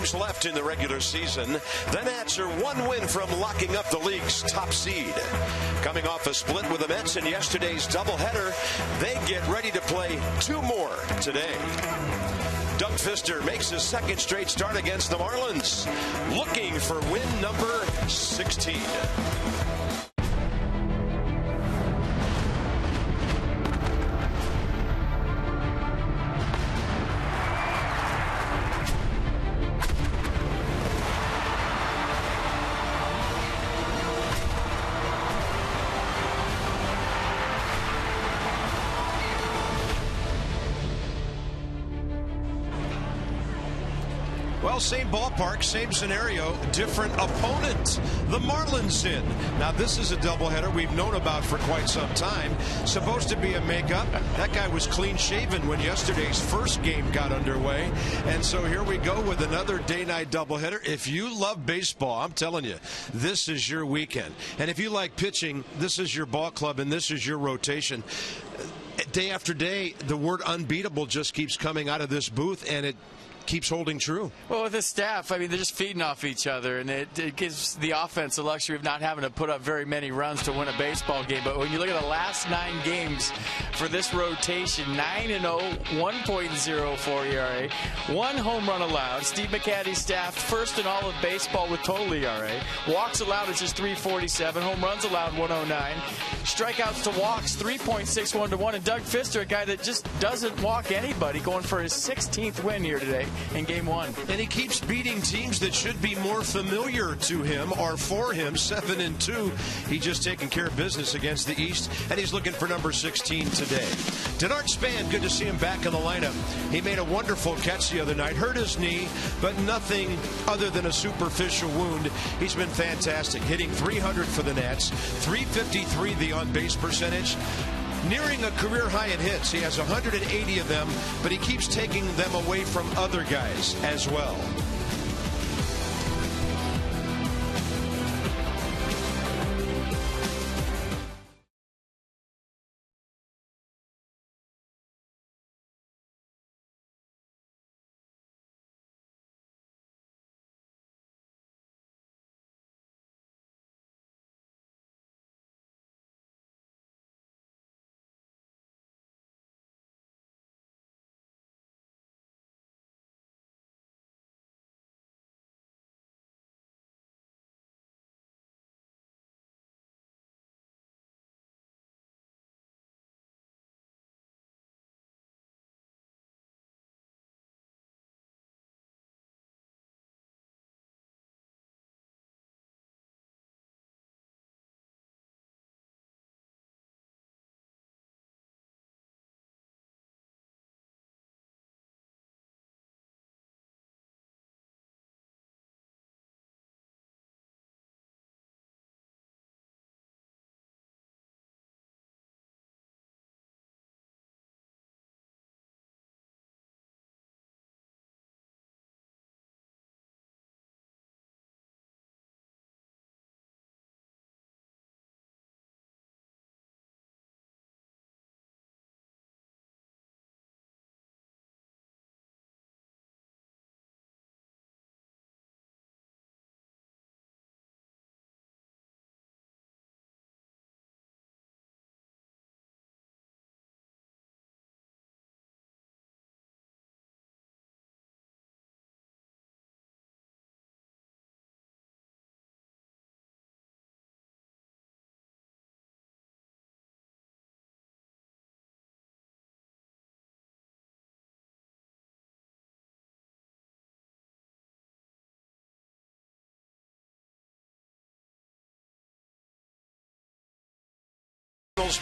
games left in the regular season. The Nats are one win from locking up the league's top seed. Coming off a split with the Mets in yesterday's doubleheader, they get ready to play 2 more today. Doug Fister makes his second straight start against the Marlins, looking for win number 16. Well, same ballpark, same scenario, different opponent. The Marlins in. Now, this is a doubleheader we've known about for quite some time. Supposed to be a makeup. That guy was clean-shaven when yesterday's first game got underway. And so here we go with another day-night doubleheader. If you love baseball, I'm telling you, this is your weekend. And if you like pitching, this is your ball club and this is your rotation. Day after day, the word unbeatable just keeps coming out of this booth, and it keeps holding true. Well, with the staff, I mean, they're just feeding off each other, and it gives the offense the luxury of not having to put up very many runs to win a baseball game. But when you look at the last 9 games for this rotation, 9-0, 1.04 ERA, 1 home run allowed. Steve McCatty's staff first in all of baseball with total ERA. Walks allowed is just 347. Home runs allowed 109. Strikeouts to walks 3.61 to 1. And Doug Fister, a guy that just doesn't walk anybody, going for his 16th win here today in game 1. And he keeps beating teams that should be more familiar to him or for him. 7-2. He just taking care of business against the East, and he's looking for number 16 today. Denard Span, good to see him back in the lineup. He made a wonderful catch the other night, hurt his knee, but nothing other than a superficial wound. He's been fantastic, hitting 300 for the Nats, 353 the on-base percentage. Nearing a career high in hits. He has 180 of them, but he keeps taking them away from other guys as well.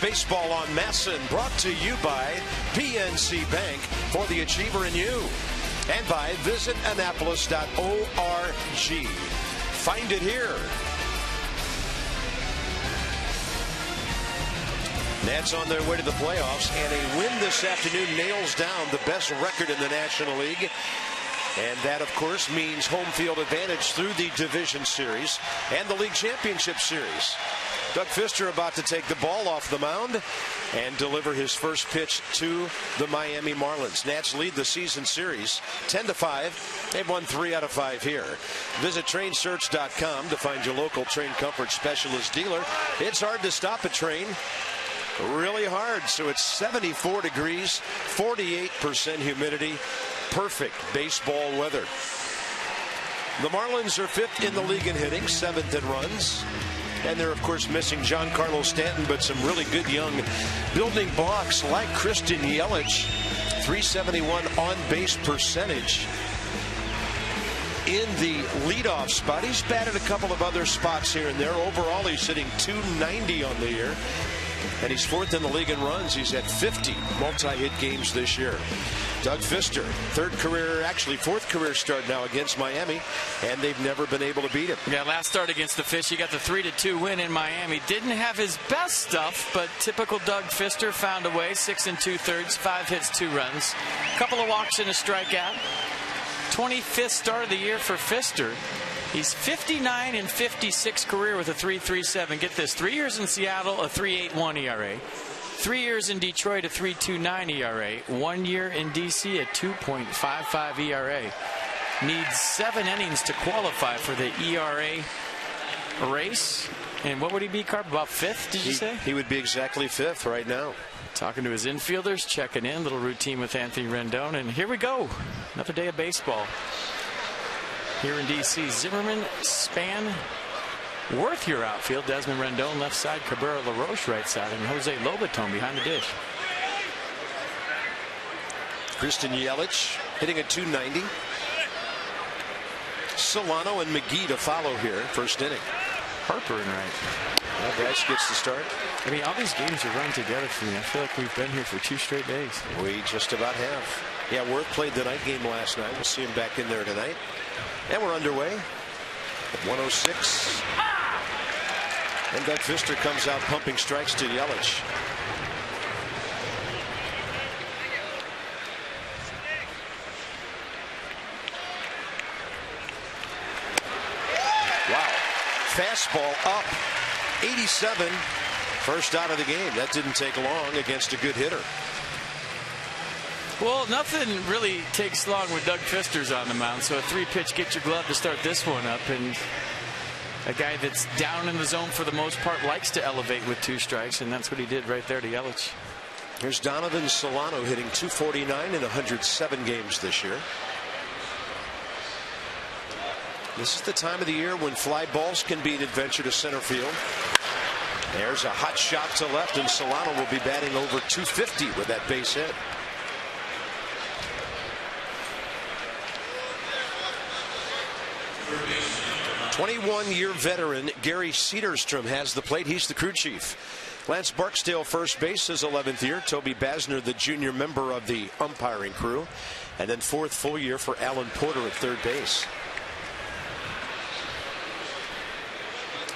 Baseball on Masson, brought to you by PNC Bank, for the achiever in you, and by visitannapolis.org. Find it here. Nats on their way to the playoffs, and a win this afternoon nails down the best record in the National League. And that, of course, means home field advantage through the Division Series and the League Championship Series. Doug Fister about to take the ball off the mound and deliver his first pitch to the Miami Marlins. Nats lead the season series 10-5. They've won 3 out of 5 here. Visit trainsearch.com to find your local Train Comfort specialist dealer. It's hard to stop a train. Really hard. So it's 74 degrees, 48% humidity. Perfect baseball weather. The Marlins are 5th in the league in hitting, 7th in runs. And they're, of course, missing Giancarlo Stanton, but some really good young building blocks like Christian Yelich. 371 on-base percentage in the leadoff spot. He's batted a couple of other spots here and there. Overall, he's hitting .290 on the year. And he's 4th in the league in runs. He's had 50 multi-hit games this year. Doug Fister, 4th career start now against Miami, and they've never been able to beat him. Yeah, last start against the Fish, he got the 3-2 win in Miami. Didn't have his best stuff, but typical Doug Fister found a way. 6 2/3, 5 hits, 2 runs, couple of walks and a strikeout. 25th start of the year for Fister. He's 59 and 56 career with a 3.37. Get this: 3 years in Seattle, a 3.81 ERA. 3 years in Detroit, a 3.29 ERA. 1 year in DC, a 2.55 ERA. Needs 7 innings to qualify for the ERA race. And what would he be, Carp? About 5th, did you say? He would be exactly 5th right now. Talking to his infielders, checking in, little routine with Anthony Rendon. And here we go. Another day of baseball. Here in DC, Zimmerman, Span, Worth your outfield. Desmond Rendon left side, Cabrera LaRoche right side, and Jose Lobaton behind the dish. Christian Yelich hitting at .290. Solano and McGee to follow here. First inning. Harper in right. Well, Bryce gets the start. I mean, all these games are run together for me. I feel like we've been here for 2 straight days. We just about have. Yeah, Worth played the night game last night. We'll see him back in there tonight. And we're underway at 106. And Doug Fister comes out pumping strikes to Yelich. Wow. Fastball up. 87. First out of the game. That didn't take long against a good hitter. Well, nothing really takes long when Doug Fister's on the mound. So a 3-pitch get your glove to start this one up. And a guy that's down in the zone for the most part likes to elevate with 2 strikes. And that's what he did right there to Yelich. Here's Donovan Solano hitting .249 in 107 games this year. This is the time of the year when fly balls can be an adventure to center field. There's a hot shot to left, and Solano will be batting over .250 with that base hit. '21-year veteran Gary Cederstrom has the plate. He's the crew chief. Lance Barksdale, first base, his 11th year. Toby Basner, the junior member of the umpiring crew. And then 4th full year for Alan Porter at third base.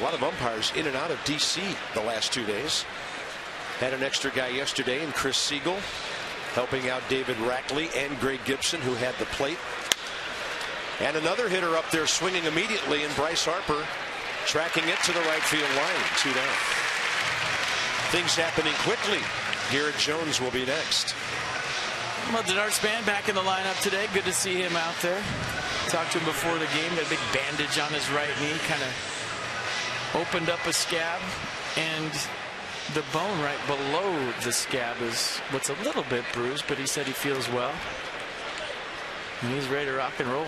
A lot of umpires in and out of D.C. the last 2 days. Had an extra guy yesterday in Chris Siegel, helping out David Rackley and Greg Gibson, who had the plate. And another hitter up there swinging immediately, and Bryce Harper tracking it to the right field line. 2 down. Things happening quickly. Garrett Jones will be next. Well, Denard Span back in the lineup today. Good to see him out there. Talked to him before the game. Got a big bandage on his right knee. Kind of opened up a scab, and the bone right below the scab is what's a little bit bruised, but he said he feels well. And he's ready to rock and roll.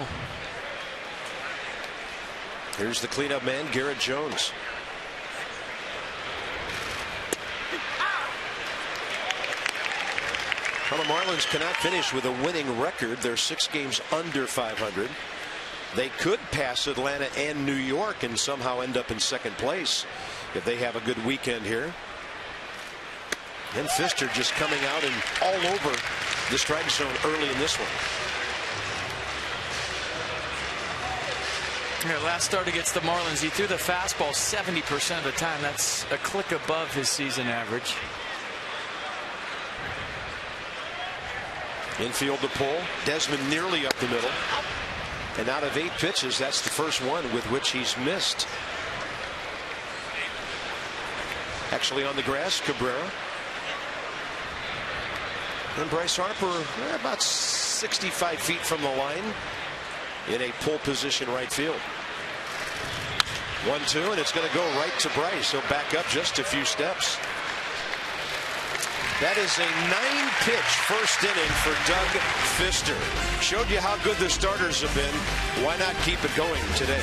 Here's the cleanup man, Garrett Jones. Well, the Marlins cannot finish with a winning record. They're 6 games under 500. They could pass Atlanta and New York and somehow end up in 2nd place if they have a good weekend here. And Fister just coming out and all over the strike zone early in this one. Yeah, last start against the Marlins, he threw the fastball 70% of the time. That's a click above his season average. Infield to pull. Desmond nearly up the middle. And out of 8 pitches, that's the first one with which he's missed. Actually on the grass, Cabrera. And Bryce Harper about 65 feet from the line in a pull position right field. 1-2, and it's going to go right to Bryce. He'll back up just a few steps. That is a 9-pitch first inning for Doug Fister. Showed you how good the starters have been. Why not keep it going today?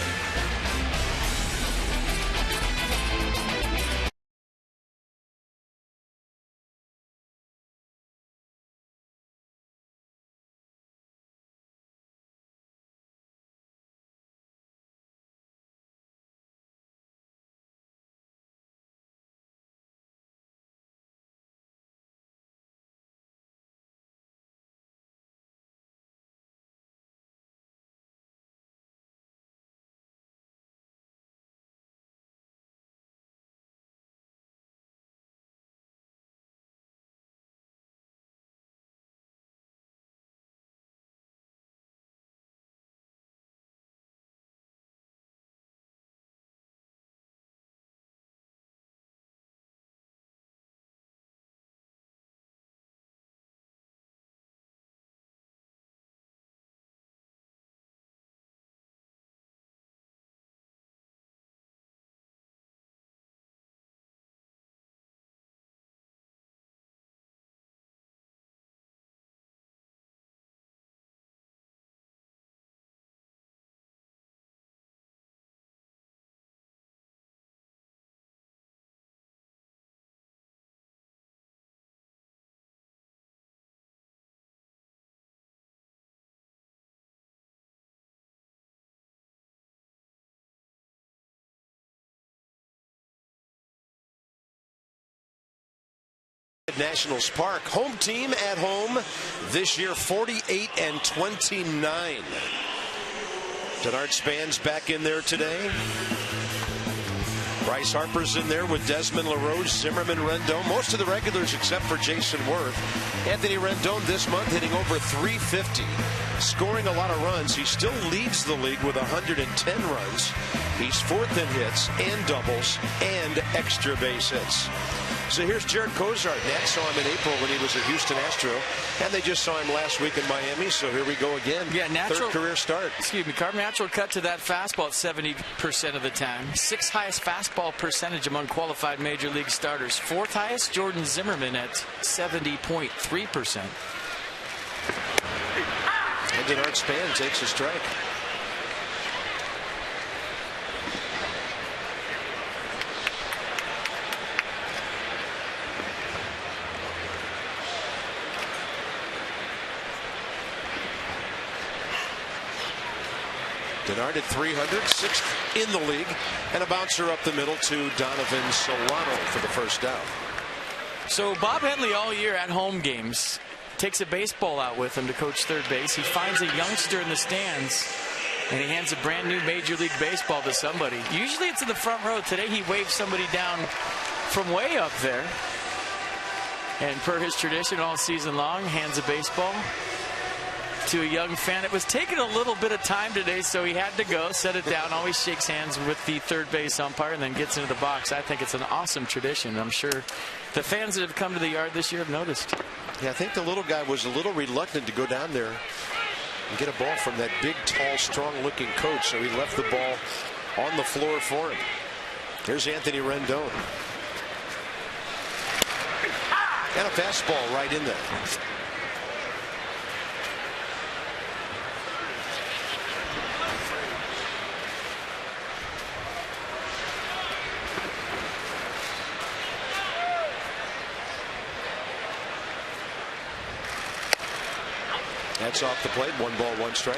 Nationals Park, home team at home this year, 48-29. Denard Span's back in there today. Bryce Harper's in there with Desmond LaRose, Zimmerman, Rendon, most of the regulars except for Jason Worth. Anthony Rendon this month hitting over 350, scoring a lot of runs. He still leads the league with 110 runs. He's fourth in hits and doubles and extra base hits. So here's Jared Cozart. Nats saw him in April when he was a Houston Astro, and they just saw him last week in Miami. So here we go again. Yeah, natural third career start. Excuse me, Carter. Natural cut to that fastball at 70% of the time. Sixth highest fastball percentage among qualified major league starters. Fourth highest, Jordan Zimmerman at 70.3%. And Denard Span takes a strike. Denard at 300, sixth in the league, and a bouncer up the middle to Donovan Solano for the first out. So Bob Henley all year at home games takes a baseball out with him to coach third base. He finds a youngster in the stands, and he hands a brand new Major League Baseball to somebody. Usually it's in the front row. Today he waved somebody down from way up there. And per his tradition all season long, hands a baseball to a young fan. It was taking a little bit of time today, so he had to go, set it down, always shakes hands with the third base umpire, and then gets into the box. I think it's an awesome tradition. I'm sure the fans that have come to the yard this year have noticed. Yeah, I think the little guy was a little reluctant to go down there and get a ball from that big, tall, strong-looking coach, so he left the ball on the floor for him. Here's Anthony Rendon. And a fastball right in there. That's off the plate. 1 ball, 1 strike.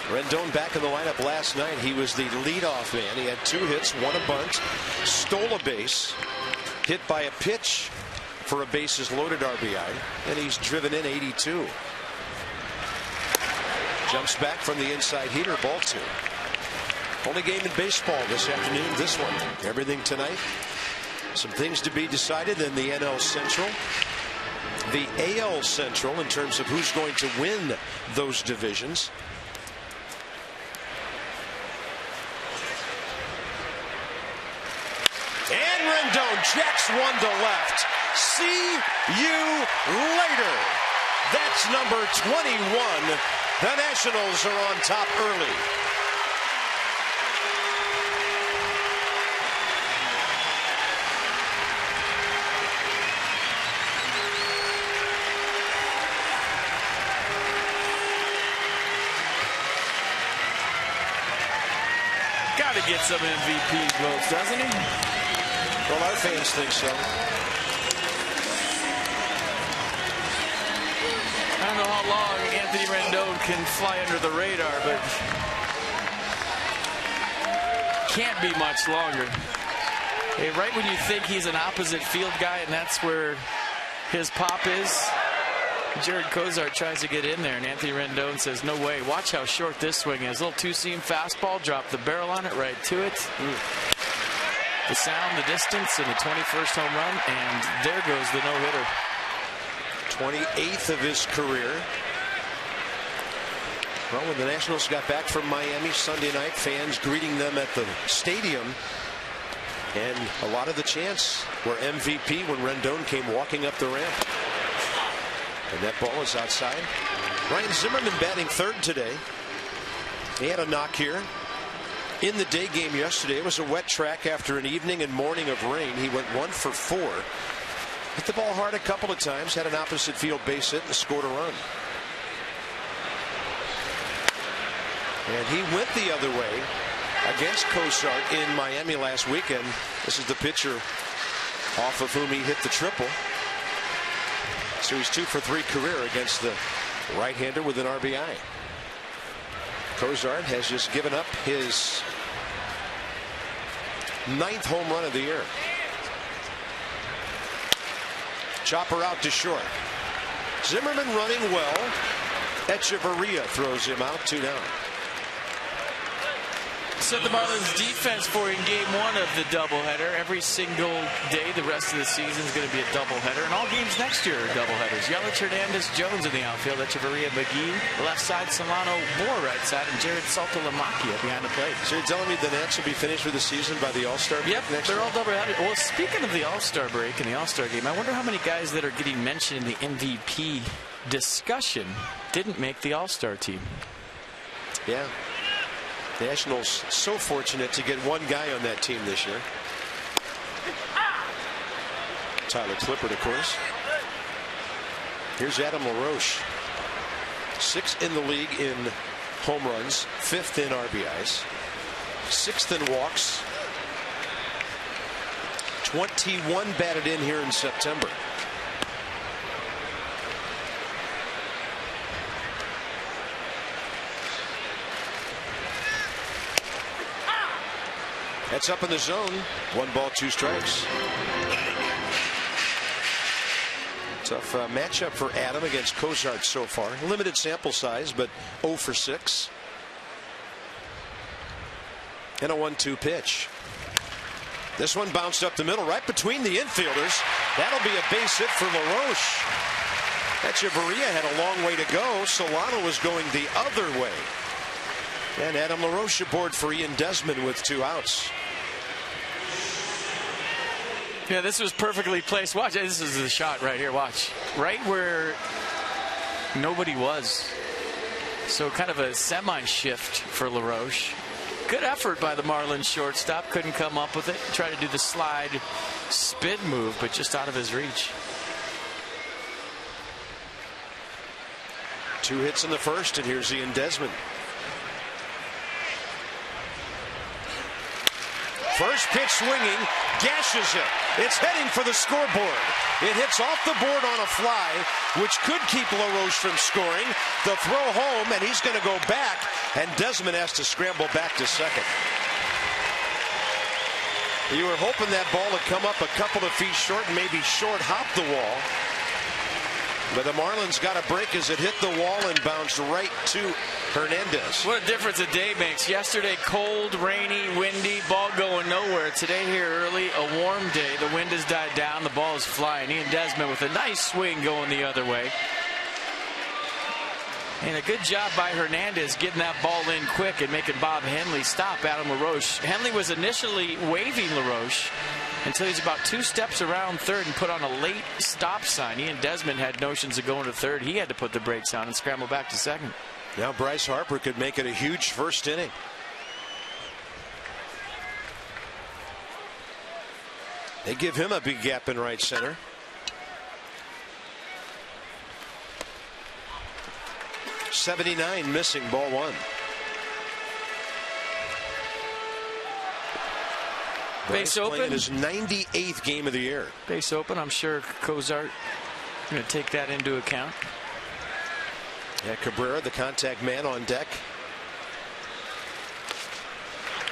Rendon back in the lineup last night. He was the leadoff man. He had 2 hits, 1 a bunt, stole a base, hit by a pitch for a bases loaded RBI, and he's driven in 82. Jumps back from the inside heater, ball 2. Only game in baseball this afternoon, this one. Everything tonight. Some things to be decided in the NL Central. The AL Central in terms of who's going to win those divisions. jacks one to left. See you later. That's number 21. The Nationals are on top early. Got to get some MVP votes, doesn't he? Well, our fans think so. I don't know how long Anthony Rendon can fly under the radar, but can't be much longer. Hey, right when you think he's an opposite field guy and that's where his pop is, Jared Cozart tries to get in there, and Anthony Rendon says, no way. Watch how short this swing is. Little two-seam fastball, drop the barrel on it, right to it. The sound, the distance, and the 21st home run, and there goes the no-hitter. 28th of his career. Well, when the Nationals got back from Miami Sunday night, fans greeting them at the stadium, and a lot of the chants were MVP when Rendon came walking up the ramp. And that ball is outside. Ryan Zimmerman batting third today. He had a knock here. In the day game yesterday, it was a wet track after an evening and morning of rain. He went 1 for 4. Hit the ball hard a couple of times, had an opposite field base hit and scored a run. And he went the other way against Cozart in Miami last weekend. This is the pitcher off of whom he hit the triple. So he's 2 for 3 career against the right-hander with an RBI. Cozart has just given up his 9th home run of the year. Chopper out to short. Zimmerman running well. Echeverria throws him out, 2 down. Said the Marlins defense for in game 1 of the doubleheader. Every single day the rest of the season is going to be a doubleheader, and all games next year are doubleheaders. Yelich, Hernandez, Jones in the outfield, Echeverria, McGee left side, Solano, Bohr right side, and Jared Saltalamacchia behind the plate. So you're telling me the Nats will be finished with the season by the All-Star break? Yep, next they're year? all doubleheaders. Well, speaking of the All-Star break and the All-Star game, I wonder how many guys that are getting mentioned in the MVP discussion didn't make the All-Star team. Yeah. Nationals so fortunate to get one guy on that team this year. Tyler Clippard, of course. Here's Adam LaRoche. 6th in the league in home runs, 5th in RBIs, 6th in walks, 21 batted in here in September. That's up in the zone. 1 ball, 2 strikes. Tough matchup for Adam against Cozart so far. Limited sample size, but 0 for 6. And a 1-2 pitch. This one bounced up the middle, right between the infielders. That'll be a base hit for LaRoche. Echeverria had a long way to go. Solano was going the other way. And Adam LaRoche aboard for Ian Desmond with 2 outs. Yeah, this was perfectly placed. Watch, this is the shot right here. Watch. Right where nobody was. So kind of a semi-shift for LaRoche. Good effort by the Marlins shortstop. Couldn't come up with it. Tried to do the slide spin move, but just out of his reach. 2 hits in the first, and here's Ian Desmond. First pitch swinging, gashes it. It's heading for the scoreboard. It hits off the board on a fly, which could keep LaRoche from scoring. The throw home, and he's going to go back, and Desmond has to scramble back to second. You were hoping that ball would come up a couple of feet short and maybe short hop the wall. But the Marlins got a break as it hit the wall and bounced right to Hernandez. What a difference a day makes. Yesterday, cold, rainy, windy, ball going nowhere. Today here early, a warm day. The wind has died down. The ball is flying. Ian Desmond with a nice swing going the other way. And a good job by Hernandez getting that ball in quick and making Bob Henley stop Adam LaRoche. Henley was initially waving LaRoche until he's about 2 steps around third and put on a late stop sign. He and Desmond had notions of going to third. He had to put the brakes on and scramble back to second. Now Bryce Harper could make it a huge first inning. They give him a big gap in right center. .79 missing, ball 1. Base open. His 98th game of the year. Base open. I'm sure Cozart going to take that into account. Yeah, Cabrera, the contact man, on deck.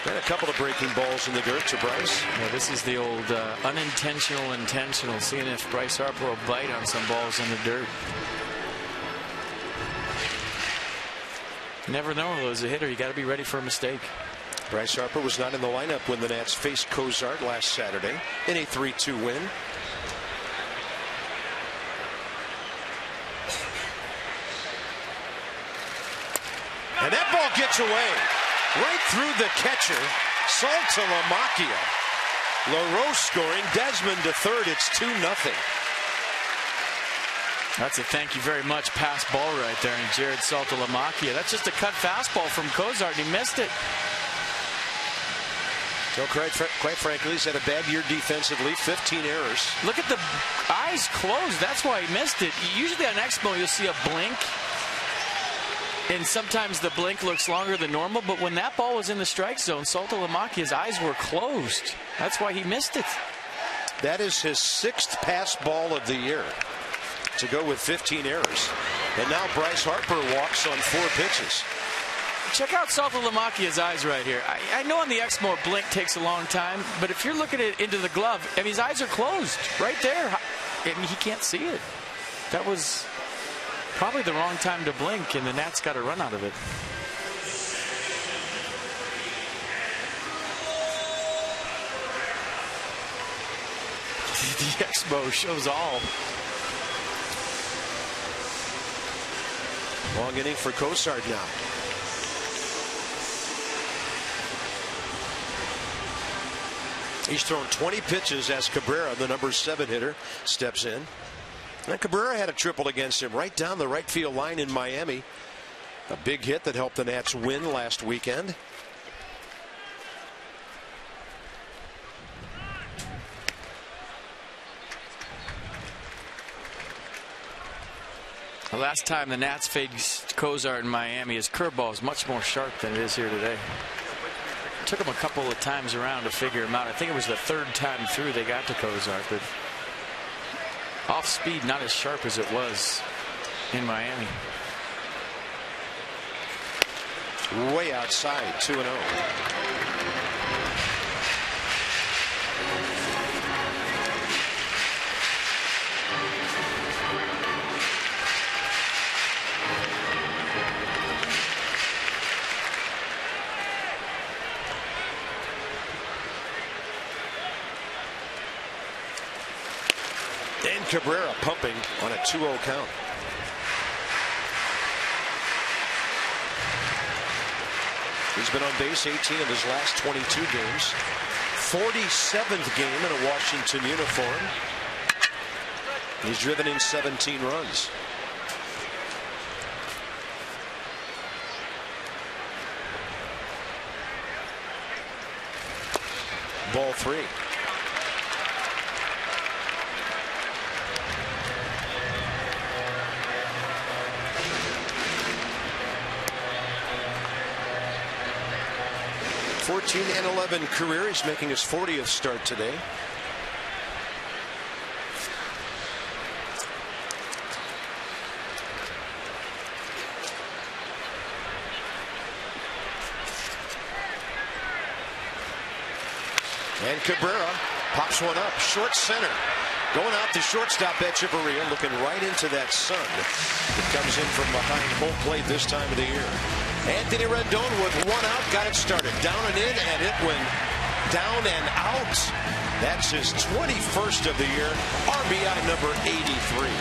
And a couple of breaking balls in the dirt to Bryce. Yeah, this is the old unintentional intentional. Seeing if Bryce Harper will bite on some balls in the dirt. You never know, though, as a hitter. You got to be ready for a mistake. Bryce Harper was not in the lineup when the Nats faced Cozart last Saturday in a 3-2 win. And that ball gets away right through the catcher, Saltalamacchia. LaRoche scoring. Desmond to third. It's 2-0. That's a thank you very much pass ball right there, and Jared Saltalamacchia. That's just a cut fastball from Cozart, and he missed it. So quite frankly, he's had a bad year defensively, 15 errors. Look at the eyes closed. That's why he missed it. Usually on Expo, you'll see a blink, and sometimes the blink looks longer than normal, but when that ball was in the strike zone, Saltalamacchia's eyes were closed. That's why he missed it. That is his 6th pass ball of the year to go with 15 errors. And now Bryce Harper walks on 4 pitches. Check out Saltalamacchia's eyes right here. I know on the Exmo blink takes a long time, but if you're looking at into the glove, I mean, his eyes are closed right there. I mean, he can't see it. That was probably the wrong time to blink, and the Nats got a run out of it. The Expo shows all. Long inning for Cozart now. He's thrown 20 pitches as Cabrera, the number 7 hitter, steps in. And Cabrera had a triple against him right down the right field line in Miami. A big hit that helped the Nats win last weekend. The last time the Nats faced Cozart in Miami, his curveball is much more sharp than it is here today. Took him a couple of times around to figure him out. I think it was the 3rd time through they got to Cozart, but off speed not as sharp as it was in Miami. Way outside, 2-0. And Cabrera pumping on a 2-0 count. He's been on base 18 of his last 22 games. 47th game in a Washington uniform. He's driven in 17 runs. Ball 3. and 11 career. He's making his 40th start today. And Cabrera pops one up, short center. Going out to shortstop Echeverria, looking right into that sun that comes in from behind home plate this time of the year. Anthony Rendon with one out, got it started. Down and in, and it went down and out. That's his 21st of the year, RBI number 83.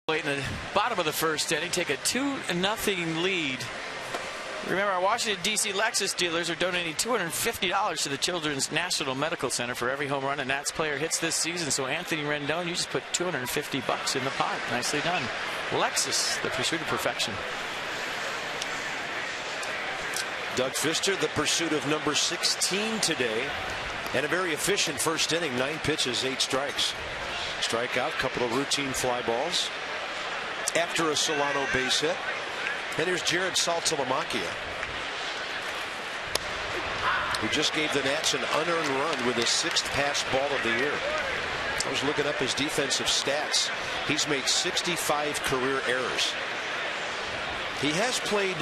In the bottom of the first inning, take a 2-0 lead. Remember, our Washington, D.C. Lexus dealers are donating $250 to the Children's National Medical Center for every home run a Nats player hits this season. So, Anthony Rendon, you just put $250 in the pot. Nicely done. Lexus, the pursuit of perfection. Doug Fister, the pursuit of number 16 today. And a very efficient first inning. 9 pitches, 8 strikes. Strikeout, couple of routine fly balls. After a Solano base hit. And here's Jared Saltalamacchia, who just gave the Nats an unearned run with his 6th pass ball of the year. I was looking up his defensive stats. He's made 65 career errors. He has played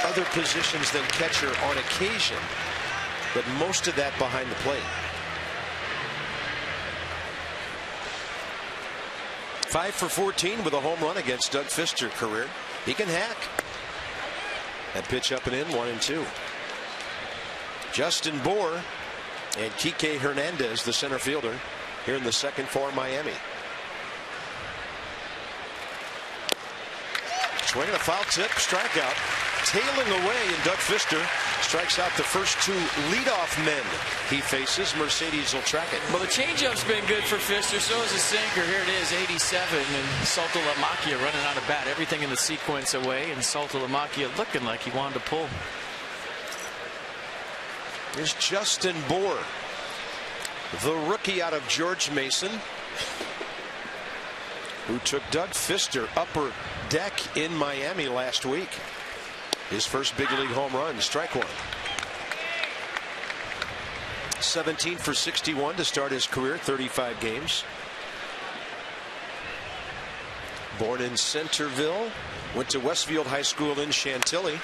other positions than catcher on occasion, but most of that behind the plate. 5 for 14 with a home run against Doug Fister career. He can hack. That pitch up and in, 1-2. Justin Bour and Kike Hernandez, the center fielder, here in the second for Miami. Swinging a foul tip, strikeout. Tailing away, and Doug Fister strikes out the first 2 leadoff men he faces. Mercedes will track it. Well, the changeup's been good for Fister. So is the sinker. Here it is, 87, and Saltalamacchia running out of bat. Everything in the sequence away, and Saltalamacchia looking like he wanted to pull. Here's Justin Bour, the rookie out of George Mason, who took Doug Fister upper deck in Miami last week. His first big league home run, strike 1. 17 for 61 to start his career, 35 games. Born in Centerville, went to Westfield High School in Chantilly,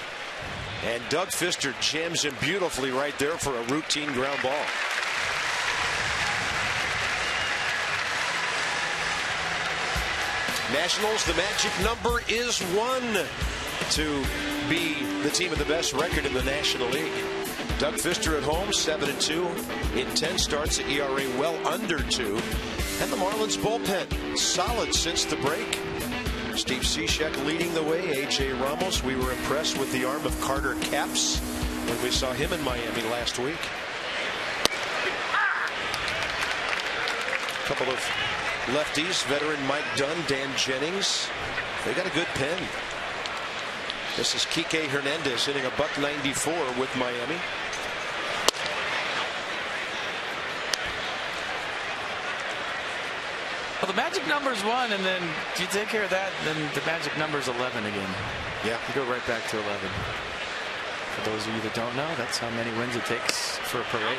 and Doug Fister jams him beautifully right there for a routine ground ball. Nationals, the magic number is 1 to be the team with the best record in the National League. Doug Fister at home, 7-2 in 10 starts, at ERA well under 2. And the Marlins bullpen, solid since the break. Steve Cishek leading the way. A.J. Ramos, we were impressed with the arm of Carter Capps when we saw him in Miami last week. A couple of lefties, veteran Mike Dunn, Dan Jennings. They got a good pen. This is Kike Hernandez hitting a .194 with Miami. Well, the magic number is 1, and then if you take care of that, then the magic number is 11 again. Yeah. You go right back to 11. For those of you that don't know, that's how many wins it takes for a parade.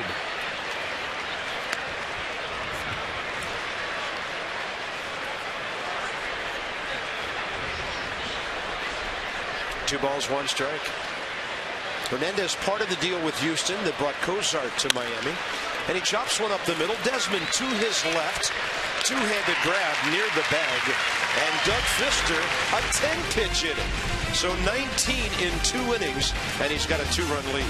Two balls, 1 strike. Hernandez part of the deal with Houston that brought Cozart to Miami. And he chops one up the middle. Desmond to his left. Two-handed grab near the bag. And Doug Fister, a 10-pitch inning. So 19 in 2 innings, and he's got a 2-run lead.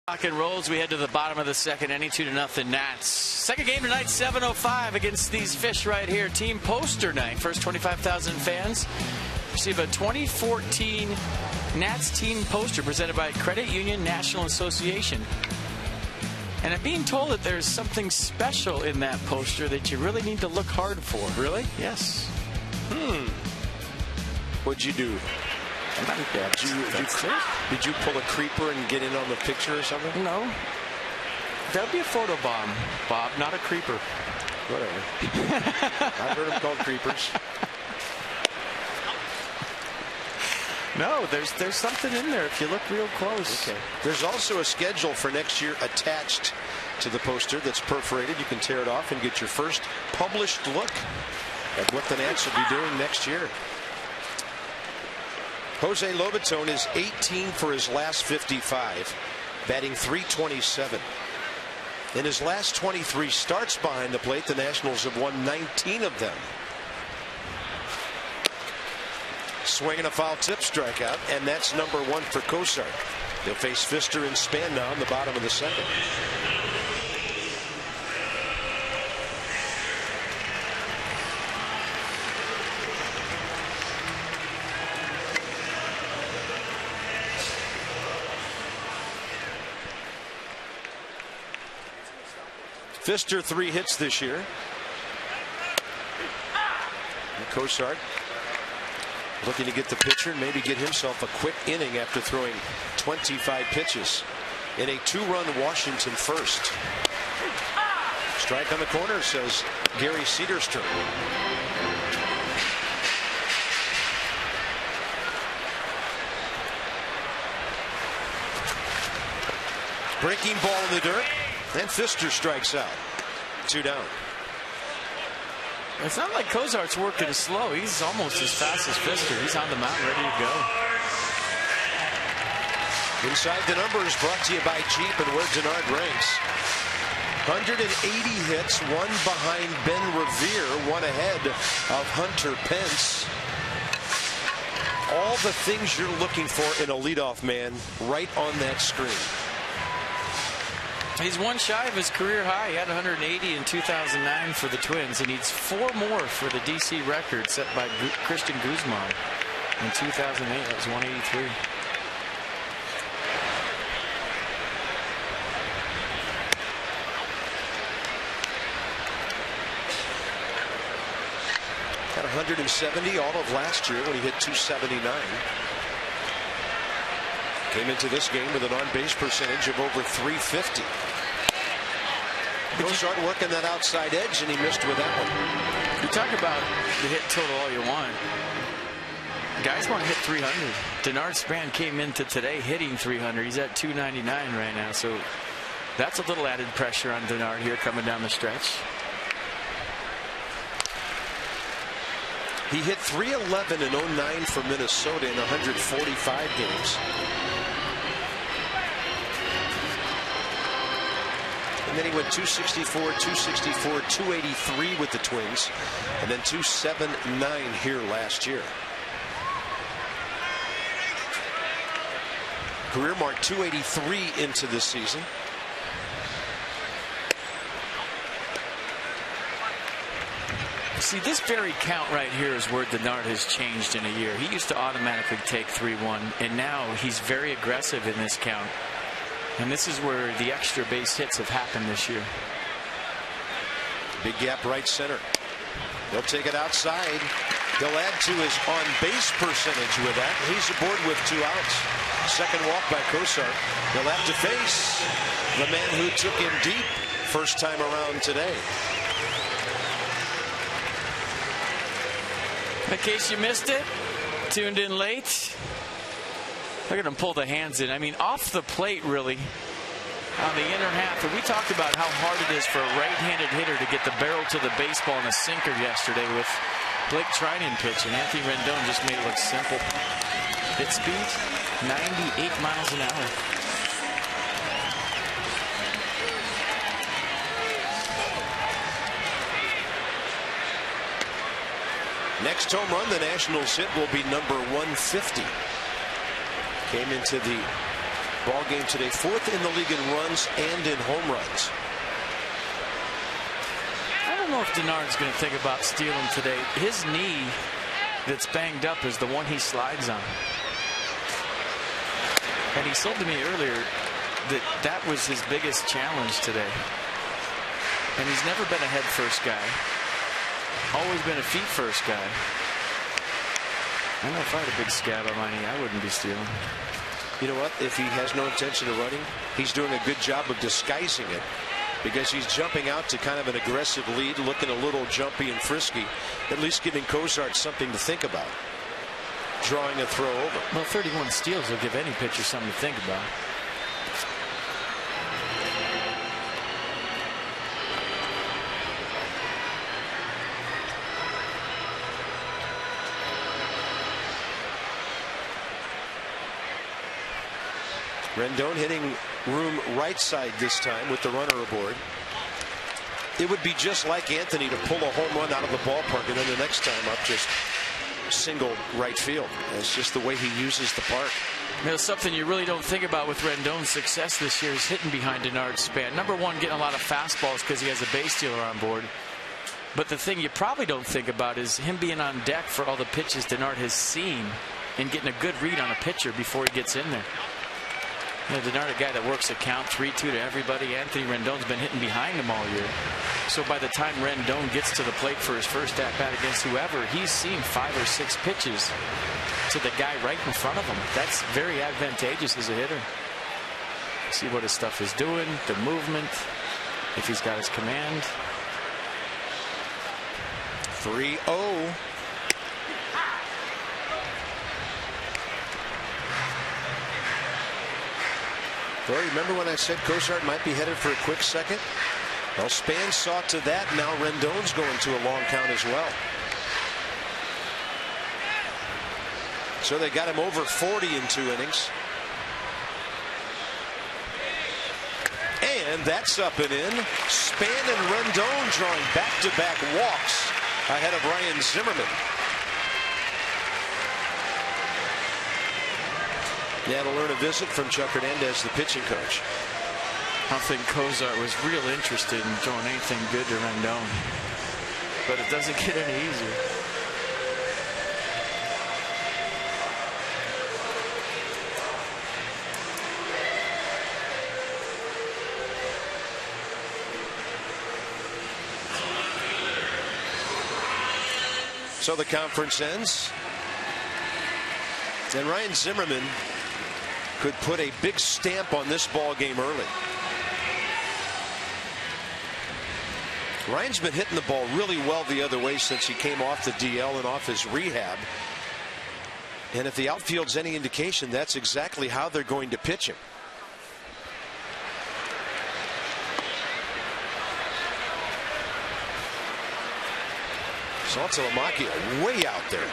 Rock and rolls. We head to the bottom of the second inning, 2-0 Nats. Second game tonight, 7:05 against these fish right here. Team poster night. First 25,000 fans receive a 2014 Nats team poster presented by Credit Union National Association. And I'm being told that there's something special in that poster that you really need to look hard for. Really? Yes. What'd you do? Did you pull a creeper and get in on the picture or something? No. That'd be a photo bomb, Bob, not a creeper. Whatever. I've heard them called creepers. No, there's something in there if you look real close. Okay. There's also a schedule for next year attached to the poster that's perforated. You can tear it off and get your first published look at what the Nats will be doing next year. Jose Lobaton is 18 for his last 55, batting .327. In his last 23 starts behind the plate, the Nationals have won 19 of them. Swinging a foul tip, strikeout, and that's number 1 for Cosart. They'll face Pfister and Span now in the bottom of the second. Pfister 3 hits this year. And Cosart looking to get the pitcher and maybe get himself a quick inning after throwing 25 pitches in a 2-run Washington first. Strike on the corner, says Gary Cederstrom. Breaking ball in the dirt. And Pfister strikes out. 2 down. It's not like Cozart's working slow. He's almost as fast as Pfister. He's on the mound ready to go. Inside the Numbers brought to you by Jeep and where Denard ranks. 180 hits, 1 behind Ben Revere, 1 ahead of Hunter Pence. All the things you're looking for in a leadoff man right on that screen. He's 1 shy of his career high. He had 180 in 2009 for the Twins. He needs 4 more for the DC record set by Christian Guzman in 2008. That was 183. Got 170 all of last year when he hit 279. Came into this game with an on-base percentage of over .350. Cozart working that outside edge, and he missed with that one. You talk about the hit total all you want. Guys want to hit 300. Denard Span came into today hitting 300. He's at 299 right now, so that's a little added pressure on Denard here coming down the stretch. He hit .311 in 09 for Minnesota in 145 games. And then he went .264, .264, .283 with the Twins, and then .279 here last year. Career mark .283 into this season. See, this very count right here is where Denard has changed in a year. He used to automatically take 3-1, and now he's very aggressive in this count. And this is where the extra base hits have happened this year. Big gap right center. They'll take it outside. He'll add to his on-base percentage with that. He's aboard with 2 outs. Second walk by Cosart. He'll have to face the man who took him deep first time around today. In case you missed it, tuned in late. Look at him pull the hands in. I mean, off the plate, really, on the inner half. And we talked about how hard it is for a right-handed hitter to get the barrel to the baseball in a sinker yesterday with Blake Trinan pitching. Anthony Rendon just made it look simple. Hit speed, 98 miles an hour. Next home run the Nationals hit will be number 150. Came into the ball game today. 4th in the league in runs and in home runs. I don't know if Denard's going to think about stealing today. His knee that's banged up is the one he slides on. And he said to me earlier that that was his biggest challenge today. And he's never been a head first guy. Always been a feet first guy. I know if I had a big scab on my knee, I wouldn't be stealing. You know what? If he has no intention of running, he's doing a good job of disguising it, because he's jumping out to kind of an aggressive lead, looking a little jumpy and frisky, at least giving Cozart something to think about. Drawing a throw over. Well, 31 steals will give any pitcher something to think about. Rendon hitting room right side this time with the runner aboard. It would be just like Anthony to pull a home run out of the ballpark and then the next time up just single right field. It's just the way he uses the park. You know, something you really don't think about with Rendon's success this year is hitting behind Denard's span. Number one, getting a lot of fastballs because he has a base stealer on board. But the thing you probably don't think about is him being on deck for all the pitches Denard has seen and getting a good read on a pitcher before he gets in there. You know, Denard, a guy that works a count 3-2 to everybody. Anthony Rendon's been hitting behind him all year. So by the time Rendon gets to the plate for his first at-bat against whoever, he's seen 5 or 6 pitches to the guy right in front of him. That's very advantageous as a hitter. See what his stuff is doing, the movement, if he's got his command. 3-0. Well, remember when I said Cozart might be headed for a quick second? Well, Span saw to that. Now Rendon's going to a long count as well. So they got him over 40 in 2 innings. And that's up and in. Span and Rendon drawing back-to-back walks ahead of Ryan Zimmerman. Yeah, to learn a visit from Chuck Hernandez, the pitching coach. I think Cozart was real interested in throwing anything good to Rendon. But it doesn't get any easier. So the conference ends. And Ryan Zimmerman could put a big stamp on this ball game early. Ryan's been hitting the ball really well the other way since he came off the DL and off his rehab. And if the outfield's any indication, that's exactly how they're going to pitch him. Saltalamacchia way out there.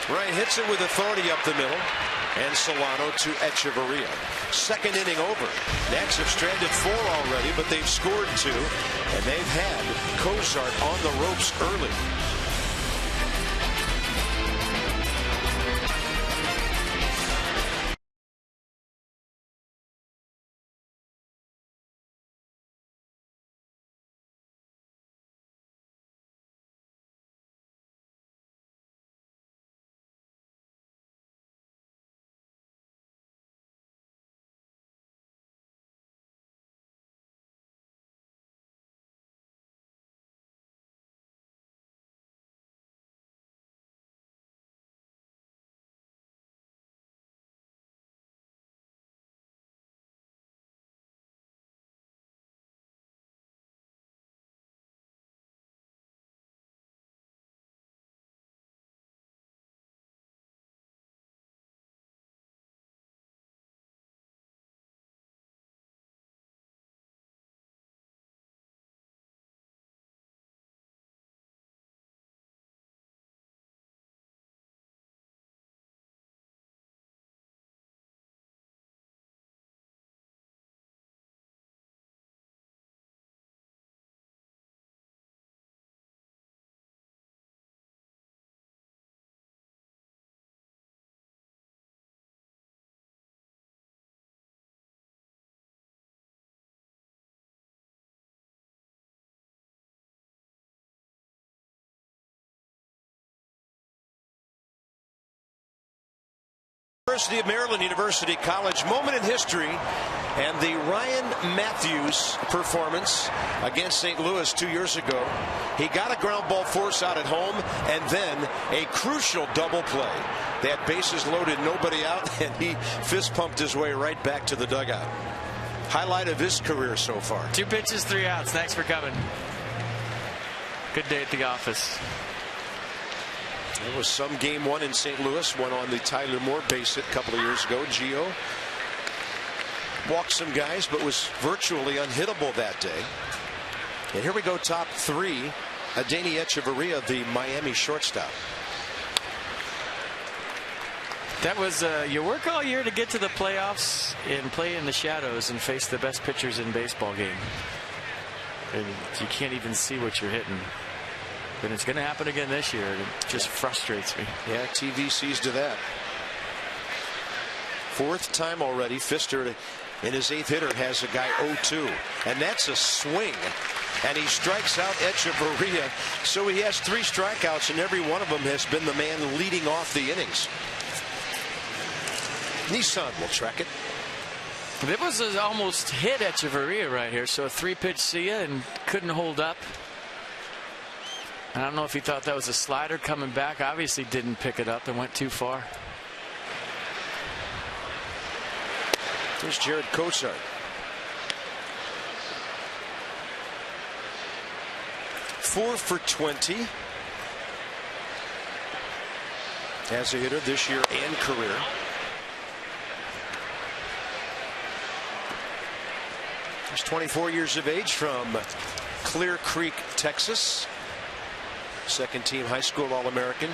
Ryan hits it with authority up the middle, and Solano to Echeverria. Second inning over. Nats have stranded 4 already, but they've scored 2, and they've had Cozart on the ropes early. University of Maryland, University College. Moment in history, and the Ryan Matthews performance against St. Louis 2 years ago. He got a ground ball force out at home, and then a crucial double play. They had bases loaded, nobody out, and he fist pumped his way right back to the dugout. Highlight of his career so far. 2 pitches, 3 outs. Thanks for coming. Good day at the office. There was some game 1 in St. Louis, one on the Tyler Moore base hit a couple of years ago. Gio walked some guys, but was virtually unhittable that day. And here we go, top 3. Adeiny Echeverria, the Miami shortstop. That was you work all year to get to the playoffs and play in the shadows and face the best pitchers in baseball game. And you can't even see what you're hitting. But it's going to happen again this year. It just frustrates me. Yeah, TV sees to that. 4th time already. Fister in his 8th hitter has a guy 0-2. And that's a swing. And he strikes out Echeverria. So he has 3 strikeouts, and every one of them has been the man leading off the innings. Nissan will track it. It was almost hit Echeverria right here. So a 3-pitch see ya and couldn't hold up. I don't know if he thought that was a slider coming back. Obviously didn't pick it up and went too far. There's Jared Cozart. Four for 20 as a hitter this year and career. He's 24 years of age, from Clear Creek, Texas. Second team high school All-American.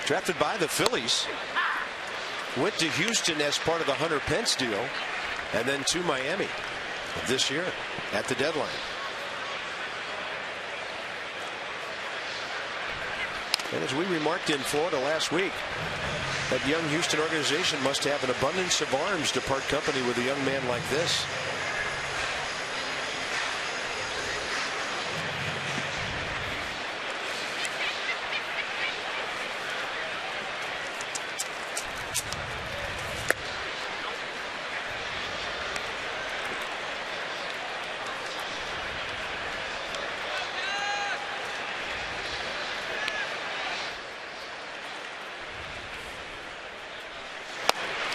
Drafted by the Phillies. Went to Houston as part of the Hunter Pence deal. And then to Miami this year at the deadline. And as we remarked in Florida last week, that young Houston organization must have an abundance of arms to part company with a young man like this.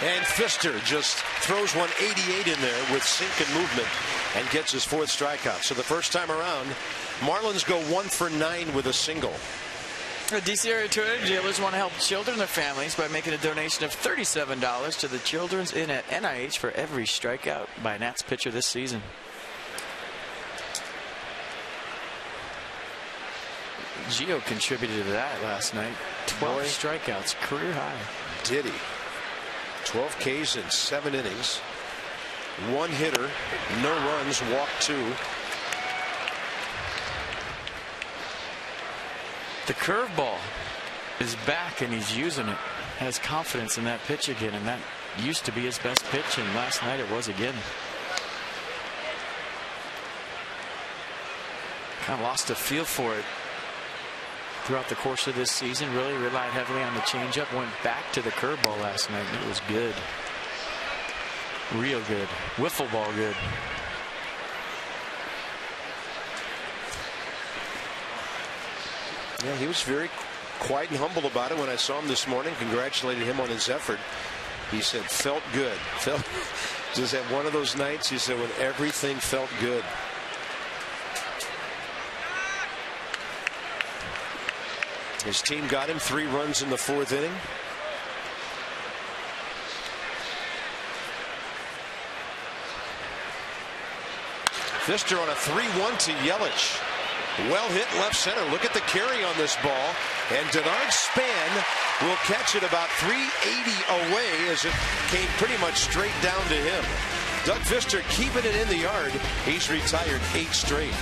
And Fister just throws 188 in there with sink and movement and gets his 4th strikeout. So the first time around, Marlins go 1 for 9 with a single. The DC area tour dealers want to help children and their families by making a donation of $37 to the Children's Inn at NIH for every strikeout by a Nats pitcher this season. Gio contributed to that last night. 12 strikeouts, career high. Did he? 12 Ks in 7 innings. 1 hitter, no runs, walked 2. The curveball is back and he's using it. Has confidence in that pitch again, and that used to be his best pitch, and last night it was again. Kind of lost a feel for it throughout the course of this season. Really relied heavily on the changeup. Went back to the curveball last night. It was good. Real good. Wiffle ball good. Yeah, he was very quiet and humble about it when I saw him this morning. Congratulated him on his effort. He said, felt good. Just had one of those nights, he said, when everything felt good. His team got him 3 runs in the 4th inning. Fister on a 3-1 to Yelich. Well hit left center. Look at the carry on this ball. And Denard Span will catch it about 380 away as it came pretty much straight down to him. Doug Fister keeping it in the yard. He's retired 8 straight.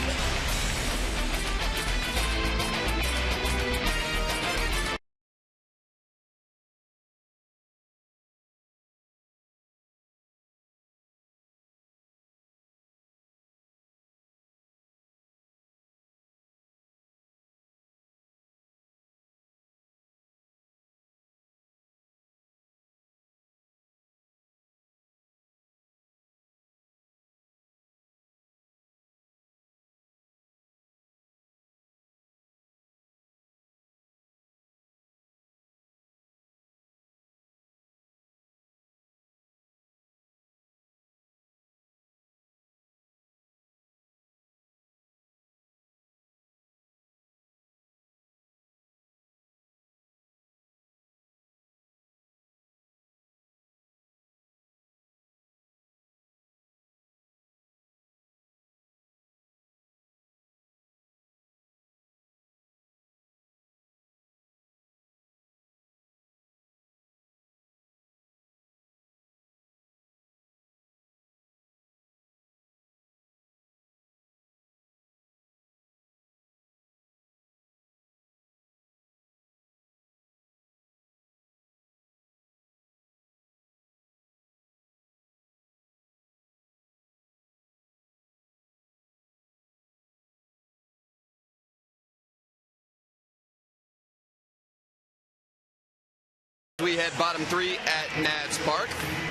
we head bottom 3 at Nats Park.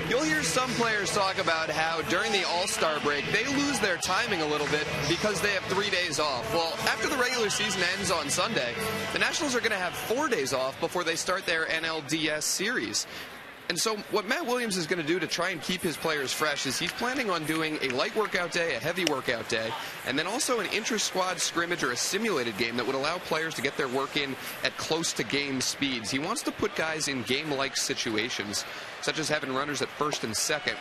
You'll hear some players talk about how during the All-Star break they lose their timing a little bit because they have 3 days off. Well, after the regular season ends on Sunday, the Nationals are going to have 4 days off before they start their NLDS series. And so what Matt Williams is going to do to try and keep his players fresh is he's planning on doing a light workout day, a heavy workout day, and then also an intra-squad scrimmage or a simulated game that would allow players to get their work in at close to game speeds. He wants to put guys in game-like situations, such as having runners at first and second,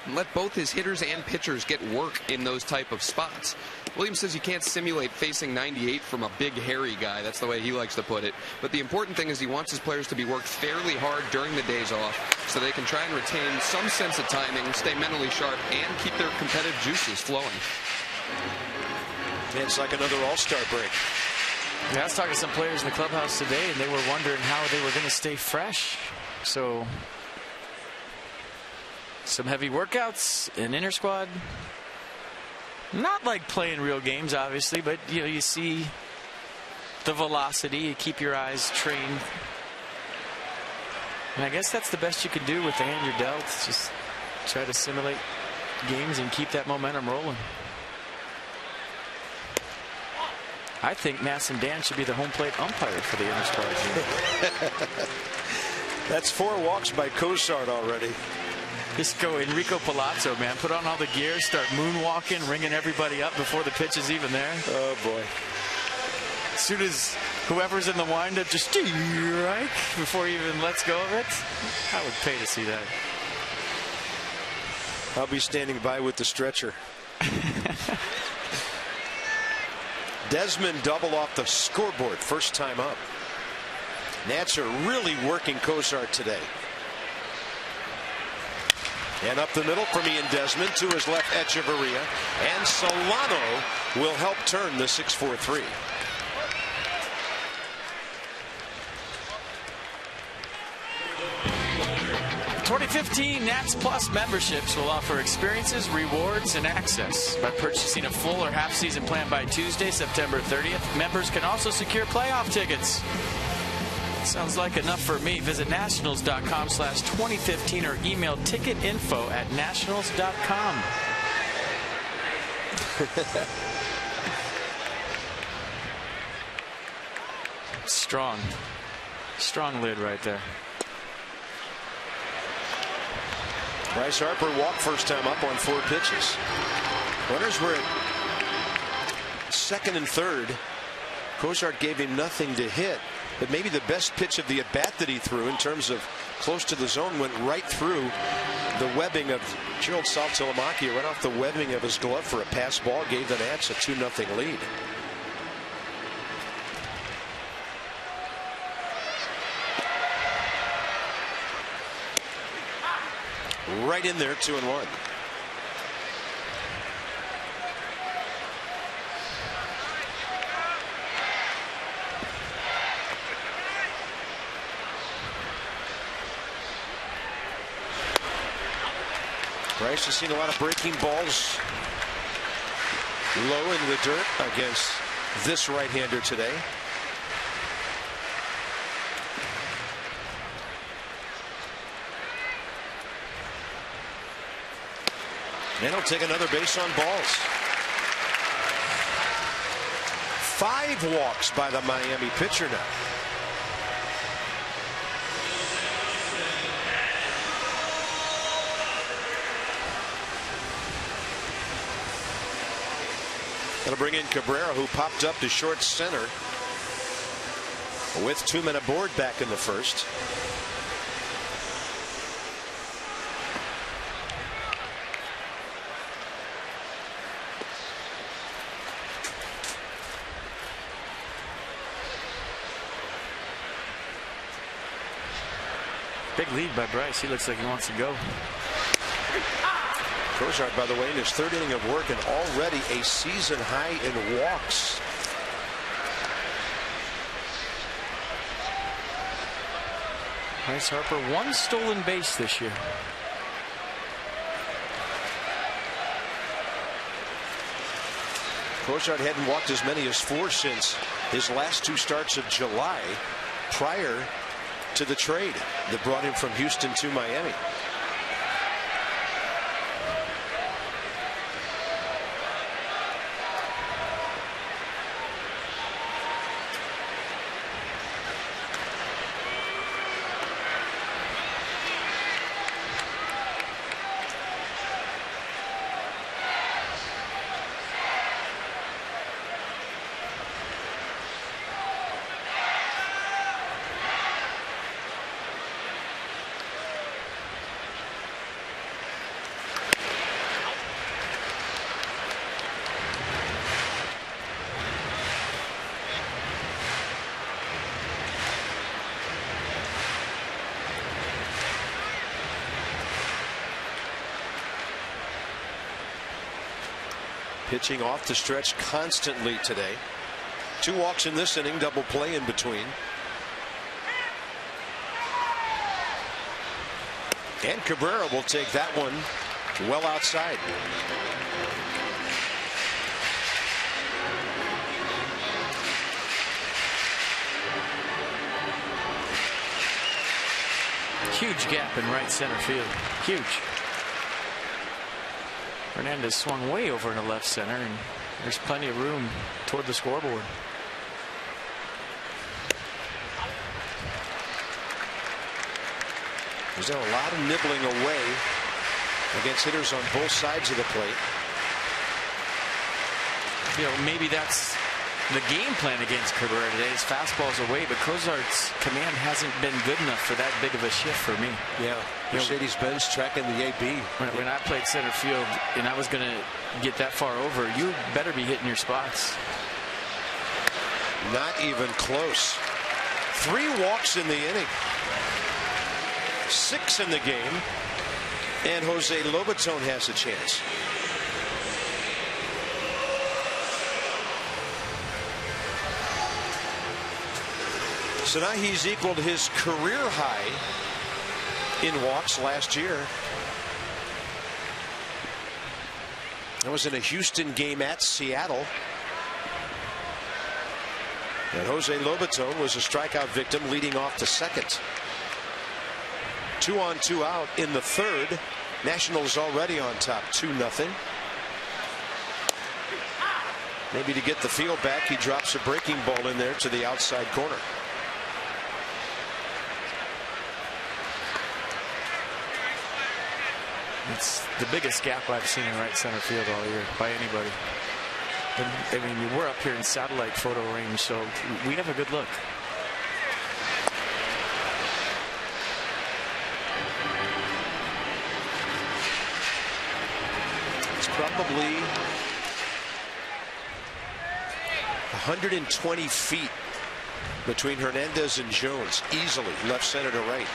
and let both his hitters and pitchers get work in those type of spots. Williams says you can't simulate facing 98 from a big, hairy guy. That's the way he likes to put it. But the important thing is he wants his players to be worked fairly hard during the days off so they can try and retain some sense of timing, stay mentally sharp, and keep their competitive juices flowing. It's like another All-Star break. Yeah, I was talking to some players in the clubhouse today, and they were wondering how they were going to stay fresh. So some heavy workouts, an inner squad. Not like playing real games, obviously, but you see the velocity, you keep your eyes trained. And I guess that's the best you can do with the hand you're dealt. Just try to simulate games and keep that momentum rolling. I think Mass and Dan should be the home plate umpire for the inner squad team. That's 4 walks by Cozart already. Just go Enrico Palazzo, man. Put on all the gear, start moonwalking, ringing everybody up before the pitch is even there. Oh, boy. As soon as whoever's in the windup just strike before he even lets go of it, I would pay to see that. I'll be standing by with the stretcher. Desmond double off the scoreboard, first time up. Nats are really working Cozart today. And up the middle from Ian Desmond to his left, Echeverria. And Solano will help turn the 6-4-3. $2015 Nats Plus memberships will offer experiences, rewards, and access. By purchasing a full or half season plan by Tuesday, September 30th, members can also secure playoff tickets. Sounds like enough for me. Visit nationals.com/2015 or email ticketinfo@nationals.com. Strong lid right there. Bryce Harper walked first time up on 4 pitches. Runners were at second and third. Cozart gave him nothing to hit. But maybe the best pitch of the at-bat that he threw in terms of close to the zone went right through the webbing of Gerald Saltalamacchia, right off the webbing of his glove for a pass ball, gave the Nats a 2-0 lead. Right in there, 2-1. Bryce has seen a lot of breaking balls low in the dirt against this right-hander today. And he'll take another base on balls. 5 walks by the Miami pitcher now. That'll bring in Cabrera, who popped up to short center with 2 men aboard back in the first. Big lead by Bryce. He looks like he wants to go. Cozart, by the way, in his 3rd inning of work and already a season high in walks. Bryce Harper, 1 stolen base this year. Cozart hadn't walked as many as 4 since his last 2 starts of July prior to the trade that brought him from Houston to Miami. Pitching off the stretch constantly today. 2 walks in this inning, double play in between. And Cabrera will take that one well outside. Huge gap in right center field. Huge. Hernandez swung way over into left center, and there's plenty of room toward the scoreboard. There's a lot of nibbling away against hitters on both sides of the plate. You know, maybe that's the game plan against Cabrera today. His fastball's away, but Cozart's command hasn't been good enough for that big of a shift for me. Yeah, Mercedes-Benz tracking the AB. When I played center field and I was going to get that far over, you better be hitting your spots. Not even close. 3 walks in the inning. 6 in the game. And Jose Lobaton has a chance. So now he's equaled his career high in walks last year. That was in a Houston game at Seattle. And Jose Lobaton was a strikeout victim leading off the second. 2 on 2 out in the third. Nationals already on top 2-0. Maybe to get the field back, he drops a breaking ball in there to the outside corner. It's the biggest gap I've seen in right center field all year by anybody. I mean, we're up here in satellite photo range, so we have a good look. It's probably 120 feet between Hernandez and Jones, easily left center to right.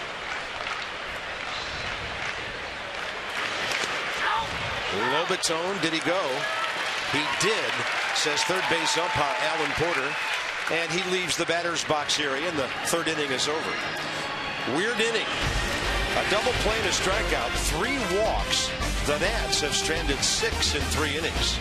Lobaton, did he go? He did, says third base umpire Alan Porter, and he leaves the batter's box area, and the third inning is over. Weird inning. A double play and a strikeout, 3 walks. The Nats have stranded 6 in 3 innings.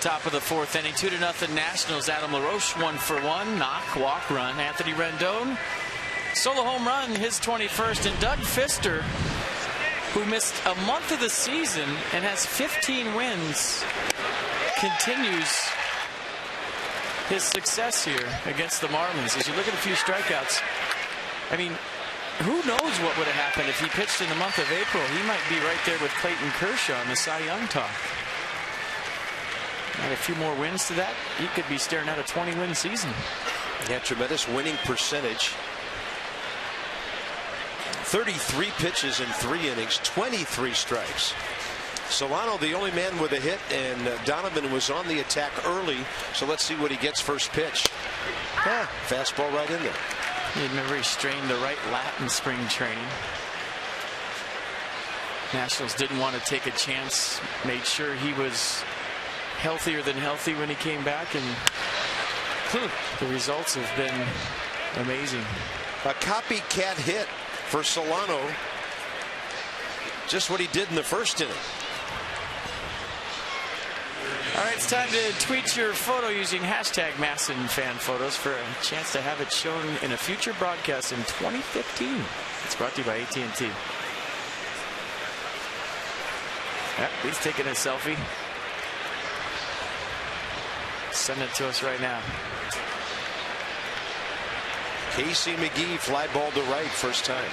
top of the fourth inning. 2-0 Nationals. Adam LaRoche 1 for 1. Knock, walk, run. Anthony Rendon, solo home run, his 21st. And Doug Fister, who missed a month of the season and has 15 wins, continues his success here against the Marlins. As you look at a few strikeouts, I mean, who knows what would have happened if he pitched in the month of April? He might be right there with Clayton Kershaw in the Cy Young talk. Add a few more wins to that, he could be staring at a 20-win season. Yeah, tremendous winning percentage. 33 pitches in 3 innings, 23 strikes. Solano, the only man with a hit, and Donovan was on the attack early. So let's see what he gets first pitch. Fastball right in there. Remember, he strained the right lat in spring training. Nationals didn't want to take a chance, made sure he was healthier than healthy when he came back, and the results have been amazing. A copycat hit for Solano. Just what he did in the first inning. All right, it's time to tweet your photo using hashtag #MASSonFanPhotos for a chance to have it shown in a future broadcast in 2015. It's brought to you by AT&T. Yep, he's taking a selfie. Send it to us right now. Casey McGee, fly ball to right, first time.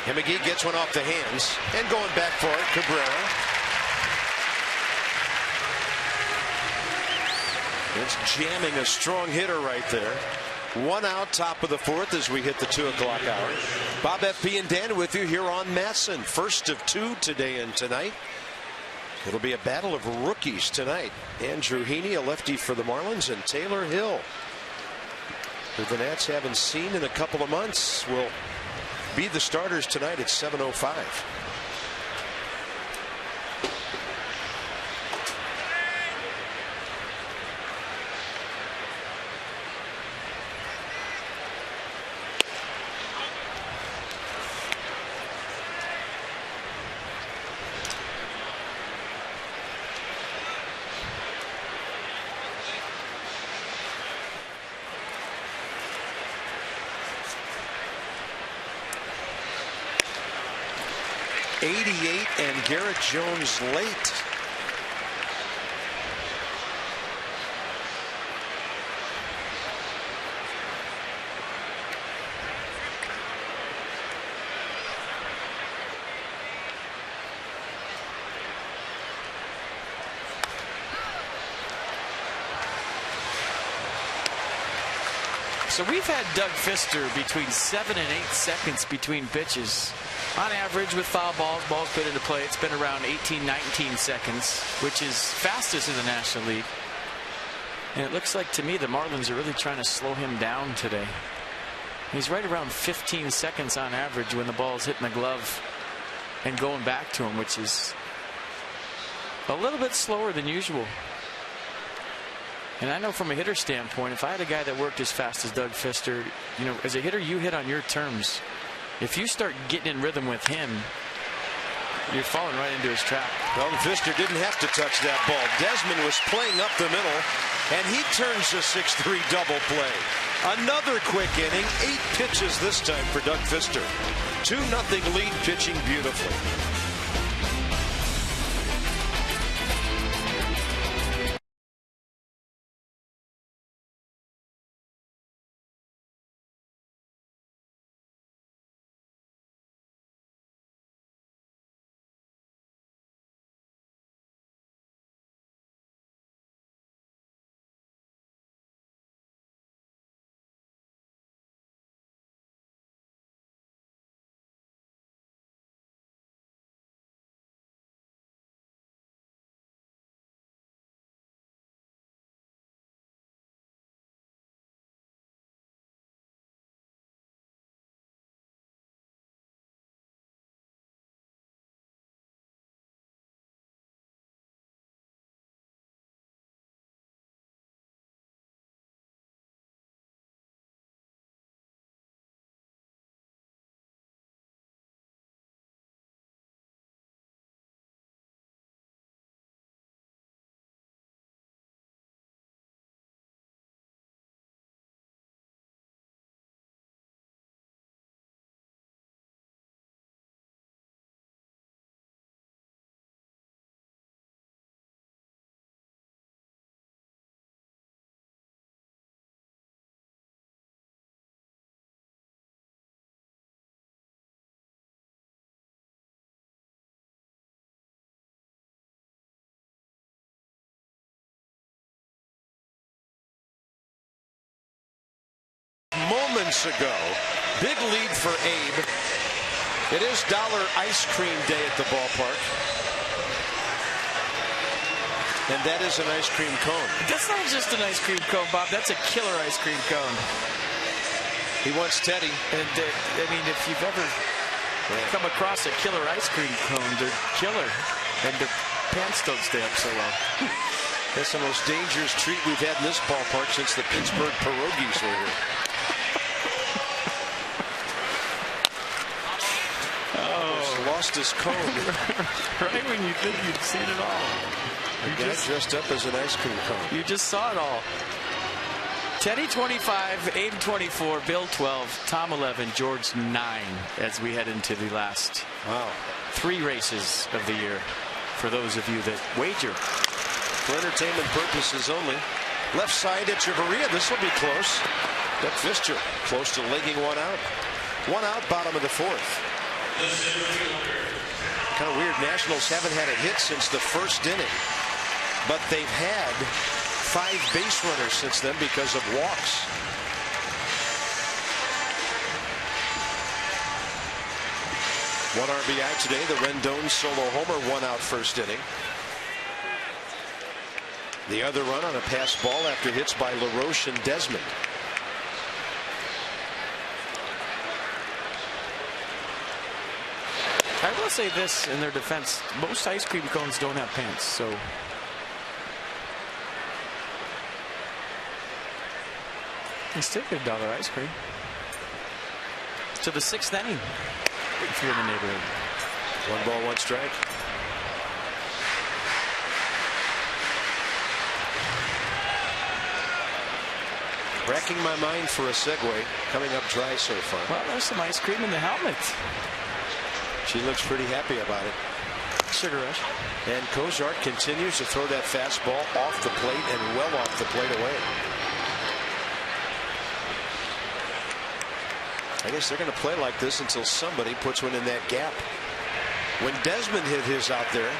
And McGee gets one off the hands and going back for it, Cabrera. It's jamming a strong hitter right there. 1 out, top of the fourth as we hit the 2 o'clock hour. Bob F.P. and Dan with you here on MASN. First of 2 today and tonight. It'll be a battle of rookies tonight. Andrew Heaney, a lefty for the Marlins, and Taylor Hill, who the Nats haven't seen in a couple of months, will be the starters tonight at 7:05. .88 and Garrett Jones late. So we've had Doug Fister between 7 and 8 seconds between pitches. On average, with foul balls put into play, it's been around 18, 19 seconds, which is fastest in the National League. And it looks like, to me, the Marlins are really trying to slow him down today. He's right around 15 seconds on average when the ball is hitting the glove and going back to him, which is a little bit slower than usual. And I know from a hitter standpoint, if I had a guy that worked as fast as Doug Fister, you know, as a hitter, you hit on your terms. If you start getting in rhythm with him, you're falling right into his trap. Well, Fister didn't have to touch that ball. Desmond was playing up the middle, and he turns a 6-3 double play. Another quick inning, 8 pitches this time for Doug Fister. 2-0 lead, pitching beautifully. moments ago. Big lead for Abe. It is Dollar Ice Cream Day at the ballpark. And that is an ice cream cone. That's not just an ice cream cone, Bob. That's a killer ice cream cone. He wants Teddy. And I mean, if you've ever come across a killer ice cream cone, they're killer. And their pants don't stay up so long. That's the most dangerous treat we've had in this ballpark since the Pittsburgh pierogies were here. Oh, lost his cone. Right when you think you'd seen it all. The guy dressed up as an ice cream cone. You just saw it all. Teddy 25, Abe 24, Bill 12, Tom 11, George 9 as we head into the last 3 races of the year for those of you that wager. For entertainment purposes only. Left side at Echeverria. This will be close. Doug Fister close to legging one out. One out, bottom of the 4th. Kind of weird. Nationals haven't had a hit since the 1st inning. But they've had 5 base runners since then because of walks. One RBI today. The Rendon solo homer, 1 out 1st inning. The other run on a pass ball after hits by LaRoche and Desmond. I will say this in their defense. Most ice cream cones don't have pants, so they still get dollar ice cream. To the 6th inning if you're in the neighborhood. 1 ball, 1 strike. Racking my mind for a segue. Coming up dry so far. Well, there's some ice cream in the helmet. She looks pretty happy about it. Sugar Rush. And Cozart continues to throw that fastball off the plate and well off the plate away. I guess they're going to play like this until somebody puts one in that gap. When Desmond hit his out there,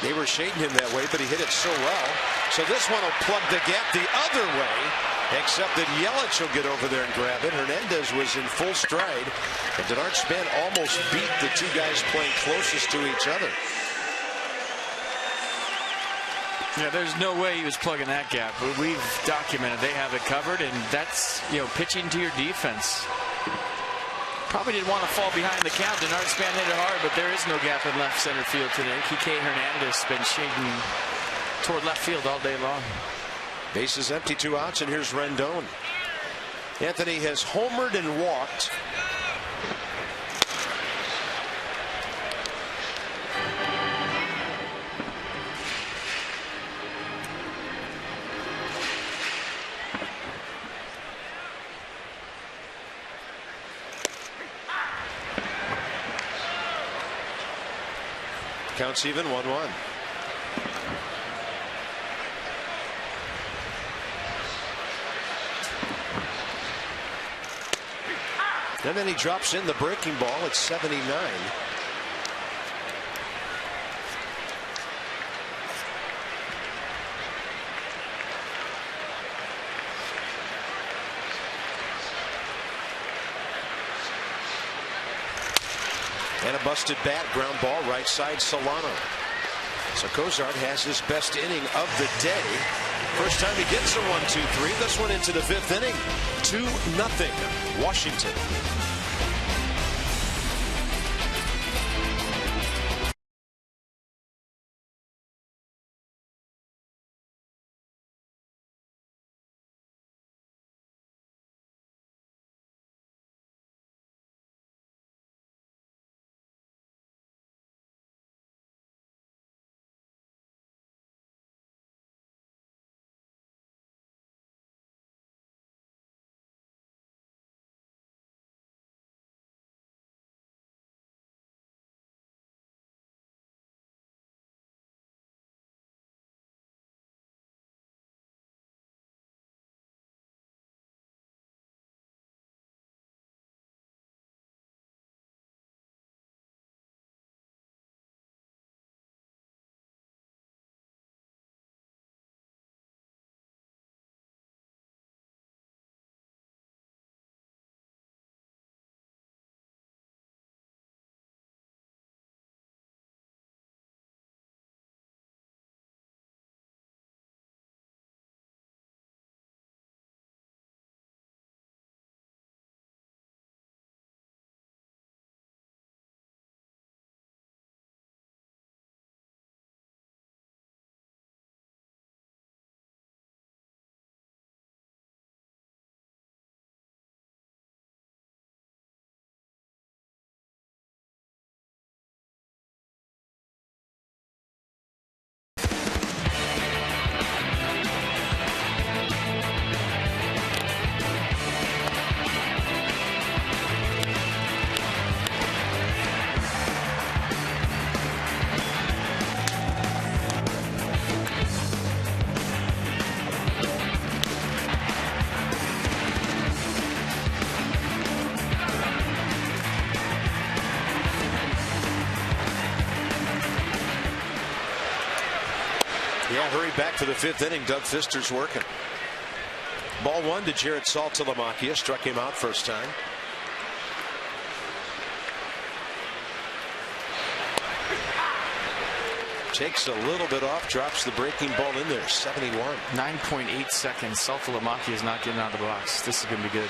they were shading him that way, but he hit it so well. So this one will plug the gap the other way, except that Yelich will get over there and grab it. Hernandez was in full stride, and Denard Span almost beat the 2 guys playing closest to each other. Yeah, there's no way he was plugging that gap. We've documented they have it covered, and that's, pitching to your defense. Probably didn't want to fall behind the count. Denard Span hit it hard, but there is no gap in left center field today. Kike Hernandez has been shading toward left field all day long. Bases empty, 2 outs, and here's Rendon. Anthony has homered and walked. Counts even, 1-1. And then he drops in the breaking ball at 79. And a busted bat, ground ball, right side, Solano. So Cozart has his best inning of the day. First time he gets a 1-2-3. This one into the 5th inning. 2-0 Washington. Yeah, hurry back for the 5th inning. Doug Fister's working. Ball 1 to Jared Saltalamacchia. Struck him out first time. Takes a little bit off, drops the breaking ball in there. 71. 9.8 seconds. Saltalamacchia is not getting out of the box. This is going to be good.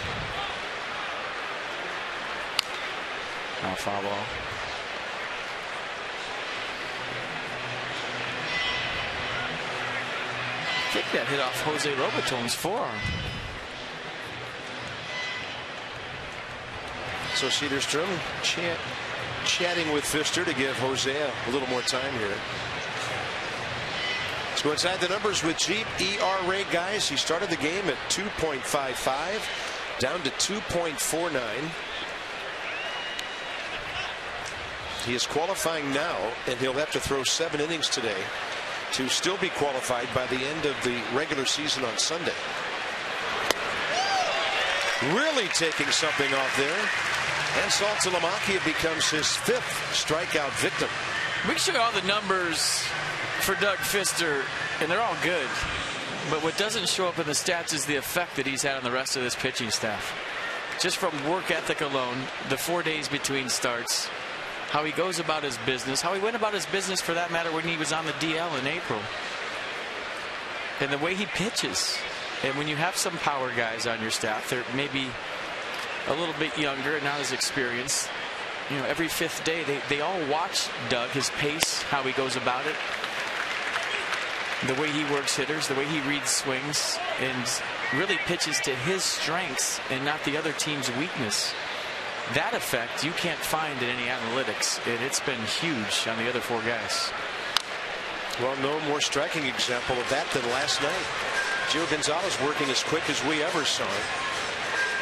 Now foul ball. I think that hit off Jose Lobaton's forearm. So Cedarstrom chatting with Fister to give Jose a little more time here. Let's go inside the numbers with Jeep ERA, guys. He started the game at 2.55, down to 2.49. He is qualifying now, and he'll have to throw 7 innings today to still be qualified by the end of the regular season on Sunday. Really taking something off there. And Saltalamacchia becomes his 5th strikeout victim. We can show you all the numbers for Doug Fister, and they're all good. But what doesn't show up in the stats is the effect that he's had on the rest of this pitching staff. Just from work ethic alone, the 4 days between starts, how he goes about his business, how he went about his business for that matter when he was on the DL in April, and the way he pitches. And when you have some power guys on your staff, they're maybe a little bit younger and not as experienced. You know, every 5th day they all watch Doug, his pace, how he goes about it, the way he works hitters, the way he reads swings, and really pitches to his strengths and not the other team's weakness. That effect you can't find in any analytics, and it's been huge on the other 4 guys. Well, no more striking example of that than last night. Gio Gonzalez working as quick as we ever saw him.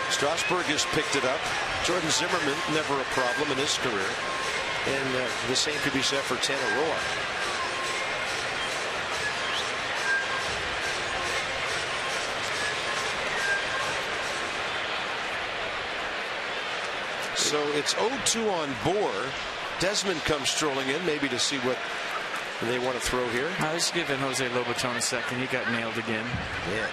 Strasburg has picked it up. Jordan Zimmerman, never a problem in his career. And the same could be said for Tanner Roa. So it's 0-2 on Bohr. Desmond comes strolling in, maybe to see what they want to throw here. Now, let's give Jose Lobaton a second. He got nailed again. Yeah.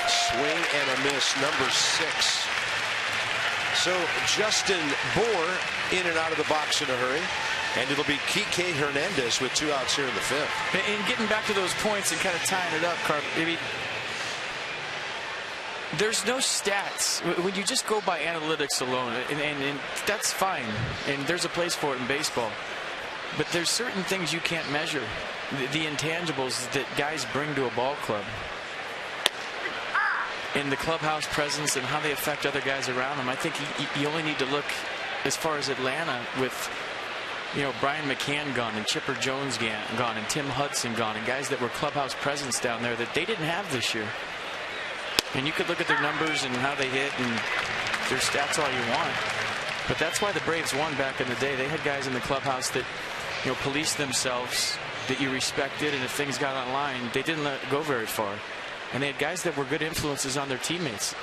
Swing and a miss, number 6. So Justin Bohr in and out of the box in a hurry. And it'll be Kike Hernandez with 2 outs here in the 5th. And getting back to those points and kind of tying it up, Carp, maybe there's no stats. When you just go by analytics alone, and that's fine, and there's a place for it in baseball. But there's certain things you can't measure. The intangibles that guys bring to a ball club. And the clubhouse presence and how they affect other guys around them. I think you only need to look as far as Atlanta with, you know, Brian McCann gone and Chipper Jones gone and Tim Hudson gone and guys that were clubhouse presence down there that they didn't have this year. And you could look at their numbers and how they hit and their stats all you want. But that's why the Braves won back in the day. They had guys in the clubhouse that, you know, policed themselves, that you respected, and if things got online, they didn't let it go very far. And they had guys that were good influences on their teammates.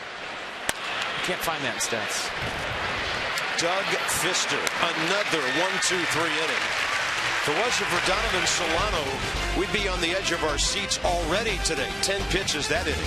You can't find that in stats. Doug Fister, another 1-2-3 inning. If it wasn't for Donovan Solano, we'd be on the edge of our seats already today. 10 pitches that inning.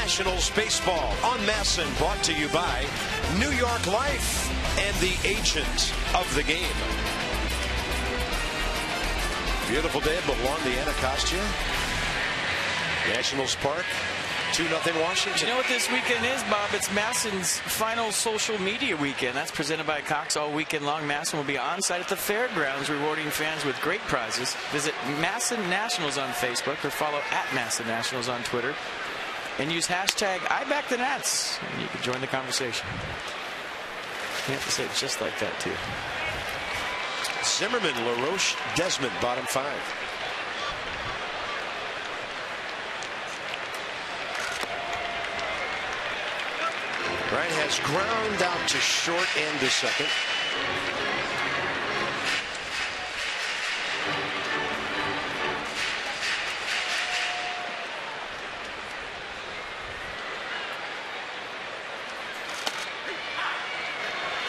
Nationals baseball on MASN, brought to you by New York Life and the agent of the game. Beautiful day at Milwaukee, Anacostia. Nationals Park. 2-0 Washington. You know what this weekend is, Bob? It's MASN's final social media weekend. That's presented by Cox all weekend long. MASN will be on site at the fairgrounds, rewarding fans with great prizes. Visit MASN Nationals on Facebook or follow @MASN Nationals on Twitter. And use hashtag #IBackTheNats, and you can join the conversation. You have to say it just like that, too. Zimmerman, LaRoche, Desmond, bottom 5. Wright has ground out to short and to second.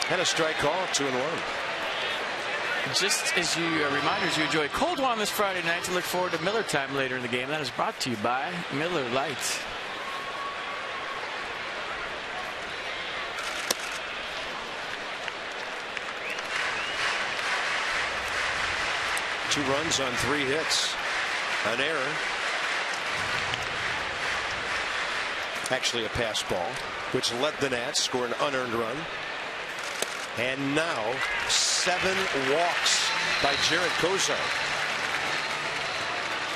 And a strike call, 2-1. Just as you reminders, you enjoy a cold one this Friday night to look forward to Miller time later in the game. That is brought to you by Miller Lite. Two runs on 3 hits. An error. Actually a pass ball, which led the Nats, score an unearned run. And now 7 walks by Jared Kozar.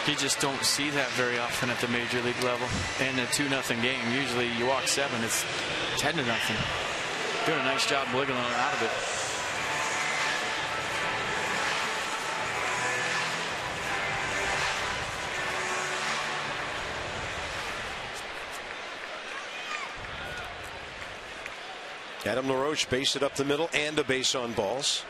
You just don't see that very often at the major league level. In a 2-0 game, usually you walk 7, it's 10-0. Doing a nice job wiggling out of it. Adam LaRoche based it up the middle and a base on balls.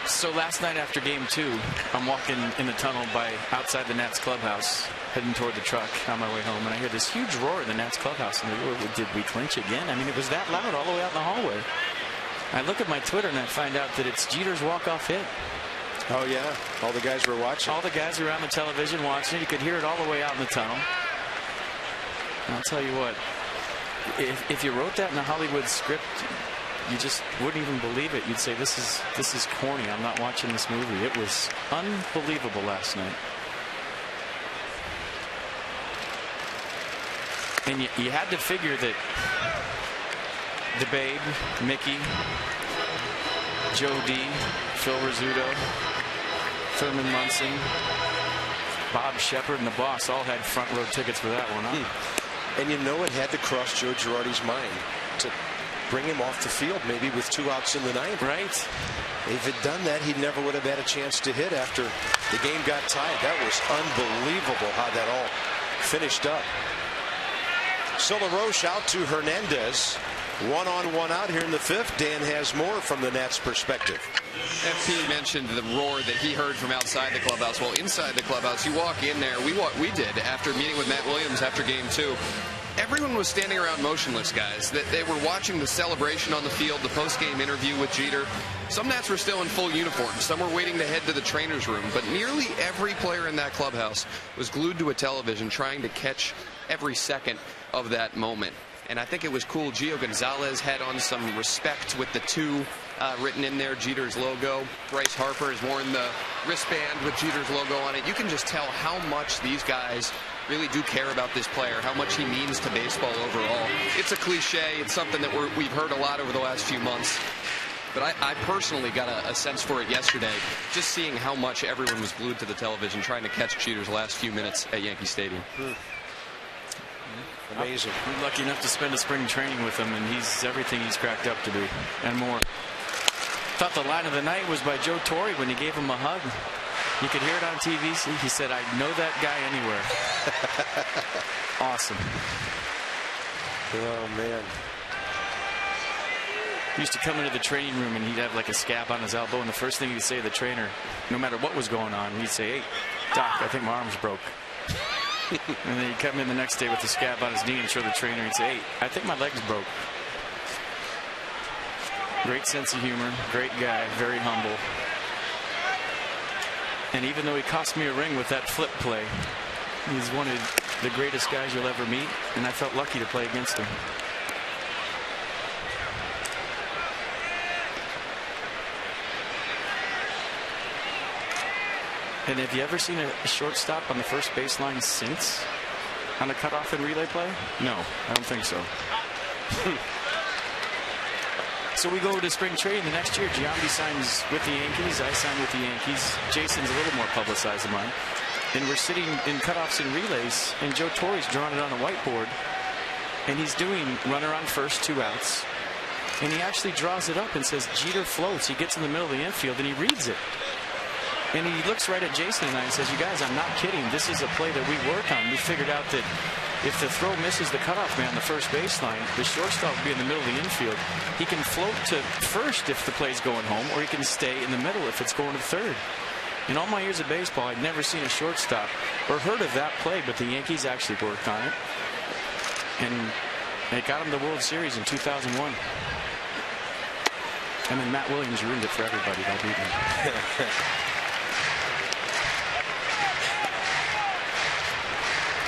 So last night after game 2, I'm walking in the tunnel by outside the Nats clubhouse, heading toward the truck on my way home, and I hear this huge roar in the Nats clubhouse. And did we clinch again? I mean, it was that loud all the way out in the hallway. I look at my Twitter and I find out that it's Jeter's walk-off hit. Oh, yeah. All the guys were watching. All the guys were on the television watching it. You could hear it all the way out in the tunnel. And I'll tell you what, if you wrote that in a Hollywood script, you just wouldn't even believe it. You'd say, this is corny. I'm not watching this movie. It was unbelievable last night. And you had to figure that the Babe, Mickey, Joe D, Phil Rizzuto, Thurman Munson, Bob Shepard, and the boss all had front row tickets for that one, huh? And you know it had to cross Joe Girardi's mind to bring him off the field, maybe with 2 outs in the 9th. Right. If he'd done that, he never would have had a chance to hit after the game got tied. That was unbelievable how that all finished up. So LaRoche out to Hernandez. 1 on 1 out here in the 5th. Dan has more from the Nats' perspective. FP mentioned the roar that he heard from outside the clubhouse. Well, inside the clubhouse, you walk in there. We did after meeting with Matt Williams after game 2. Everyone was standing around motionless, guys. They were watching the celebration on the field, the post-game interview with Jeter. Some Nats were still in full uniform. Some were waiting to head to the trainer's room. But nearly every player in that clubhouse was glued to a television trying to catch every second of that moment. And I think it was cool. Gio Gonzalez had on some respect with the 2 written in there, Jeter's logo. Bryce Harper has worn the wristband with Jeter's logo on it. You can just tell how much these guys really do care about this player, how much he means to baseball overall. It's a cliche. It's something that we've heard a lot over the last few months. But I personally got a sense for it yesterday, just seeing how much everyone was glued to the television trying to catch Jeter's last few minutes at Yankee Stadium. Amazing. We're lucky enough to spend a spring training with him, and he's everything he's cracked up to be and more. Thought the line of the night was by Joe Torre when he gave him a hug. You could hear it on TV. He said, "I know that guy anywhere." Awesome. Oh, man. He used to come into the training room and he'd have like a scab on his elbow, and the first thing he'd say to the trainer, no matter what was going on, he'd say, "Hey, Doc, I think my arm's broke." And then he'd come in the next day with the scab on his knee and show the trainer and say, "Hey, I think my leg's broke." Great sense of humor, great guy, very humble. And even though he cost me a ring with that flip play, he's one of the greatest guys you'll ever meet, and I felt lucky to play against him. And have you ever seen a shortstop on the first baseline since on a cutoff and relay play? No, I don't think so. So we go to spring training the next year. Giambi signs with the Yankees. I sign with the Yankees. Jason's a little more publicized than mine. And we're sitting in cutoffs and relays, and Joe Torre's drawing it on a whiteboard. And he's doing runner on first, 2 outs. And he actually draws it up and says, Jeter floats. He gets in the middle of the infield, and he reads it. And he looks right at Jason and I and says, you guys, I'm not kidding. This is a play that we work on. We figured out that if the throw misses the cutoff man on the first baseline, the shortstop will be in the middle of the infield. He can float to first if the play's going home, or he can stay in the middle if it's going to third. In all my years of baseball, I'd never seen a shortstop or heard of that play, but the Yankees actually worked on it. And it got him the World Series in 2001. And then Matt Williams ruined it for everybody by beating him.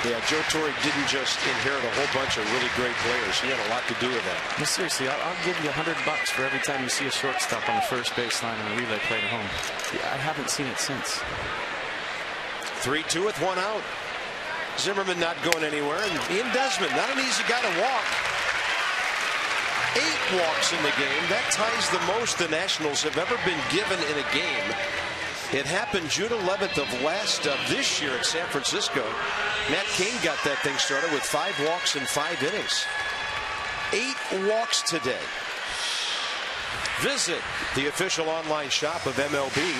Yeah, Joe Torre didn't just inherit a whole bunch of really great players. He had a lot to do with that. No, seriously, I'll give you $100 for every time you see a shortstop on the first baseline on a relay play at home. Yeah, I haven't seen it since. 3-2 with 1 out. Zimmerman not going anywhere. And Ian Desmond, not an easy guy to walk. 8 walks in the game. That ties the most the Nationals have ever been given in a game. It happened June 11th of this year at San Francisco. Matt Cain got that thing started with 5 walks in 5 innings. 8 walks today. Visit the official online shop of MLB,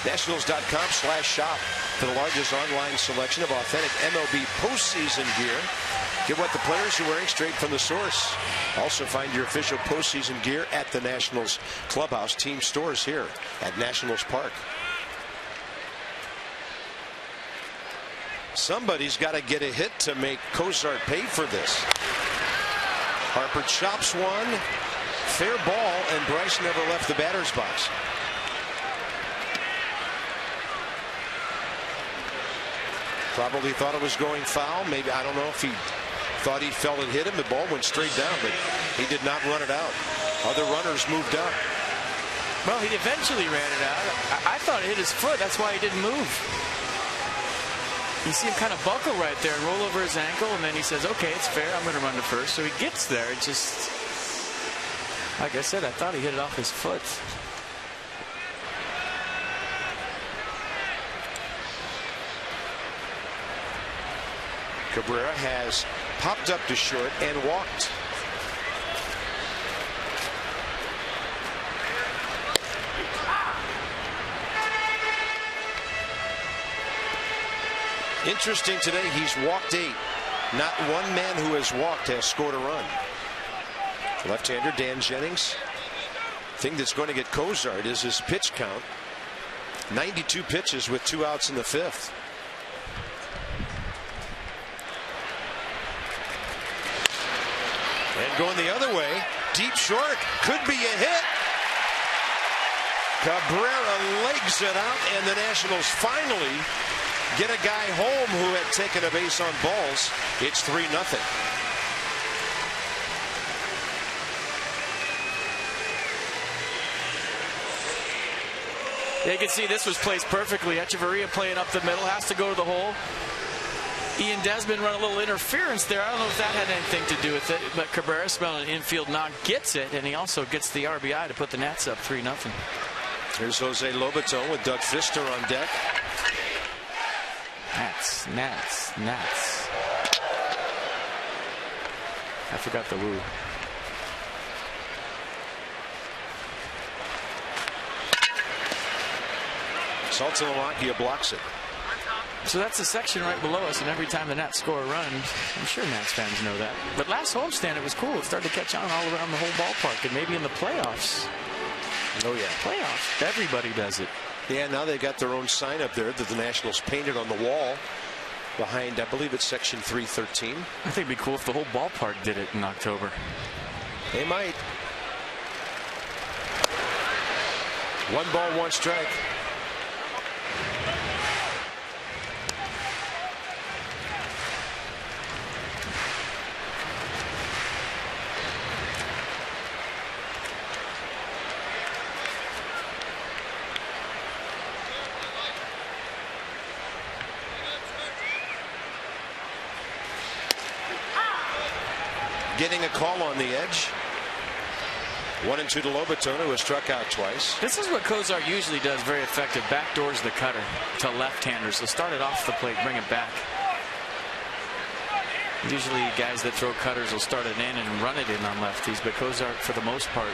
Nationals.com/shop, for the largest online selection of authentic MLB postseason gear. Get what the players are wearing straight from the source. Also find your official postseason gear at the Nationals Clubhouse team stores here at Nationals Park. Somebody's got to get a hit to make Cozart pay for this. Harper chops one. Fair ball, and Bryce never left the batter's box. Probably thought it was going foul. Maybe, I don't know if he thought he felt it hit him. The ball went straight down, but he did not run it out. Other runners moved up. Well, he eventually ran it out. I thought it hit his foot. That's why he didn't move. You see him kind of buckle right there and roll over his ankle, and then he says, okay, it's fair, I'm going to run to first. So he gets there. It just, like I said, I thought he hit it off his foot. Cabrera has popped up to short and walked. Interesting today, he's walked 8. Not one man who has walked has scored a run. Left-hander Dan Jennings. Thing that's going to get Cozart is his pitch count. 92 pitches with 2 outs in the 5th. And going the other way, deep short, could be a hit. Cabrera legs it out, and the Nationals finally get a guy home who had taken a base on balls. It's 3-0. You can see this was placed perfectly. Echeverria playing up the middle, has to go to the hole. Ian Desmond run a little interference there. I don't know if that had anything to do with it, but Cabrera smelling an infield knock gets it, and he also gets the RBI to put the Nats up 3-0. Here's Jose Lobaton with Doug Fister on deck. Nats, Nats, Nats. I forgot the woo. Saltalamacchia blocks it. So that's the section right below us, and every time the Nats score a run, I'm sure Nats fans know that. But last homestand, it was cool. It started to catch on all around the whole ballpark, and maybe in the playoffs. Oh, yeah. Playoffs. Everybody does it. Yeah, now they got their own sign up there that the Nationals painted on the wall behind, I believe it's section 313. I think it'd be cool if the whole ballpark did it in October. They might. 1 ball, 1 strike. getting a call on the edge. 1-2 to Lobaton, who has struck out twice. This is what Kozar usually does very effective. Backdoors the cutter to left-handers. So start it off the plate, bring it back. Usually guys that throw cutters will start it in and run it in on lefties, but Kozar, for the most part,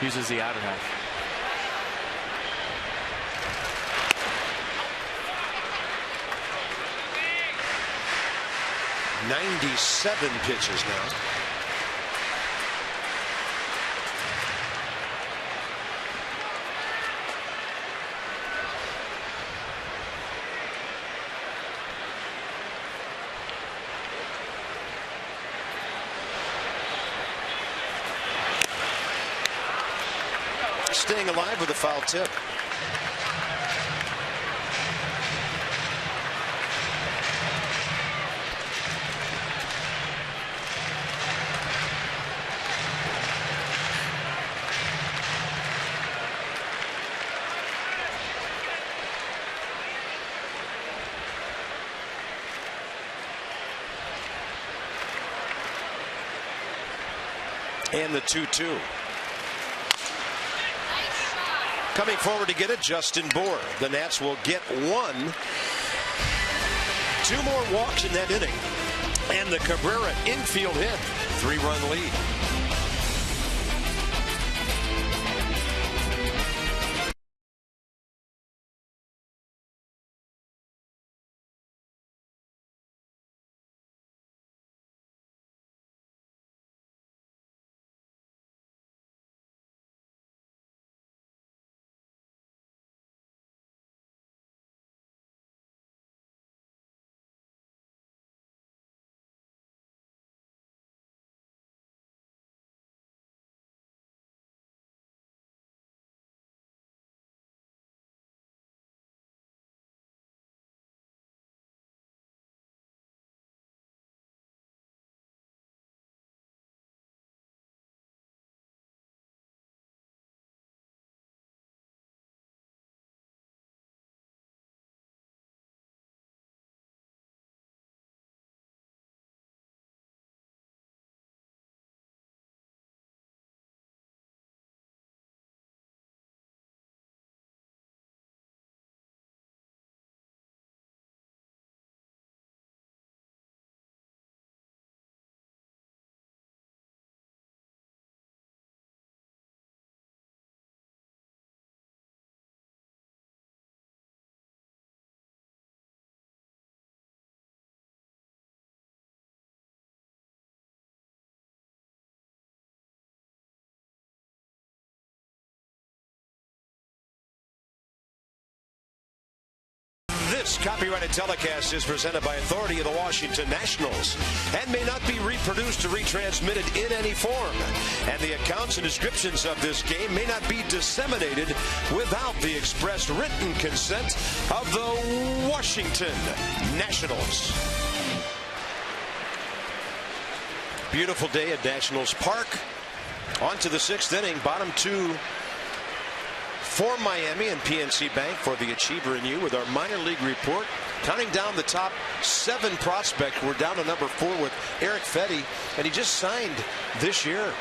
uses the outer half. 97 pitches now. Staying alive with a foul tip. And the 2-2. Coming forward to get it, Justin Bour. The Nats will get one. 2 more walks in that inning. And the Cabrera infield hit. 3-run lead. This copyrighted telecast is presented by authority of the Washington Nationals and may not be reproduced or retransmitted in any form. And the accounts and descriptions of this game may not be disseminated without the express written consent of the Washington Nationals. Beautiful day at Nationals Park. On to the 6th inning, bottom 2 for Miami and PNC Bank for the Achiever and You with our minor league report. Counting down the top 7 prospects. We're down to number 4 with Eric Fetty, and he just signed this year.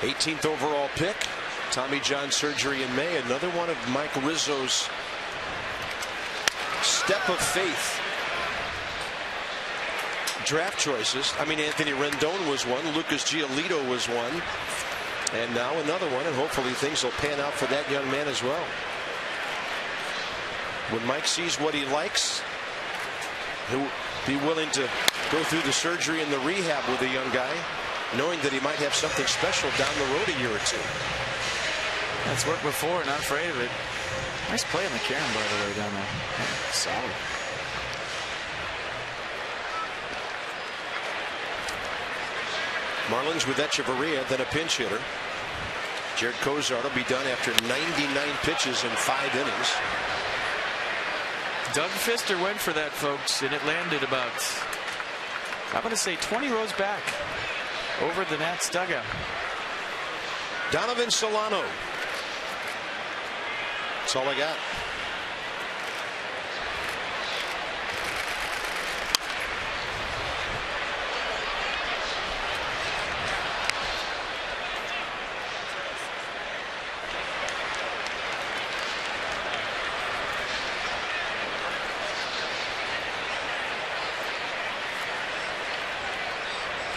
18th overall pick. Tommy John surgery in May. Another one of Mike Rizzo's step of faith draft choices. I mean, Anthony Rendon was one. Lucas Giolito was one. And now another one, and hopefully things will pan out for that young man as well. When Mike sees what he likes, he'll be willing to go through the surgery and the rehab with a young guy, knowing that he might have something special down the road a year or two. That's worked before, not afraid of it. Nice play on the Karen, by the way, down there. Solid. Marlins with Echeverria, then a pinch hitter. Jared Kozar will be done after 99 pitches in 5 innings. Doug Fister went for that, folks, and it landed about, I'm going to say 20 rows back over the Nats dugout. Donovan Solano. That's all I got.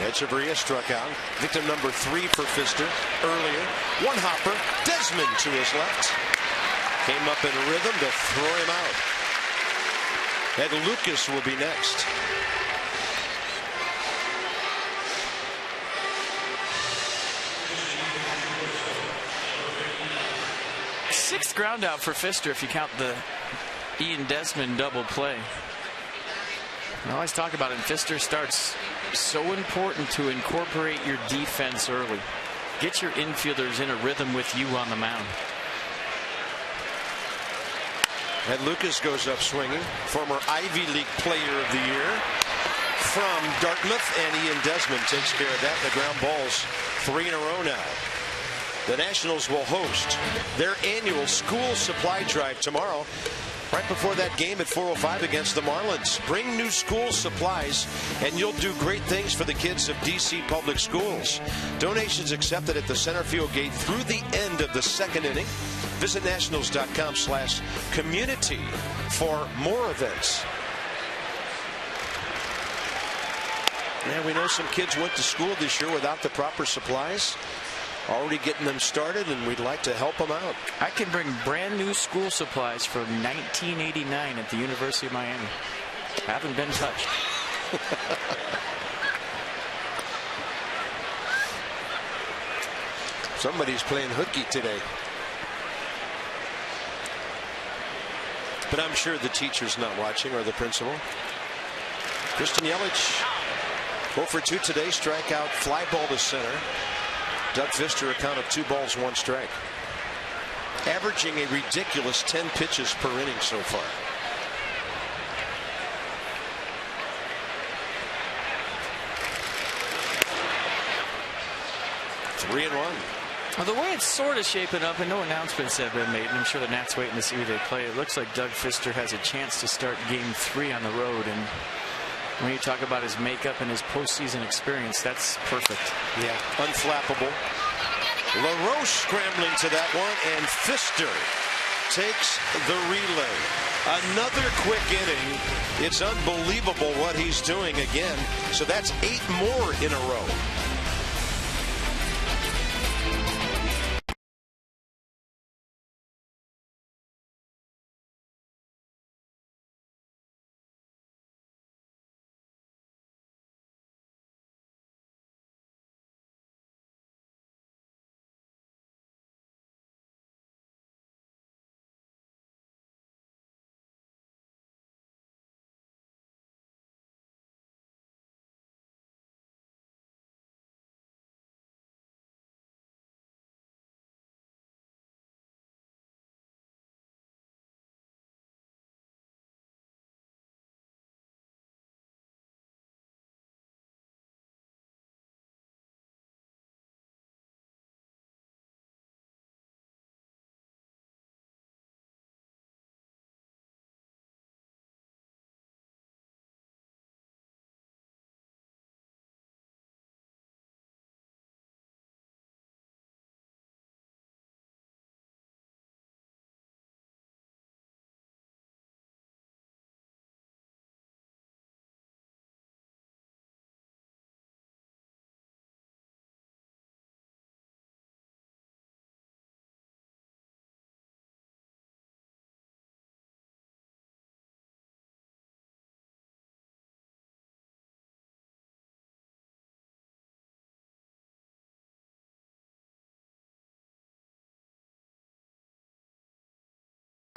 Echeverria struck out. Victim number 3 for Pfister earlier. One hopper. Desmond to his left. Came up in rhythm to throw him out. Ed Lucas will be next. Sixth ground out for Pfister if you count the Ian Desmond double play. I always talk about it. Pfister starts so important to incorporate your defense early. Get your infielders in a rhythm with you on the mound. Ed Lucas goes up swinging. Former Ivy League Player of the Year from Dartmouth, and Ian Desmond takes care of that. The ground balls 3 in a row now. The Nationals will host their annual school supply drive tomorrow, right before that game at 4:05 against the Marlins. Bring new school supplies and you'll do great things for the kids of DC Public Schools. Donations accepted at the center field gate through the end of the 2nd inning. Visit nationals.com/community for more events. Yeah, we know some kids went to school this year without the proper supplies. Already getting them started, and we'd like to help them out. I can bring brand new school supplies from 1989 at the University of Miami. Haven't been touched. Somebody's playing hooky today. But I'm sure the teacher's not watching, or the principal. Christian Yelich, 0 for 2 today, strikeout, fly ball to center. Doug Pfister, a count of 2 balls, 1 strike. Averaging a ridiculous 10 pitches per inning so far. Three and 1. Well, the way it's sort of shaping up, and no announcements have been made, and I'm sure the Nats waiting to see who they play. It looks like Doug Pfister has a chance to start Game 3 on the road, and when you talk about his makeup and his postseason experience, that's perfect. Yeah, unflappable. LaRoche scrambling to that one, and Pfister takes the relay. Another quick inning. It's unbelievable what he's doing again. So that's 8 more in a row.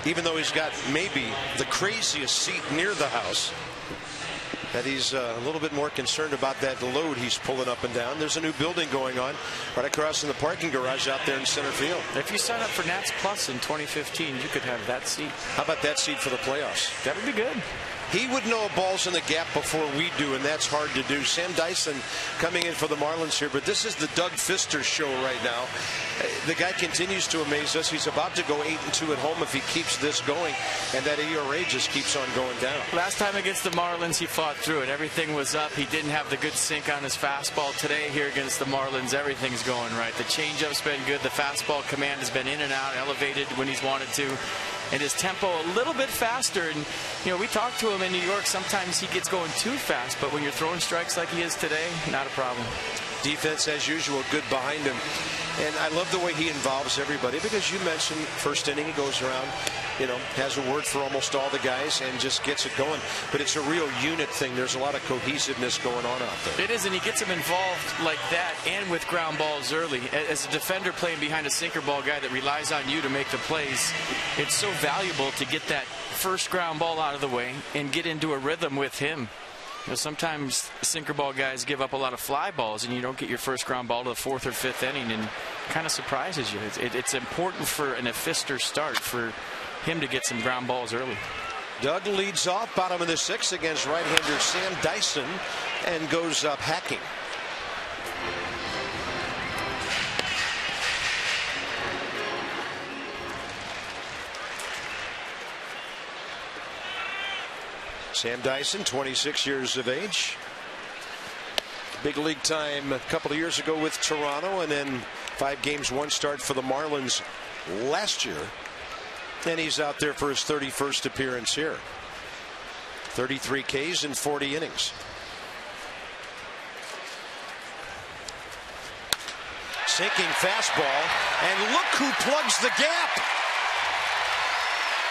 Even though he's got maybe the craziest seat near the house, that he's a little bit more concerned about that load he's pulling up and down. There's a new building going on right across in the parking garage out there in center field. If you sign up for Nats Plus in 2015, you could have that seat. How about that seat for the playoffs? That would be good. He would know balls in the gap before we do, and that's hard to do. Sam Dyson coming in for the Marlins here, but this is the Doug Pfister show right now. The guy continues to amaze us. He's about to go 8-2 at home if he keeps this going, and that ERA just keeps on going down. Last time against the Marlins, he fought through it. Everything was up. He didn't have the good sink on his fastball. Today here against the Marlins, everything's going right. The changeup's been good. The fastball command has been in and out, elevated when he's wanted to. and his tempo a little bit faster. And, you know, we talked to him in New York. Sometimes he gets going too fast, but when you're throwing strikes like he is today, not a problem. Defense, as usual, good behind him. And I love the way he involves everybody, because you mentioned first inning, he goes around, you know, has a word for almost all the guys and just gets it going. But it's a real unit thing. There's a lot of cohesiveness going on out there. It is, and he gets him involved like that and with ground balls early. As a defender playing behind a sinker ball guy that relies on you to make the plays, it's so valuable to get that first ground ball out of the way and get into a rhythm with him. You know, sometimes sinker ball guys give up a lot of fly balls, and you don't get your first ground ball to the 4th or 5th inning, and kind of surprises you. It's important for an Pfister start for him to get some ground balls early. Doug leads off, bottom of the 6th, against right-hander Sam Dyson, and goes up hacking. Sam Dyson, 26 years of age. Big league time a couple of years ago with Toronto, and then 5 games, 1 start for the Marlins last year. And he's out there for his 31st appearance here. 33 Ks in 40 innings. Sinking fastball, and look who plugs the gap.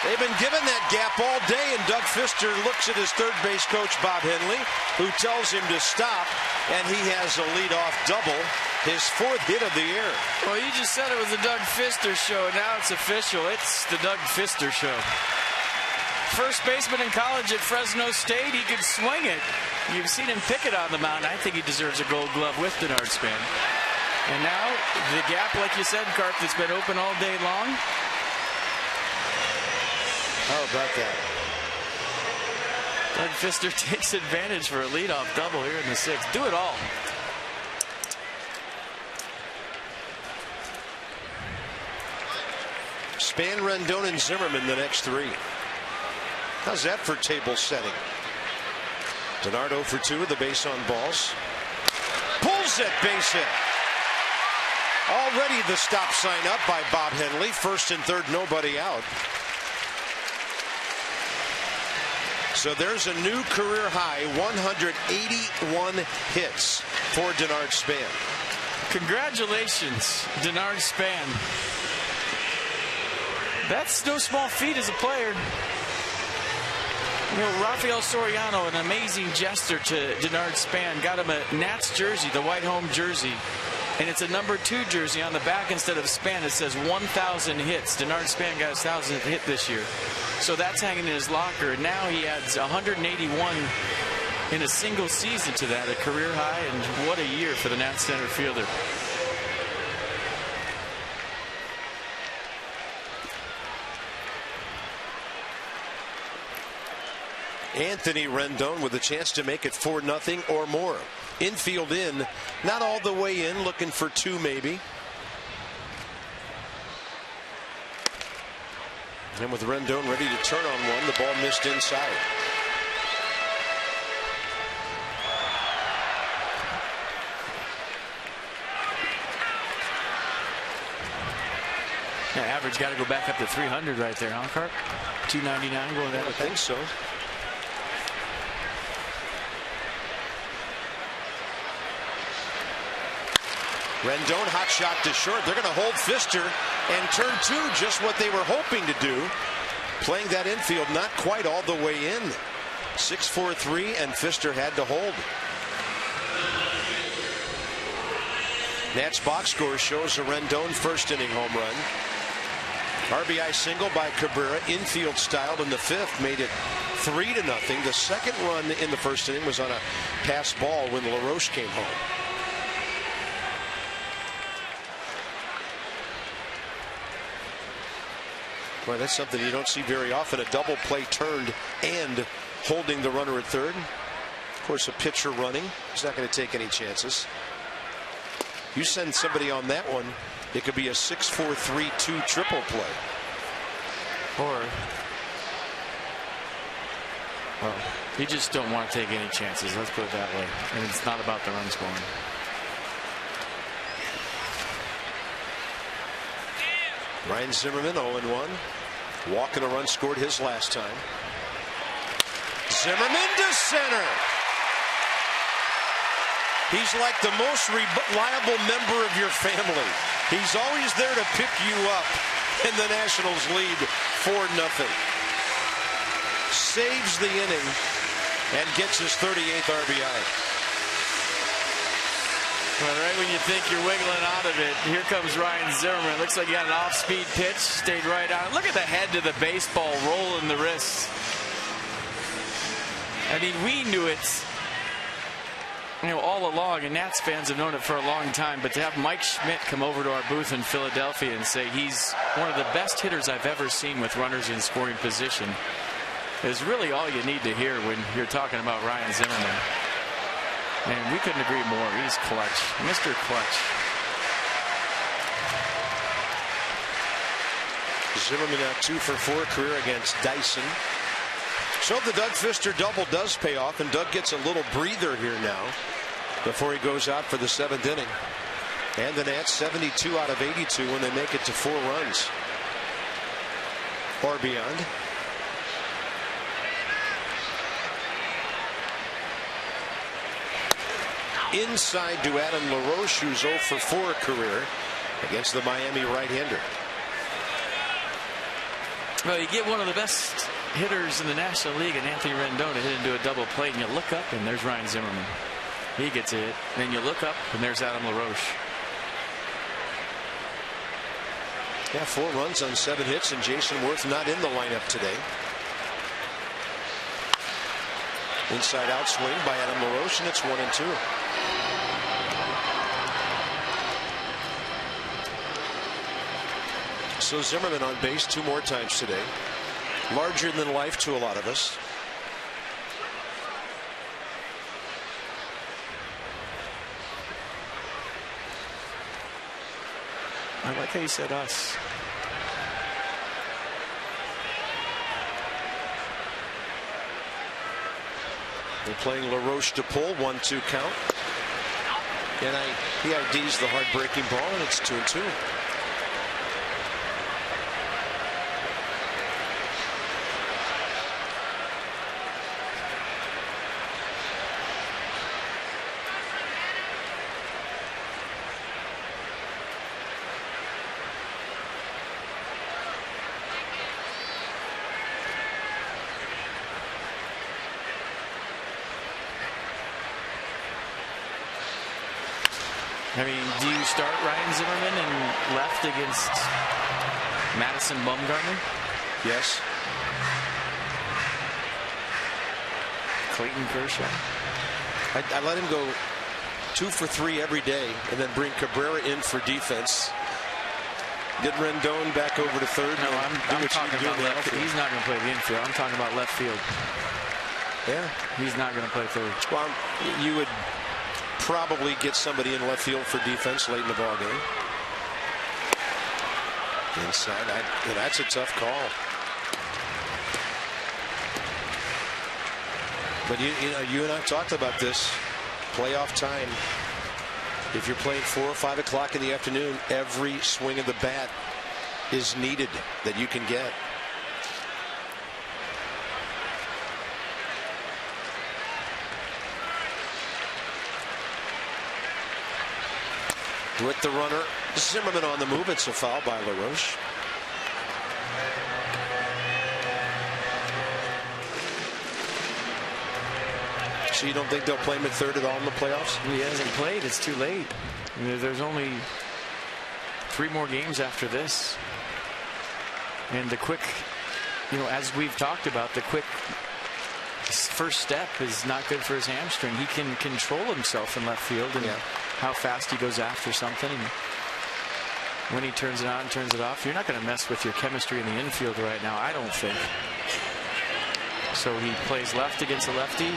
They've been given that gap all day, and Doug Pfister looks at his third base coach, Bob Henley, who tells him to stop, and he has a leadoff double, his 4th hit of the year. Well, you just said it was the Doug Pfister show. Now it's official. It's the Doug Pfister show. First baseman in college at Fresno State. He could swing it. You've seen him pick it on the mound. I think he deserves a gold glove with Denard Span. And now the gap, like you said, Carp, that's been open all day long. How about that? Doug Pfister takes advantage for a leadoff double here in the 6th. Do it all. Span, Rendon, and Zimmerman the next 3. How's that for table setting? Denard 0 for 2 with the base on balls. Pulls that base hit. Already the stop sign up by Bob Henley. 1st and 3rd, nobody out. So there's a new career high, 181 hits for Denard Span. Congratulations, Denard Span. That's no small feat as a player. You know, Rafael Soriano, an amazing gesture to Denard Span, got him a Nats jersey, the white home jersey. And it's a number 2 jersey on the back instead of Span. It says 1,000 hits. Denard Span got his 1,000th hit this year. So that's hanging in his locker. And now he adds 181 in a single season to that, a career high. And what a year for the Nats center fielder. Anthony Rendon with a chance to make it 4-0 or more. Infield in, not all the way in, looking for 2 maybe. And with Rendon ready to turn on one, the ball missed inside. Yeah, average got to go back up to 300 right there, huh, Carp? 299 going that. I think so. Rendon, hot shot to short. They're going to hold Pfister and turn 2, just what they were hoping to do. Playing that infield not quite all the way in. 6-4-3, and Pfister had to hold. Nats box score shows a Rendon 1st inning home run. RBI single by Cabrera, infield styled in the 5th, made it 3-0. The second run in the 1st inning was on a pass ball when LaRoche came home. Boy, that's something you don't see very often. A double play turned and holding the runner at 3rd. Of course, a pitcher running. He's not going to take any chances. You send somebody on that one, it could be a 6-4-3-2 triple play. Or, well, you just don't want to take any chances. Let's put it that way. And it's not about the run scoring. Ryan Zimmerman 0-1. Walk and a run scored his last time. Zimmerman to center. He's like the most reliable member of your family. He's always there to pick you up. And the Nationals lead 4-0. Saves the inning and gets his 38th RBI. Well, right when you think you're wiggling out of it, here comes Ryan Zimmerman. Looks like he got an off-speed pitch, stayed right on. Look at the head to the baseball, rolling the wrists. I mean, we knew it, all along, and Nats fans have known it for a long time. But to have Mike Schmidt come over to our booth in Philadelphia and say he's one of the best hitters I've ever seen with runners in scoring position is really all you need to hear when you're talking about Ryan Zimmerman. And we couldn't agree more. He's clutch. Mr. Clutch. Zimmerman now 2 for 4 career against Dyson. So the Doug Fister double does pay off, and Doug gets a little breather here now before he goes out for the 7th inning. And the Nats 72 out of 82 when they make it to 4 runs or beyond. Inside to Adam LaRoche, who's 0 for 4 career against the Miami right-hander. Well, you get one of the best hitters in the National League, and Anthony Rendon to hit into a double play, and you look up, and there's Ryan Zimmerman. He gets a hit. Then you look up, and there's Adam LaRoche. Yeah, 4 runs on 7 hits, and Jason Worth not in the lineup today. Inside out swing by Adam LaRoche, and it's 1-2. So Zimmerman on base 2 more times today. Larger than life to a lot of us. I like how you said us. They're playing LaRoche to pull, 1-2 count. And he IDs the hard breaking ball, and it's 2-2. I mean, do you start Ryan Zimmerman in left against Madison Bumgarner? Yes. Clayton Kershaw? I let him go 2 for 3 every day and then bring Cabrera in for defense. Get Rendon back over to third. No, I'm talking about left. He's not going to play the infield. I'm talking about left field. Yeah. He's not going to play third. Well, you would probably get somebody in left field for defense late in the ball game. Inside, that's a tough call. But you and I talked about this. Playoff time. If you're playing 4 or 5 o'clock in the afternoon, every swing of the bat is needed that you can get. With the runner, Zimmerman on the move. It's a foul by LaRoche. So you don't think they'll play him at third at all in the playoffs? He hasn't played. It's too late. I mean, there's only 3 more games after this. And the quick, as we've talked about, the quick first step is not good for his hamstring. He can control himself in left field and how fast he goes after something. And when he turns it on, turns it off, you're not going to mess with your chemistry in the infield right now, I don't think. So he plays left against a lefty.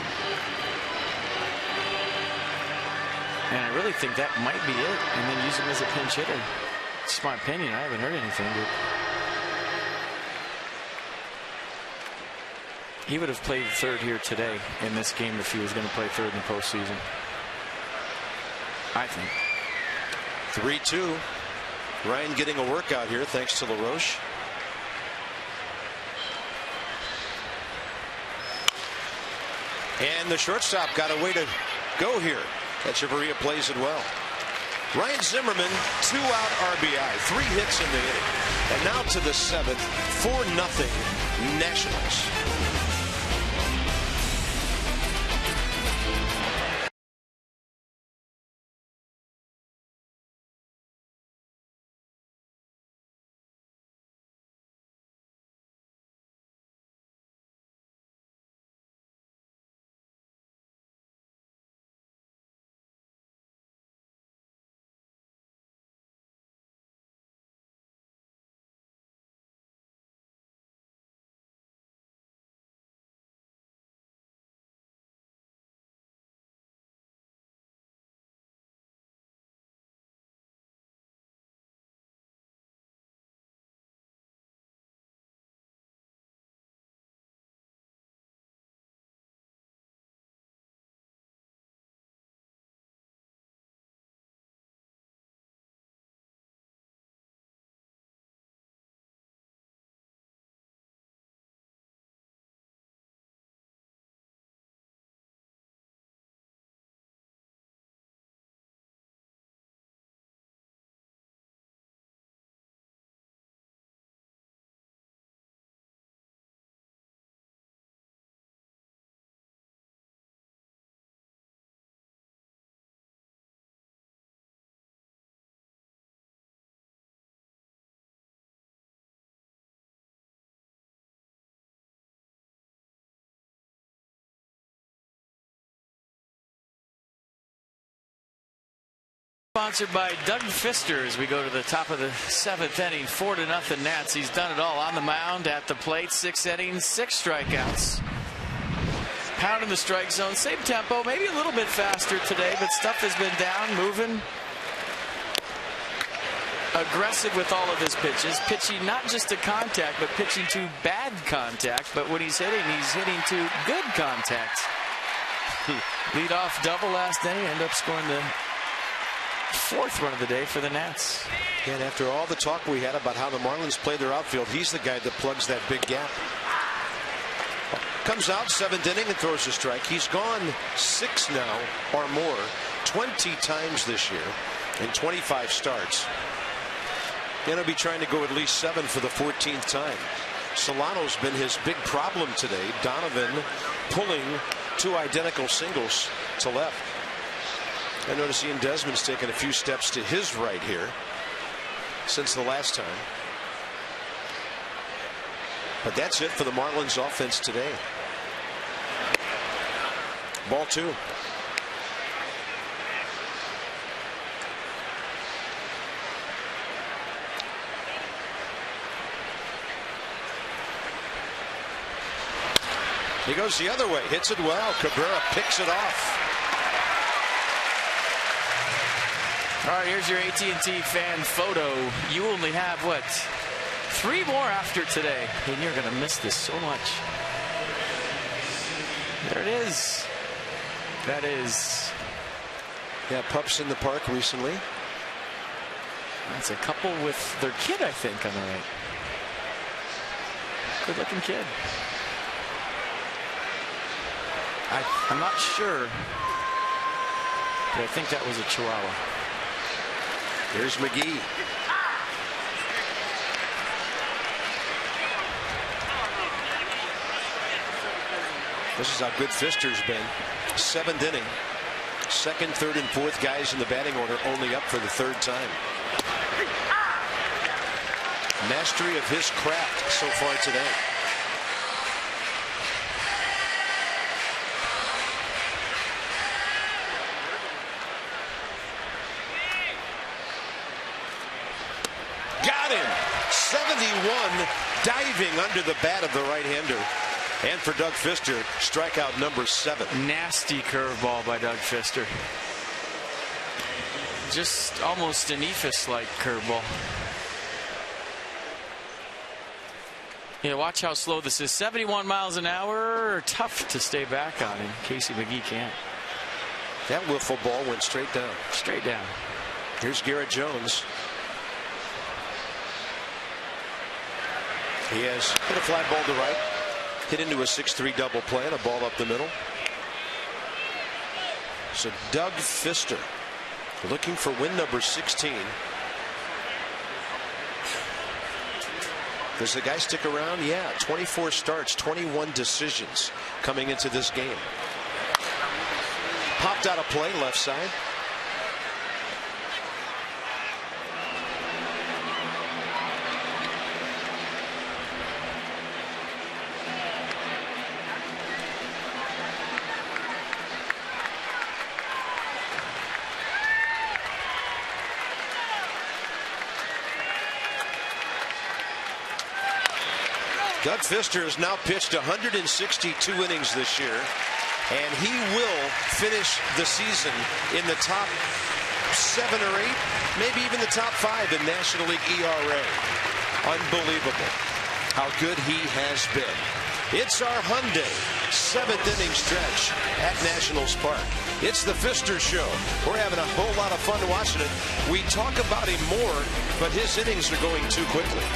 And I really think that might be it. And then use him as a pinch hitter. It's my opinion. I haven't heard anything. But he would have played third here today in this game if he was going to play third in the postseason. I think. 3-2. Ryan getting a workout here thanks to LaRoche. And the shortstop got a way to go here. Echeverria plays it well. Ryan Zimmerman, 2-out RBI, 3 hits in the inning. And now to the 7th, 4-0 Nationals. Sponsored by Doug Fister as we go to the top of the 7th inning. 4-0 Nats. He's done it all on the mound, at the plate. 6 innings, 6 strikeouts. Pounding the strike zone. Same tempo, maybe a little bit faster today, but stuff has been down, moving. Aggressive with all of his pitches. Pitching not just to contact, but pitching to bad contact. But when he's hitting to good contact. Lead off double last inning, end up scoring the 4th run of the day for the Nats. And after all the talk we had about how the Marlins play their outfield, he's the guy that plugs that big gap. Comes out 7th inning and throws a strike. He's gone 6 now or more 20 times this year in 25 starts. And he'll be trying to go at least 7 for the 14th time. Solano's been his big problem today. Donovan pulling 2 identical singles to left. I notice Ian Desmond's taken a few steps to his right here since the last time. But that's it for the Marlins offense today. Ball 2. He goes the other way, hits it well. Cabrera picks it off. All right, here's your AT&T fan photo. You only have, what, 3 more after today, and you're going to miss this so much. There it is. That is. Yeah, pups in the park recently. That's a couple with their kid, I think, on the right. Good-looking kid. I'm not sure, but I think that was a Chihuahua. Here's McGee. This is how good Fister's been. 7th inning. 2nd, 3rd, and 4th guys in the batting order only up for the 3rd time. Mastery of his craft so far today. Got him. 71 diving under the bat of the right-hander. And for Doug Fister, strikeout number 7. Nasty curveball by Doug Fister. Just almost an Ephus-like curveball. Yeah, watch how slow this is. 71 miles an hour. Tough to stay back on him. Casey McGee can't. That wiffle ball went straight down. Straight down. Here's Garrett Jones. He has hit a fly ball to right. Hit into a 6-3 double play and a ball up the middle. So Doug Fister looking for win number 16. Does the guy stick around? Yeah, 24 starts, 21 decisions coming into this game. Popped out of play left side. Doug Fister has now pitched 162 innings this year, and he will finish the season in the top 7 or 8, maybe even the top 5 in National League ERA. Unbelievable how good he has been. It's our Hyundai 7th inning stretch at Nationals Park. It's the Fister Show. We're having a whole lot of fun watching it. We talk about him more, but his innings are going too quickly.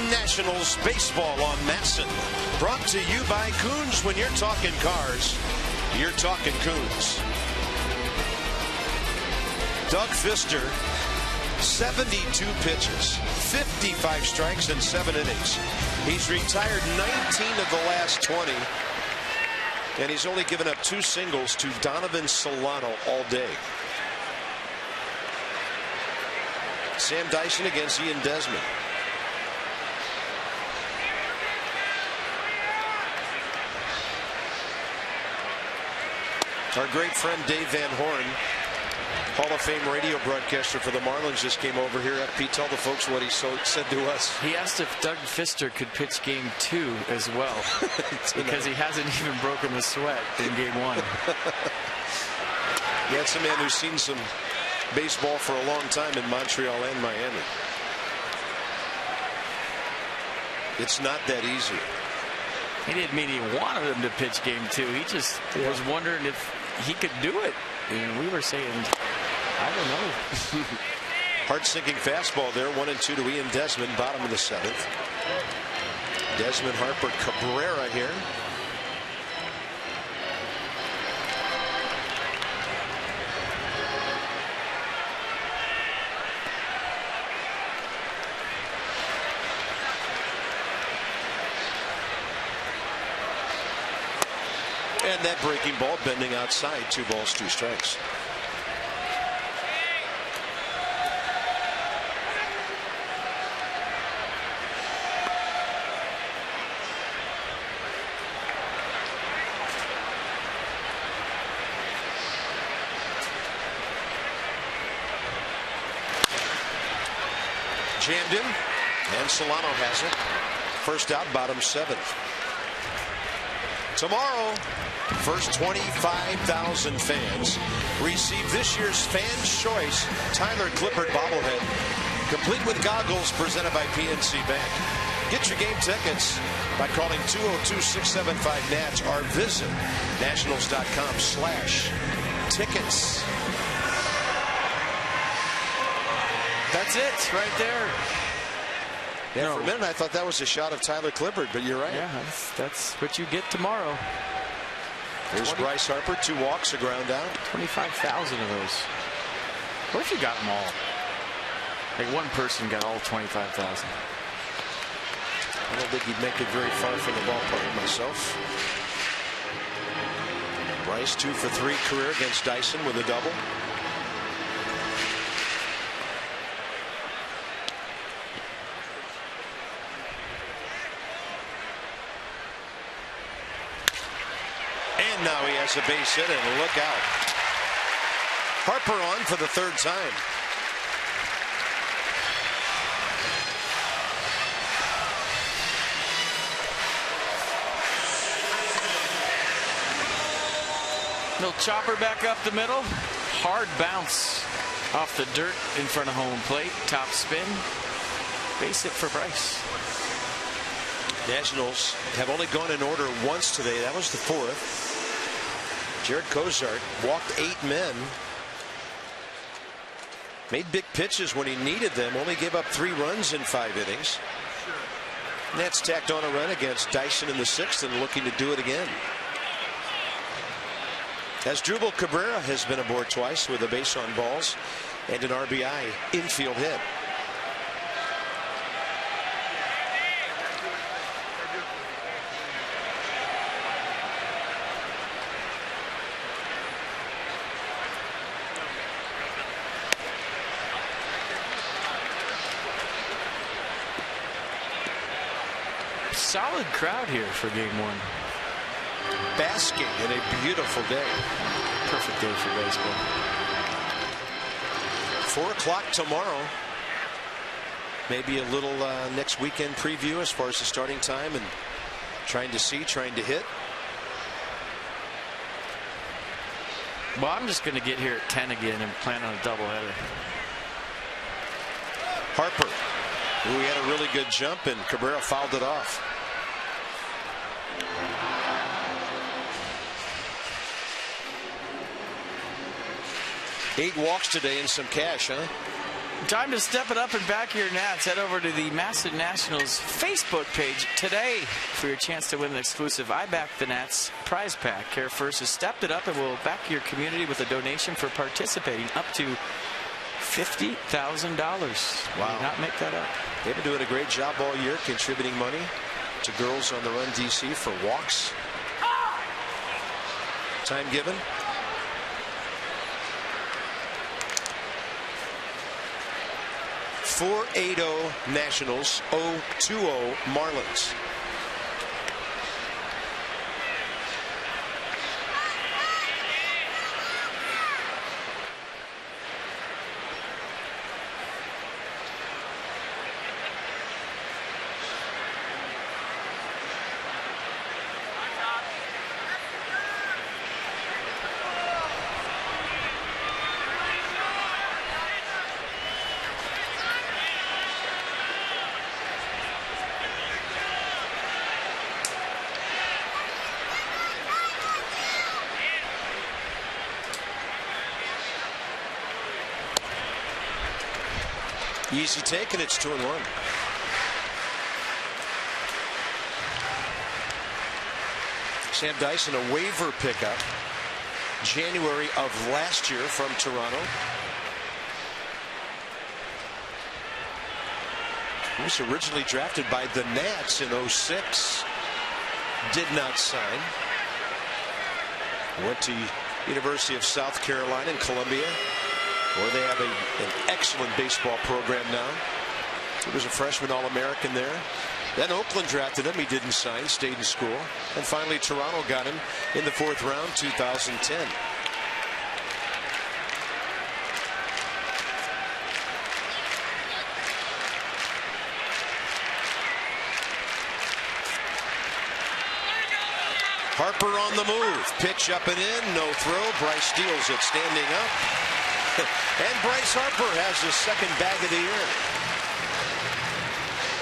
Nationals baseball on Matson. Brought to you by Coons. When you're talking cars, you're talking Coons. Doug Fister, 72 pitches, 55 strikes in 7 innings. He's retired 19 of the last 20, and he's only given up 2 singles to Donovan Solano all day. Sam Dyson against Ian Desmond. Our great friend Dave Van Horn, Hall of Fame radio broadcaster for the Marlins, just came over here. Pete, tell the folks what he said to us. He asked if Doug Fister could pitch game 2 as well, because he hasn't even broken the sweat in game 1. Yeah, it's a man who's seen some baseball for a long time in Montreal and Miami. It's not that easy. He didn't mean he wanted him to pitch game 2. He just was wondering if he could do it. And we were saying, I don't know. Hard-sinking fastball there, 1-2 to Ian Desmond, bottom of the 7th. Desmond, Harper, Cabrera here. And that breaking ball bending outside, 2 balls, 2 strikes. Jammed him, and Solano has it. First out, bottom 7th. Tomorrow, first 25,000 fans receive this year's Fans' Choice Tyler Clippard bobblehead, complete with goggles, presented by PNC Bank. Get your game tickets by calling 202-675-NATS or visit nationals.com/tickets. That's it right there. Yeah, for a minute I thought that was a shot of Tyler Clippard, but you're right. Yeah, that's what you get tomorrow. Here's Bryce Harper, 2 walks, a ground out. 25,000 of those. What if you got them all? Like one person got all 25,000. I don't think he'd make it very far from the ballpark myself. Bryce 2 for 3 career against Dyson with a double. And now he has a base hit, and look out. Harper on for the 3rd time. Little chopper back up the middle. Hard bounce off the dirt in front of home plate. Top spin. Base hit for Bryce. Nationals have only gone in order once today. That was the 4th. Jared Cozart walked 8 men. Made big pitches when he needed them. Only gave up 3 runs in 5 innings. Nats tacked on a run against Dyson in the 6th and looking to do it again. Asdrubal Cabrera has been aboard twice with a base on balls and an RBI infield hit. Solid crowd here for game 1. Basking in a beautiful day. Perfect day for baseball. 4 o'clock tomorrow. Maybe a little next weekend preview as far as the starting time and trying to hit. Well, I'm just going to get here at 10 again and plan on a doubleheader. Harper, who had a really good jump, and Cabrera fouled it off. Eight walks today and some cash, huh? Time to step it up and back your Nats. Head over to the Massive Nationals Facebook page today for your chance to win an exclusive I Back the Nats prize pack. Care First has stepped it up and will back your community with a donation for participating up to $50,000. Wow. Did not make that up. They've been doing a great job all year contributing money to Girls on the Run DC for walks. Time given. 4-8-0 Nationals, 0-2-0 Marlins. Easy take, and it's 2-1. Sam Dyson, a waiver pickup January of last year from Toronto. He was originally drafted by the Nats in 06. Did not sign. Went to University of South Carolina in Columbia, where they have an excellent baseball program now. He was a freshman All-American there. Then Oakland drafted him. He didn't sign, stayed in school. And finally Toronto got him in the 4th round, 2010. Harper on the move. Pitch up and in. No throw. Bryce steals it standing up. And Bryce Harper has his 2nd bag of the year.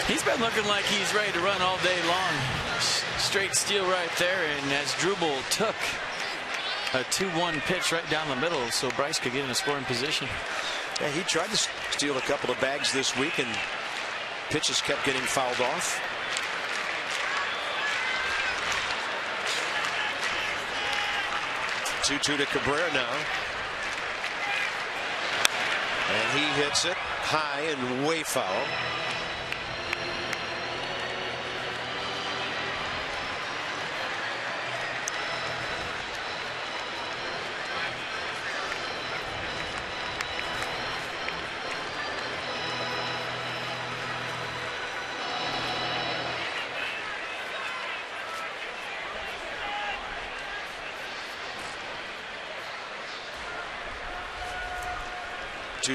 He's been looking like he's ready to run all day long. Straight steal right there, and as Drubel took a 2-1 pitch right down the middle so Bryce could get in a scoring position. Yeah, he tried to steal a couple of bags this week, and pitches kept getting fouled off. Two to Cabrera now. And he hits it high and way foul.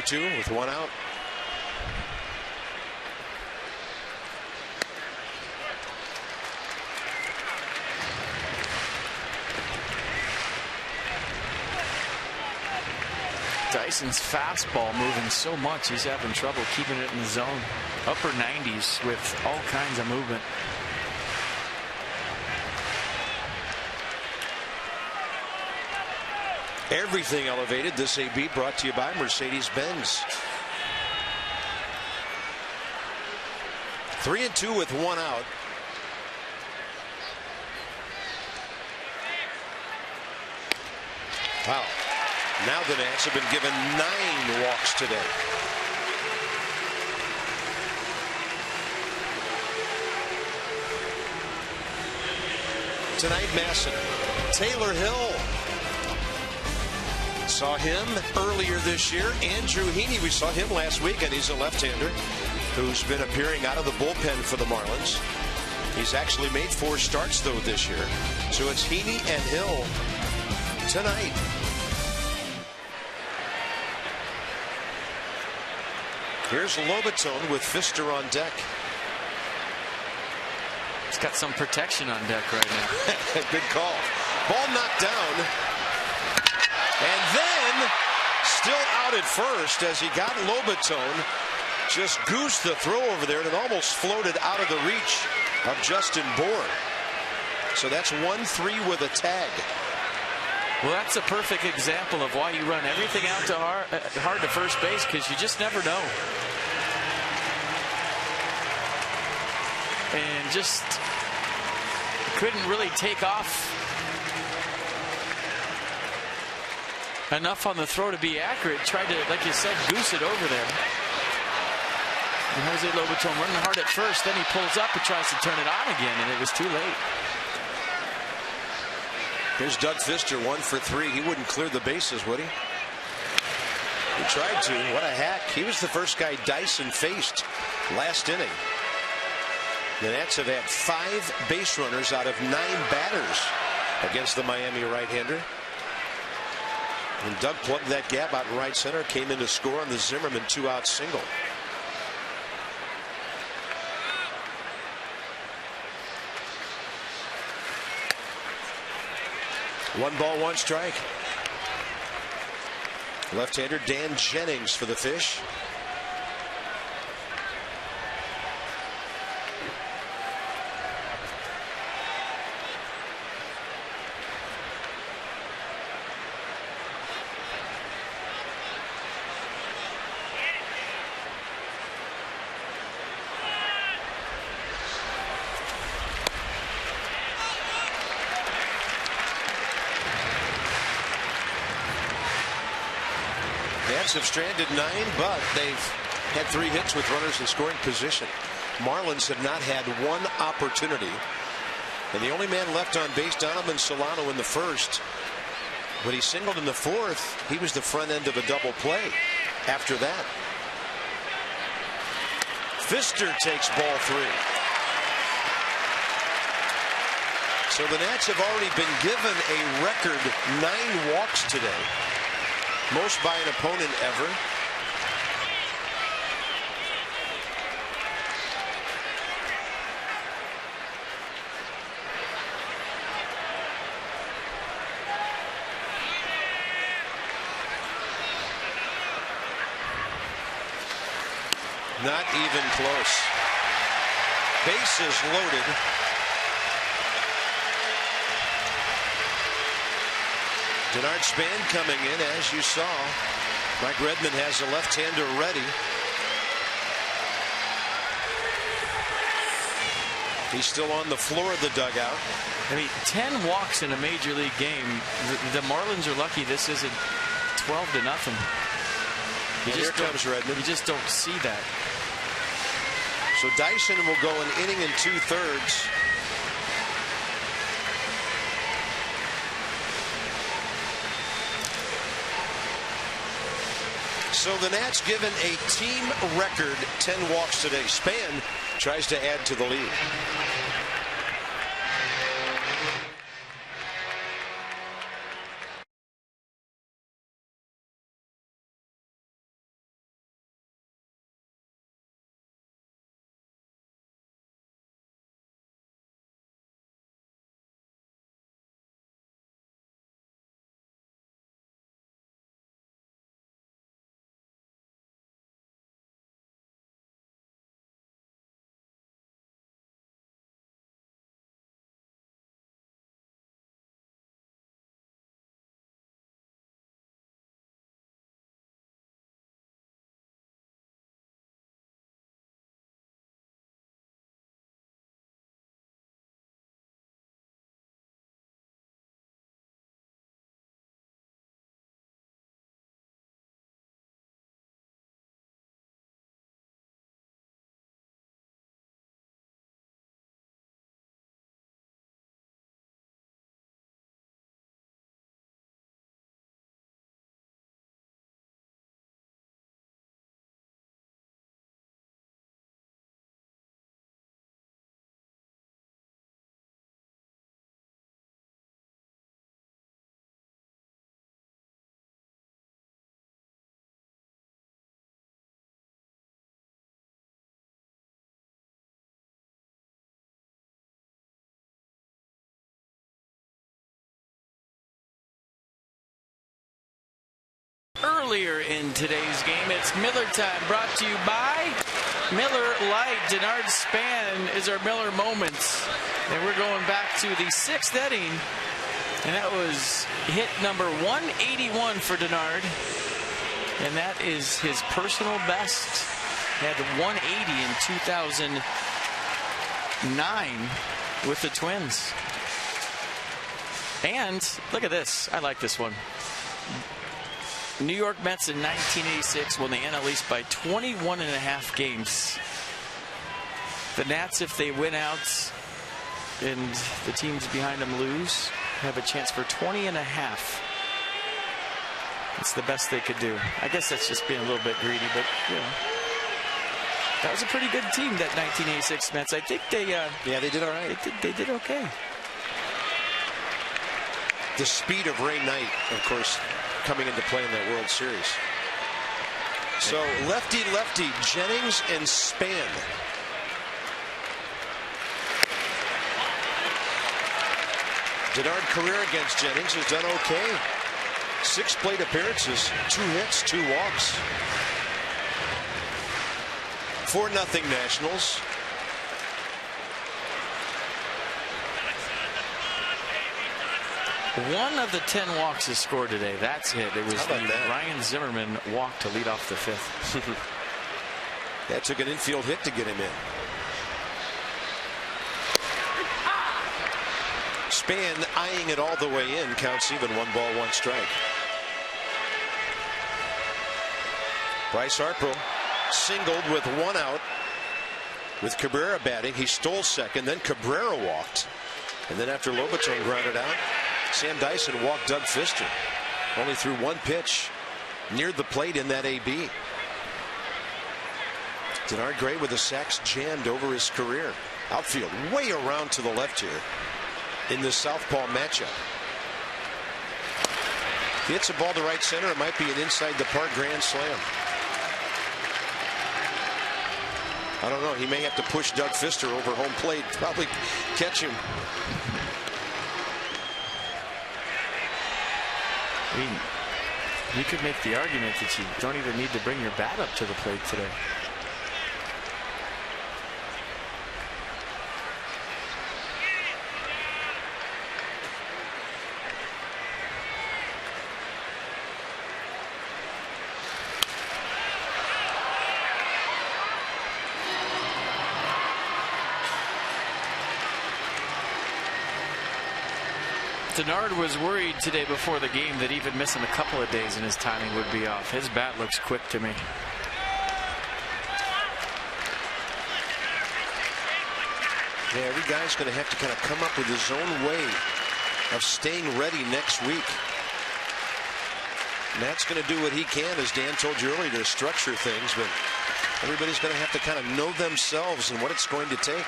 Two with one out. Dyson's fastball moving so much he's having trouble keeping it in the zone. Upper 90s with all kinds of movement. Everything elevated. This AB brought to you by Mercedes-Benz. 3-2 with one out. Wow. Now the Nats have been given 9 walks today. Tonight, Masson. Taylor Hill. Saw him earlier this year. Andrew Heaney, we saw him last week, and he's a left-hander who's been appearing out of the bullpen for the Marlins. He's actually made 4 starts, though, this year. So it's Heaney and Hill tonight. Here's Lobaton with Pfister on deck. He's got some protection on deck right now. Good call. Ball knocked down. And then still out at first as he got Lobaton. Just goosed the throw over there, and it almost floated out of the reach of Justin Bourne. So that's 1-3 with a tag. Well, that's a perfect example of why you run everything out to hard to first base, because you just never know. And just couldn't really take off enough on the throw to be accurate. Tried to, like you said, goose it over there. And Jose Lobaton running hard at first, then he pulls up and tries to turn it on again, and it was too late. Here's Doug Pfister, 1 for 3. He wouldn't clear the bases, would he? He tried to. What a hack. He was the first guy Dyson faced last inning. The Nats have had 5 base runners out of 9 batters against the Miami right-hander. And Doug plugged that gap out in right center, came in to score on the Zimmerman 2-out single. One ball, one strike. Left-hander Dan Jennings for the Fish. Have stranded 9, but they've had 3 hits with runners in scoring position. Marlins have not had 1 opportunity, and the only man left on base, Donovan Solano, in the first. When he singled in the 4th, he was the front end of a double play. After that, Pfister takes ball 3. So the Nats have already been given a record 9 walks today. Most by an opponent ever. Not even close. Bases loaded. Denard Span coming in, as you saw. Mike Redmond has a left-hander ready. He's still on the floor of the dugout. I mean, 10 walks in a major league game. The Marlins are lucky this isn't 12-0. Here comes Redmond. You just don't see that. So Dyson will go an inning and 2/3. So the Nats given a team record 10 walks today. Span tries to add to the lead. Earlier in today's game, it's Miller time, brought to you by Miller Lite. Denard Span is our Miller Moments. And we're going back to the 6th inning. And that was hit number 181 for Denard. And that is his personal best. He had 180 in 2009 with the Twins. And look at this. I like this one. New York Mets in 1986 won the NL East by 21.5 games. The Nats, if they win out and the teams behind them lose, have a chance for 20.5. It's the best they could do. I guess that's just being a little bit greedy, but you know, that was a pretty good team, that 1986 Mets. I think they they did all right. They did okay. The speed of Ray Knight, of course, coming into play in that World Series. So lefty Jennings and Span. Denard career against Jennings has done okay. 6 plate appearances, 2 hits, 2 walks. 4-0 Nationals. One of the 10 walks is scored today. That's it. It was the Ryan Zimmerman walk to lead off the 5th. That took an infield hit to get him in. Span eyeing it all the way in. Counts even. 1 ball, 1 strike. Bryce Harper singled with 1 out. With Cabrera batting, he stole second. Then Cabrera walked. And then after Lobaton grounded out, Sam Dyson walked Doug Fister. Only threw 1 pitch near the plate in that AB. Denard Gray with the sacks jammed over his career. Outfield way around to the left here in this southpaw matchup. If he hits a ball to right center, it might be an inside the park grand slam. I don't know. He may have to push Doug Fister over home plate. Probably catch him. I mean, you could make the argument that you don't even need to bring your bat up to the plate today. Denard was worried today before the game that even missing a couple of days and his timing would be off. His bat looks quick to me. Yeah, every guy's going to have to kind of come up with his own way of staying ready next week. Matt's going to do what he can, as Dan told you earlier, to structure things, but everybody's going to have to kind of know themselves and what it's going to take.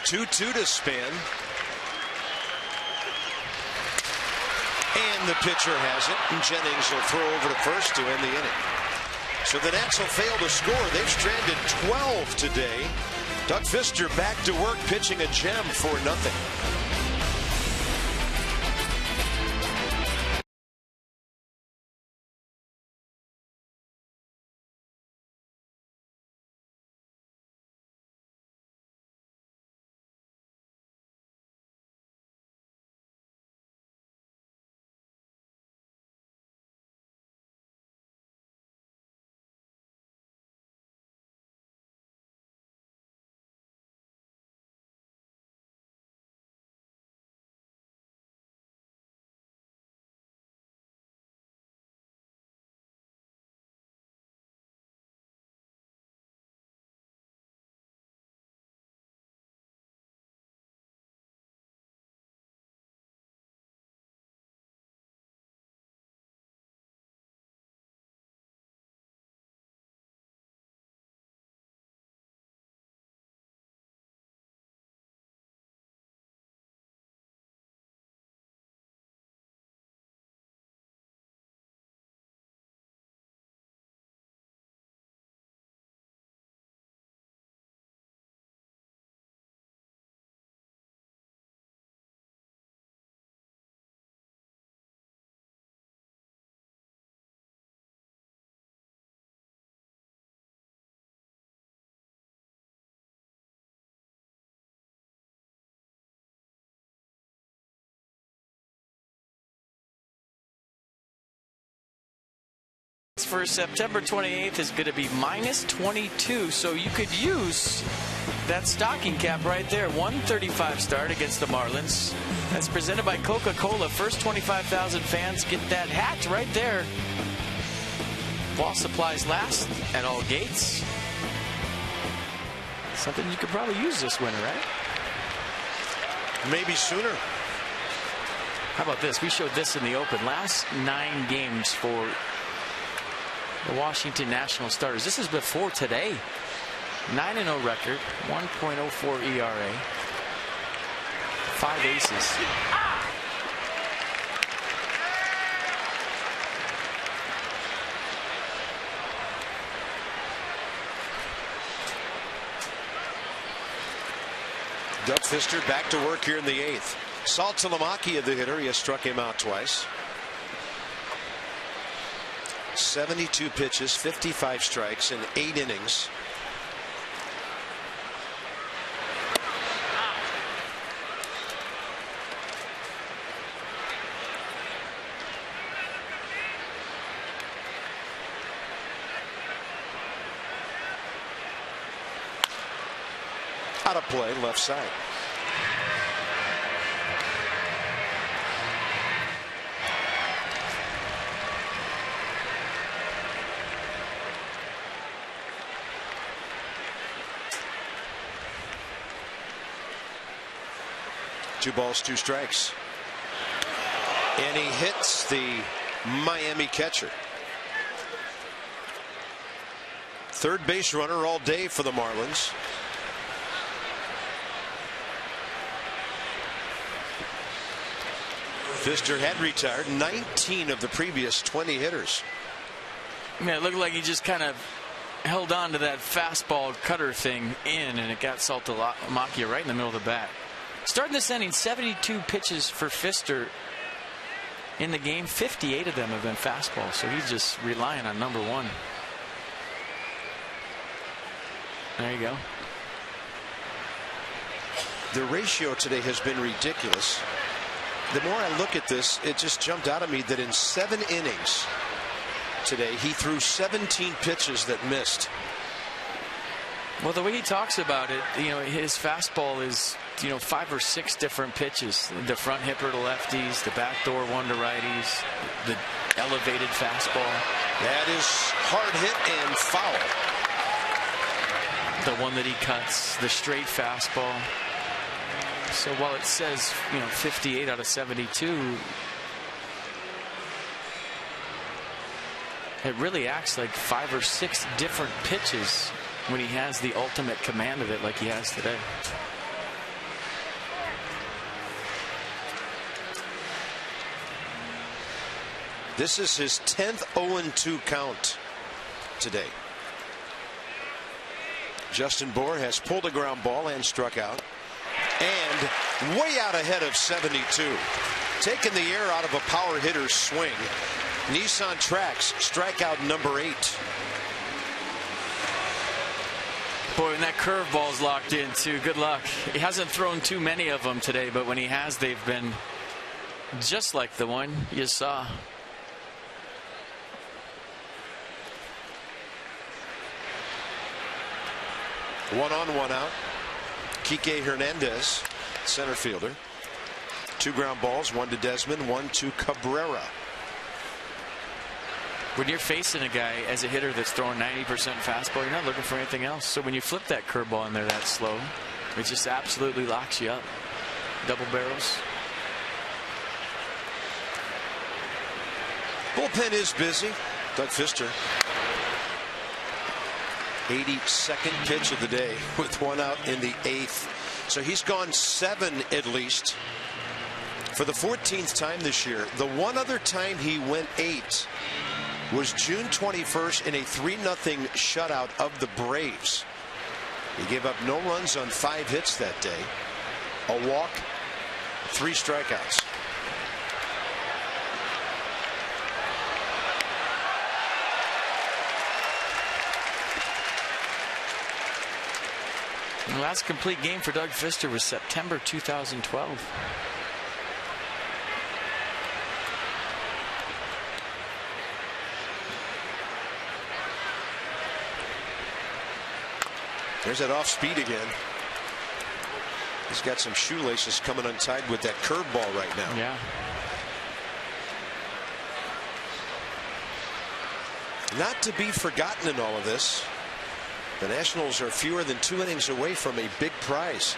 Two to Span. And the pitcher has it, and Jennings will throw over to first to end the inning. So the Nats will fail to score. They've stranded 12 today. Doug Fister back to work, pitching a gem for nothing. For September 28th is going to be -22, so you could use that stocking cap right there. 135 start against the Marlins. That's presented by Coca-Cola. First 25,000 fans get that hat right there. While supplies last at all gates. Something you could probably use this winter, right? Maybe sooner. How about this? We showed this in the open. Last 9 games for the Washington National starters. This is before today. 9-0 record, 1.04 ERA, 5 aces. Doug Fister back to work here in the 8th. Saltalamacchia, the hitter, he has struck him out twice. 72 pitches, 55 strikes in 8 innings. Out of play, left side. Two balls, 2 strikes. And he hits the Miami catcher. Third base runner all day for the Marlins. Fister had retired 19 of the previous 20 hitters. Yeah, it looked like he just kind of held on to that fastball cutter thing and it got Saltalamacchia right in the middle of the bat. Starting this inning, 72 pitches for Fister in the game. 58 of them have been fastballs, so he's just relying on number 1. There you go. The ratio today has been ridiculous. The more I look at this, it just jumped out at me that in 7 innings today, he threw 17 pitches that missed. Well, the way he talks about it, his fastball is, 5 or 6 different pitches. The front hipper to lefties, the backdoor one to righties, the elevated fastball. That is hard hit and foul. The one that he cuts, the straight fastball. So while it says, 58 out of 72, it really acts like 5 or 6 different pitches when he has the ultimate command of it like he has today. This is his 10th 0-2 count today. Justin Bour has pulled a ground ball and struck out. And way out ahead of 72. Taking the air out of a power hitter's swing. Nissan Tracks, strikeout number 8. Boy, when that curveball's locked in, too, good luck. He hasn't thrown too many of them today, but when he has, they've been just like the one you saw. One on, one out. Kike Hernandez, center fielder. 2 ground balls, 1 to Desmond, 1 to Cabrera. When you're facing a guy as a hitter that's throwing 90% fastball, you're not looking for anything else. So when you flip that curveball in there that slow, it just absolutely locks you up. Double barrels. Bullpen is busy. Doug Fister. 82nd pitch of the day with 1 out in the 8th. So he's gone 7 at least for the 14th time this year. The one other time he went 8 was June 21st in a 3-0 shutout of the Braves. He gave up no runs on 5 hits that day, a walk, 3 strikeouts. The last complete game for Doug Fister was September 2012. There's that off speed again. He's got some shoelaces coming untied with that curveball right now. Yeah. Not to be forgotten in all of this, the Nationals are fewer than 2 innings away from a big prize.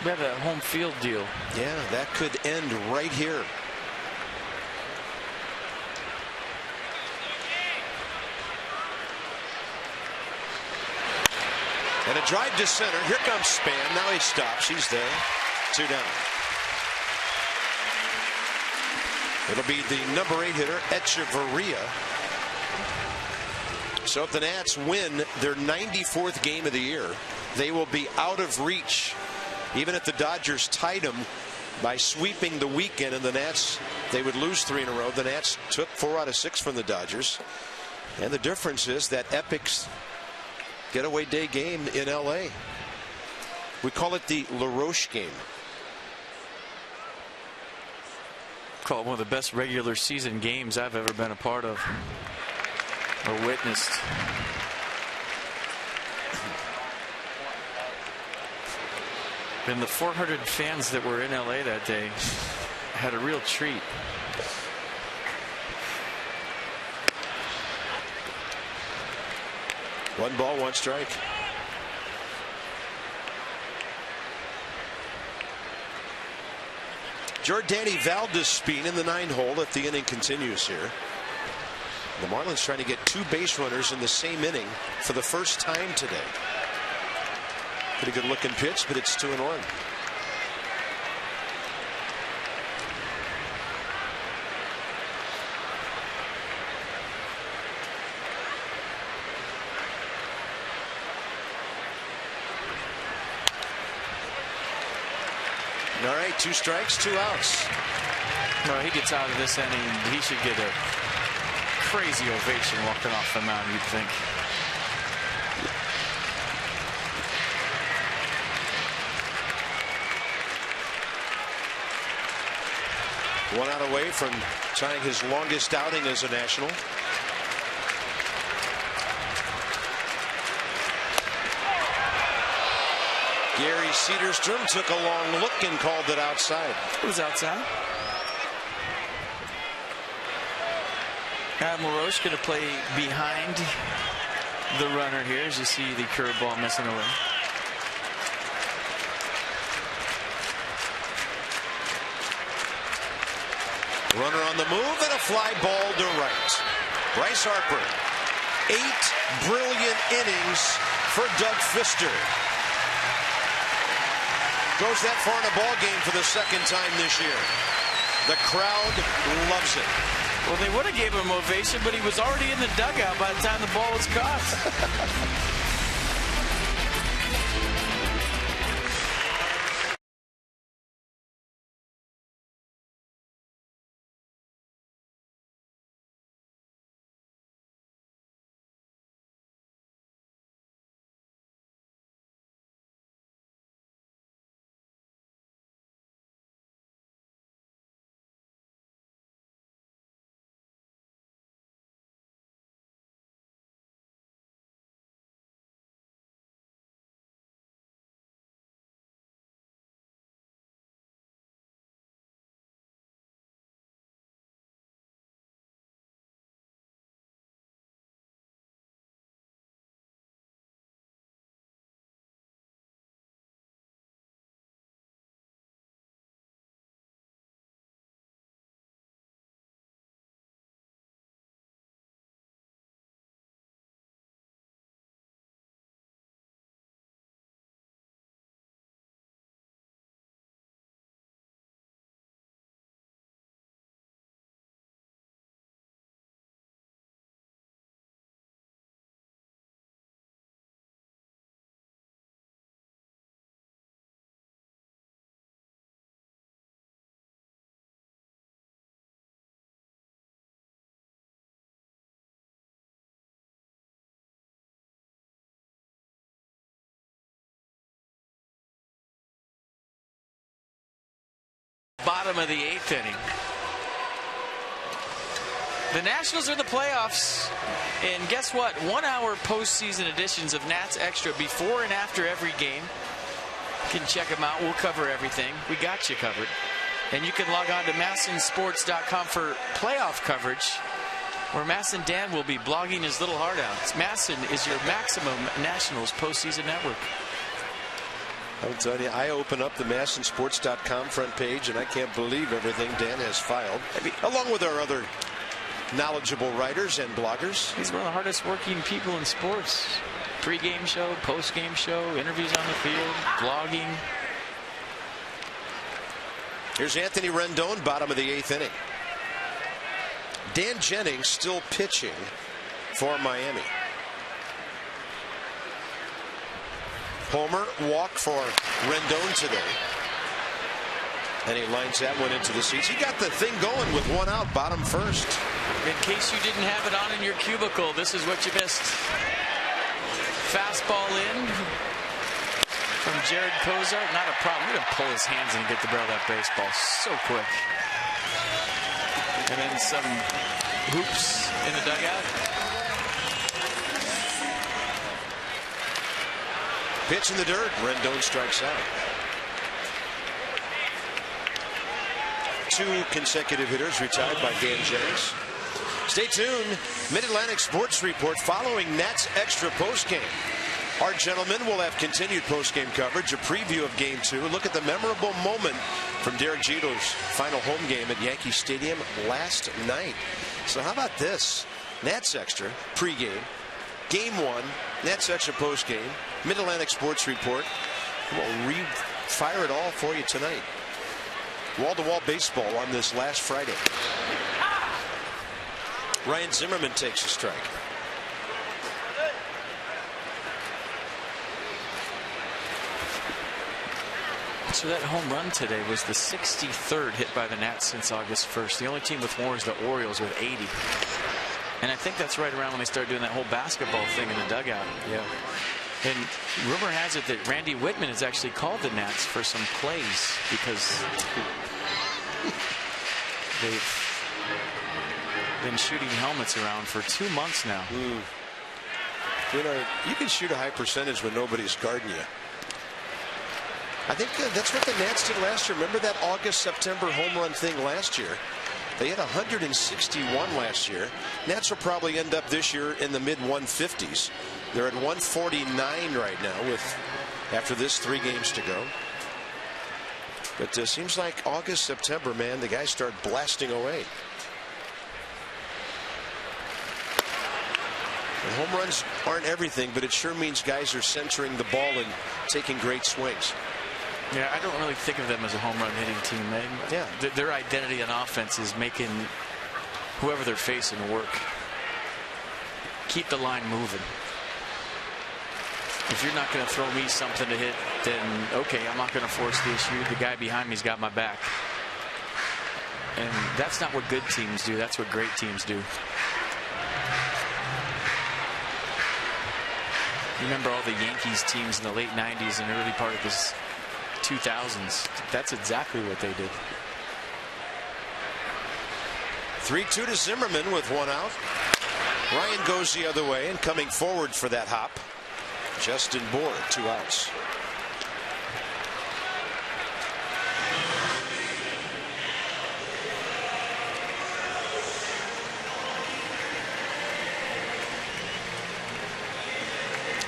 We have a home field deal. Yeah, that could end right here. And a drive to center. Here comes Span. Now he stops. He's there. 2 down. It'll be the number 8 hitter, Echeverria. So if the Nats win their 94th game of the year, they will be out of reach. Even if the Dodgers tied them by sweeping the weekend and the Nats, they would lose 3 in a row. The Nats took 4 out of 6 from the Dodgers. And the difference is that epic getaway day game in LA. We call it the LaRoche game. Call it one of the best regular season games I've ever been a part of or witnessed. And the 400 fans that were in LA that day had a real treat. One ball, 1 strike. Jordani Valdespin in the 9-hole if the inning continues here. The Marlins trying to get 2 base runners in the same inning for the first time today. Pretty good looking pitch, but it's 2-1. All right, 2 strikes, 2 outs. Well, he gets out of this inning, he should get a crazy ovation walking off the mound, you'd think. One out away from tying his longest outing as a National. Gary Cederstrom took a long look and called it outside. It was outside. Adam LaRoche going to play behind the runner here as you see the curveball missing away. Runner on the move and a fly ball to right. Bryce Harper, 8 brilliant innings for Doug Fister. Goes that far in a ball game for the second time this year. The crowd loves it. Well, they would have gave him an ovation, but he was already in the dugout by the time the ball was caught. Bottom of the 8th inning. The Nationals are in the playoffs, and guess what? 1 hour postseason editions of Nats Extra before and after every game. You can check them out. We'll cover everything. We got you covered. And you can log on to MASNsports.com for playoff coverage, where Masson Dan will be blogging his little heart out. Masson is your maximum Nationals postseason network. I'm telling you, I open up the MASNsports.com front page, and I can't believe everything Dan has filed, along with our other knowledgeable writers and bloggers. He's one of the hardest working people in sports. Pre-game show, post-game show, interviews on the field, blogging. Here's Anthony Rendon, bottom of the 8th inning. Dan Jennings still pitching for Miami. Homer walk for Rendon today. And he lines that one into the seats. He got the thing going with 1 out, bottom first. In case you didn't have it on in your cubicle, this is what you missed. Fastball in from Jared Kozar. Not a problem. We're going to pull his hands and get the barrel of that baseball so quick. And then some hoops in the dugout. Pitch in the dirt. Rendon strikes out. 2 consecutive hitters retired by Dan Jennings. Stay tuned. Mid-Atlantic Sports Report following Nats Extra postgame. Our gentlemen will have continued postgame coverage, a preview of Game 2. Look at the memorable moment from Derek Jeter's final home game at Yankee Stadium last night. So how about this? Nats Extra pregame, Game 1, Nats Extra postgame, Mid-Atlantic Sports Report. We'll fire it all for you tonight. Wall-to-wall baseball on this last Friday. Ryan Zimmerman takes a strike. So that home run today was the 63rd hit by the Nats since August 1st. The only team with more is the Orioles with 80. And I think that's right around when they start doing that whole basketball thing in the dugout. Yeah. And rumor has it that Randy Whitman has actually called the Nats for some plays because they've been shooting helmets around for 2 months now. You know, you can shoot a high percentage when nobody's guarding you. I think that's what the Nats did last year. Remember that August-September home run thing last year? They had 161 last year. Nats will probably end up this year in the mid-150s. They're at 149 right now with after this 3 games to go. But it seems like August, September, man, the guys start blasting away. And home runs aren't everything, but it sure means guys are centering the ball and taking great swings. Yeah, I don't really think of them as a home run hitting team. Yeah. Their identity on offense is making whoever they're facing work. Keep the line moving. If you're not going to throw me something to hit, then okay, I'm not going to force the issue. The guy behind me's got my back. And that's not what good teams do. That's what great teams do. You remember all the Yankees teams in the late 90s and early part of this 2000s. That's exactly what they did. 3-2 to Zimmerman with 1 out. Ryan goes the other way and coming forward for that hop. Justin Bour, 2 outs.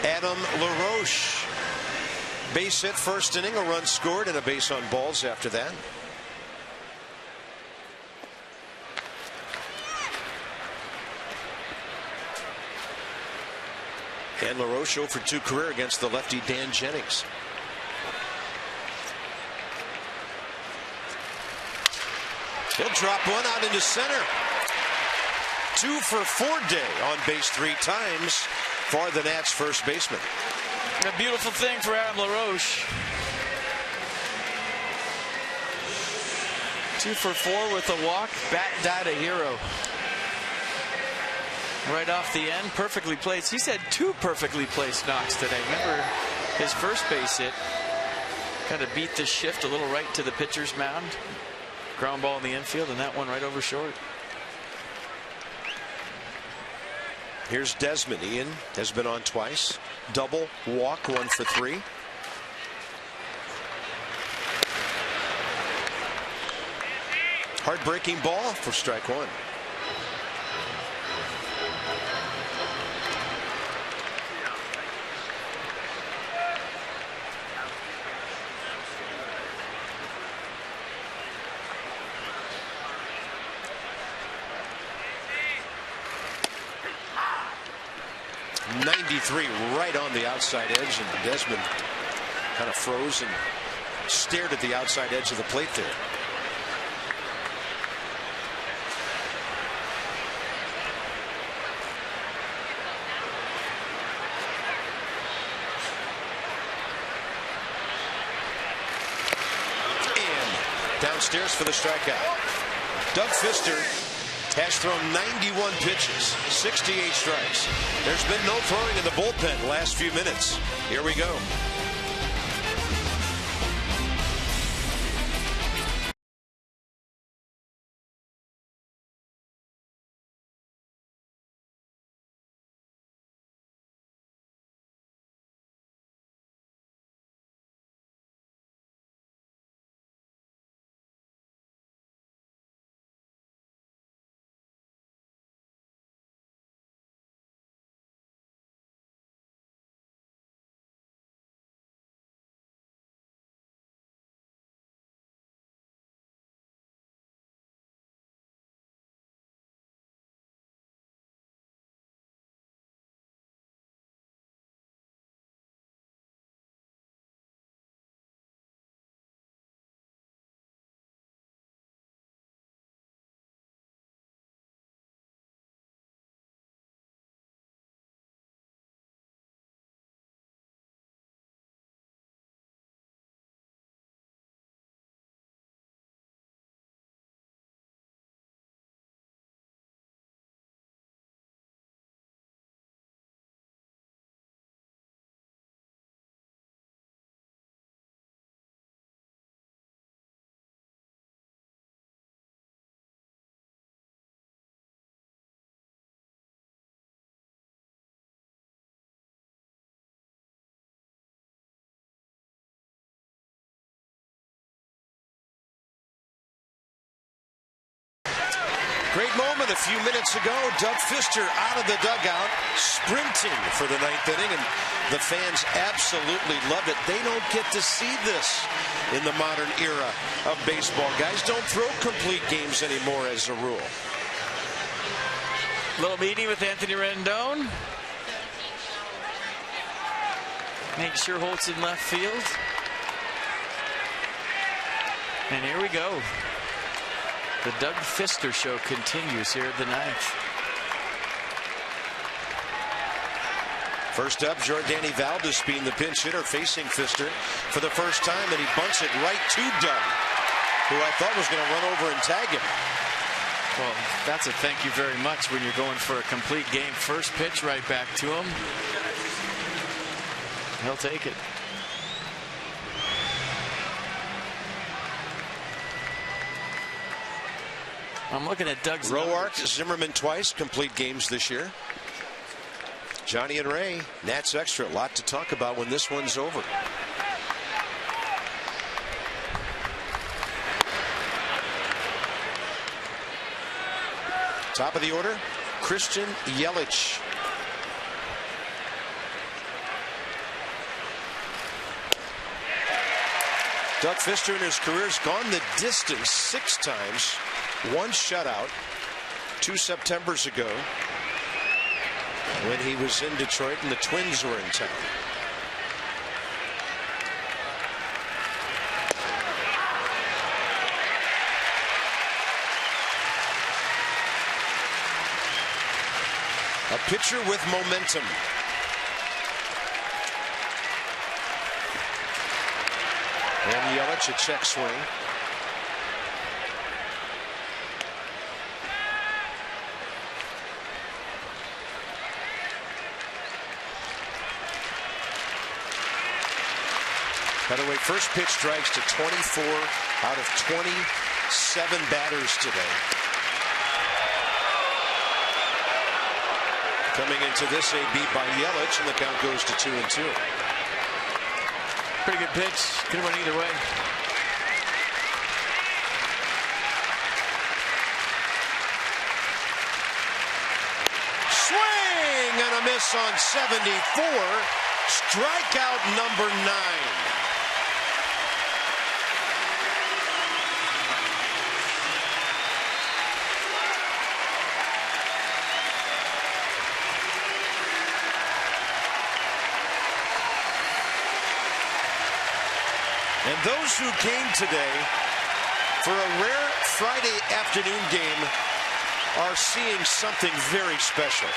Adam LaRoche. Base hit first inning, a run scored and a base on balls after that. And LaRoche 0 for 2 career against the lefty Dan Jennings. He'll drop one out into center. 2 for 4 day on base 3 times for the Nats first baseman. A beautiful thing for Adam LaRoche. 2 for 4 with a walk. Bat died a hero. Right off the end, perfectly placed. He's had 2 perfectly placed knocks today. Remember his first base hit kind of beat the shift a little right to the pitcher's mound. Ground ball in the infield, and that one right over short. Here's Desmond. Ian has been on twice. Double, walk, 1 for 3. Heartbreaking ball for strike 1. Right on the outside edge, and Desmond kind of froze and stared at the outside edge of the plate there. And downstairs for the strikeout. Doug Fister has thrown 91 pitches, 68 strikes. There's been no throwing in the bullpen last few minutes. Here we go. Great moment a few minutes ago. Doug Fister out of the dugout, sprinting for the 9th inning, and the fans absolutely loved it. They don't get to see this in the modern era of baseball. Guys don't throw complete games anymore as a rule. Little meeting with Anthony Rendon. Nate Sherholtz in left field. And here we go. The Doug Fister show continues here at the 9th. First up, Jordany Valdez being the pinch hitter facing Fister for the first time, and he bunts it right to Doug, who I thought was going to run over and tag him. Well, that's a thank you very much when you're going for a complete game. First pitch right back to him. He'll take it. I'm looking at Doug's Roark, Zimmerman twice, complete games this year. Johnny and Ray, Nats Extra, a lot to talk about when this one's over. Top of the order, Christian Yelich. Doug Fister in his career has gone the distance 6 times. 1 shutout 2 Septembers ago when he was in Detroit and the Twins were in town. A pitcher with momentum. And Yelich, a check swing. By the way, first pitch strikes to 24 out of 27 batters today. Coming into this, a beat by Yelich, and the count goes to 2-2. Pretty good pitch. Could have went either way. Swing and a miss on 74. Strikeout number 9. And those who came today for a rare Friday afternoon game are seeing something very special.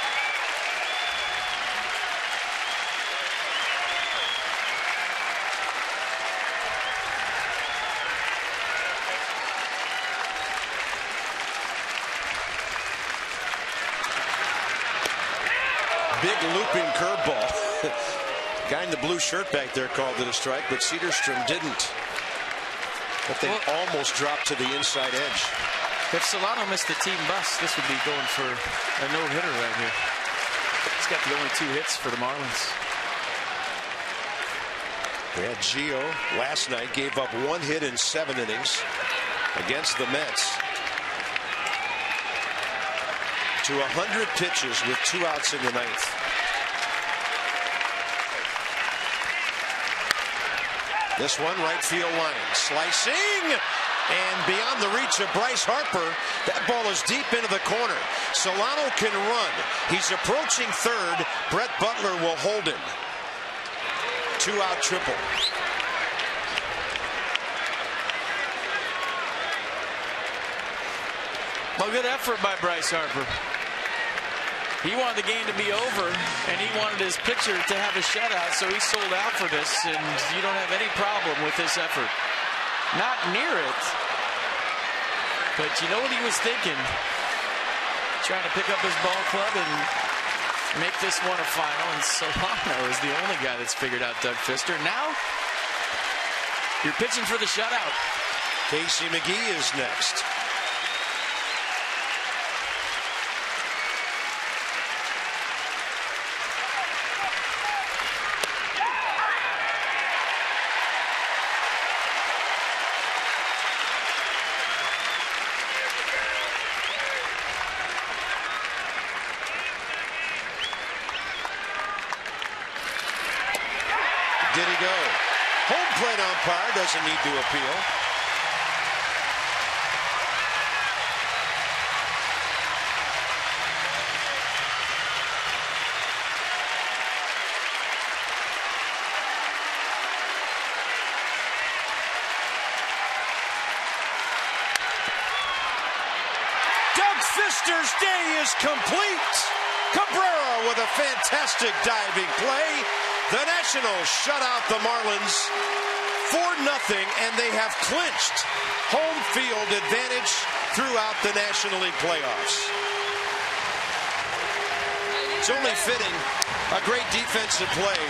Big looping curveball. Guy in the blue shirt back there called it a strike, but Cedarstrom didn't. But they almost dropped to the inside edge. If Solano missed the team bus, this would be going for a no-hitter right here. He's got the only 2 hits for the Marlins. Yeah, Gio last night gave up 1 hit in 7 innings against the Mets. To 100 pitches with 2 outs in the 9th. This one, right field line. Slicing! And beyond the reach of Bryce Harper, that ball is deep into the corner. Solano can run. He's approaching third. Brett Butler will hold him. 2-out triple. Well, good effort by Bryce Harper. He wanted the game to be over, and he wanted his pitcher to have a shutout, so he sold out for this, and you don't have any problem with this effort. Not near it, but you know what he was thinking? Trying to pick up his ball club and make this one a final, and Solano is the only guy that's figured out Doug Fister. Now, you're pitching for the shutout. Casey McGee is next. did he go? Home plate umpire doesn't need to appeal. Fister's day is complete. Cabrera with a fantastic diving play. The Nationals shut out the Marlins 4-0, and they have clinched home field advantage throughout the National League playoffs. It's only fitting a great defensive play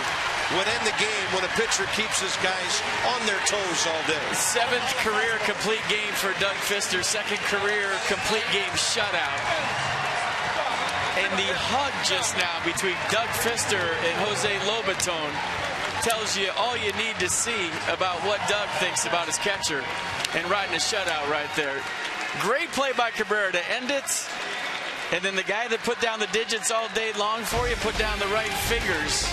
would end the game when a pitcher keeps his guys on their toes all day. 7th career complete game for Doug Fister. 2nd career complete game shutout. And the hug just now between Doug Fister and Jose Lobaton tells you all you need to see about what Doug thinks about his catcher and riding a shutout right there. Great play by Cabrera to end it. And then the guy that put down the digits all day long for you put down the right fingers.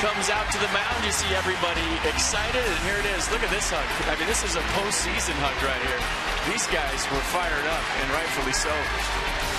Comes out to the mound. You see everybody excited, and here it is. Look at this hug. I mean, this is a postseason hug right here. These guys were fired up, and rightfully so.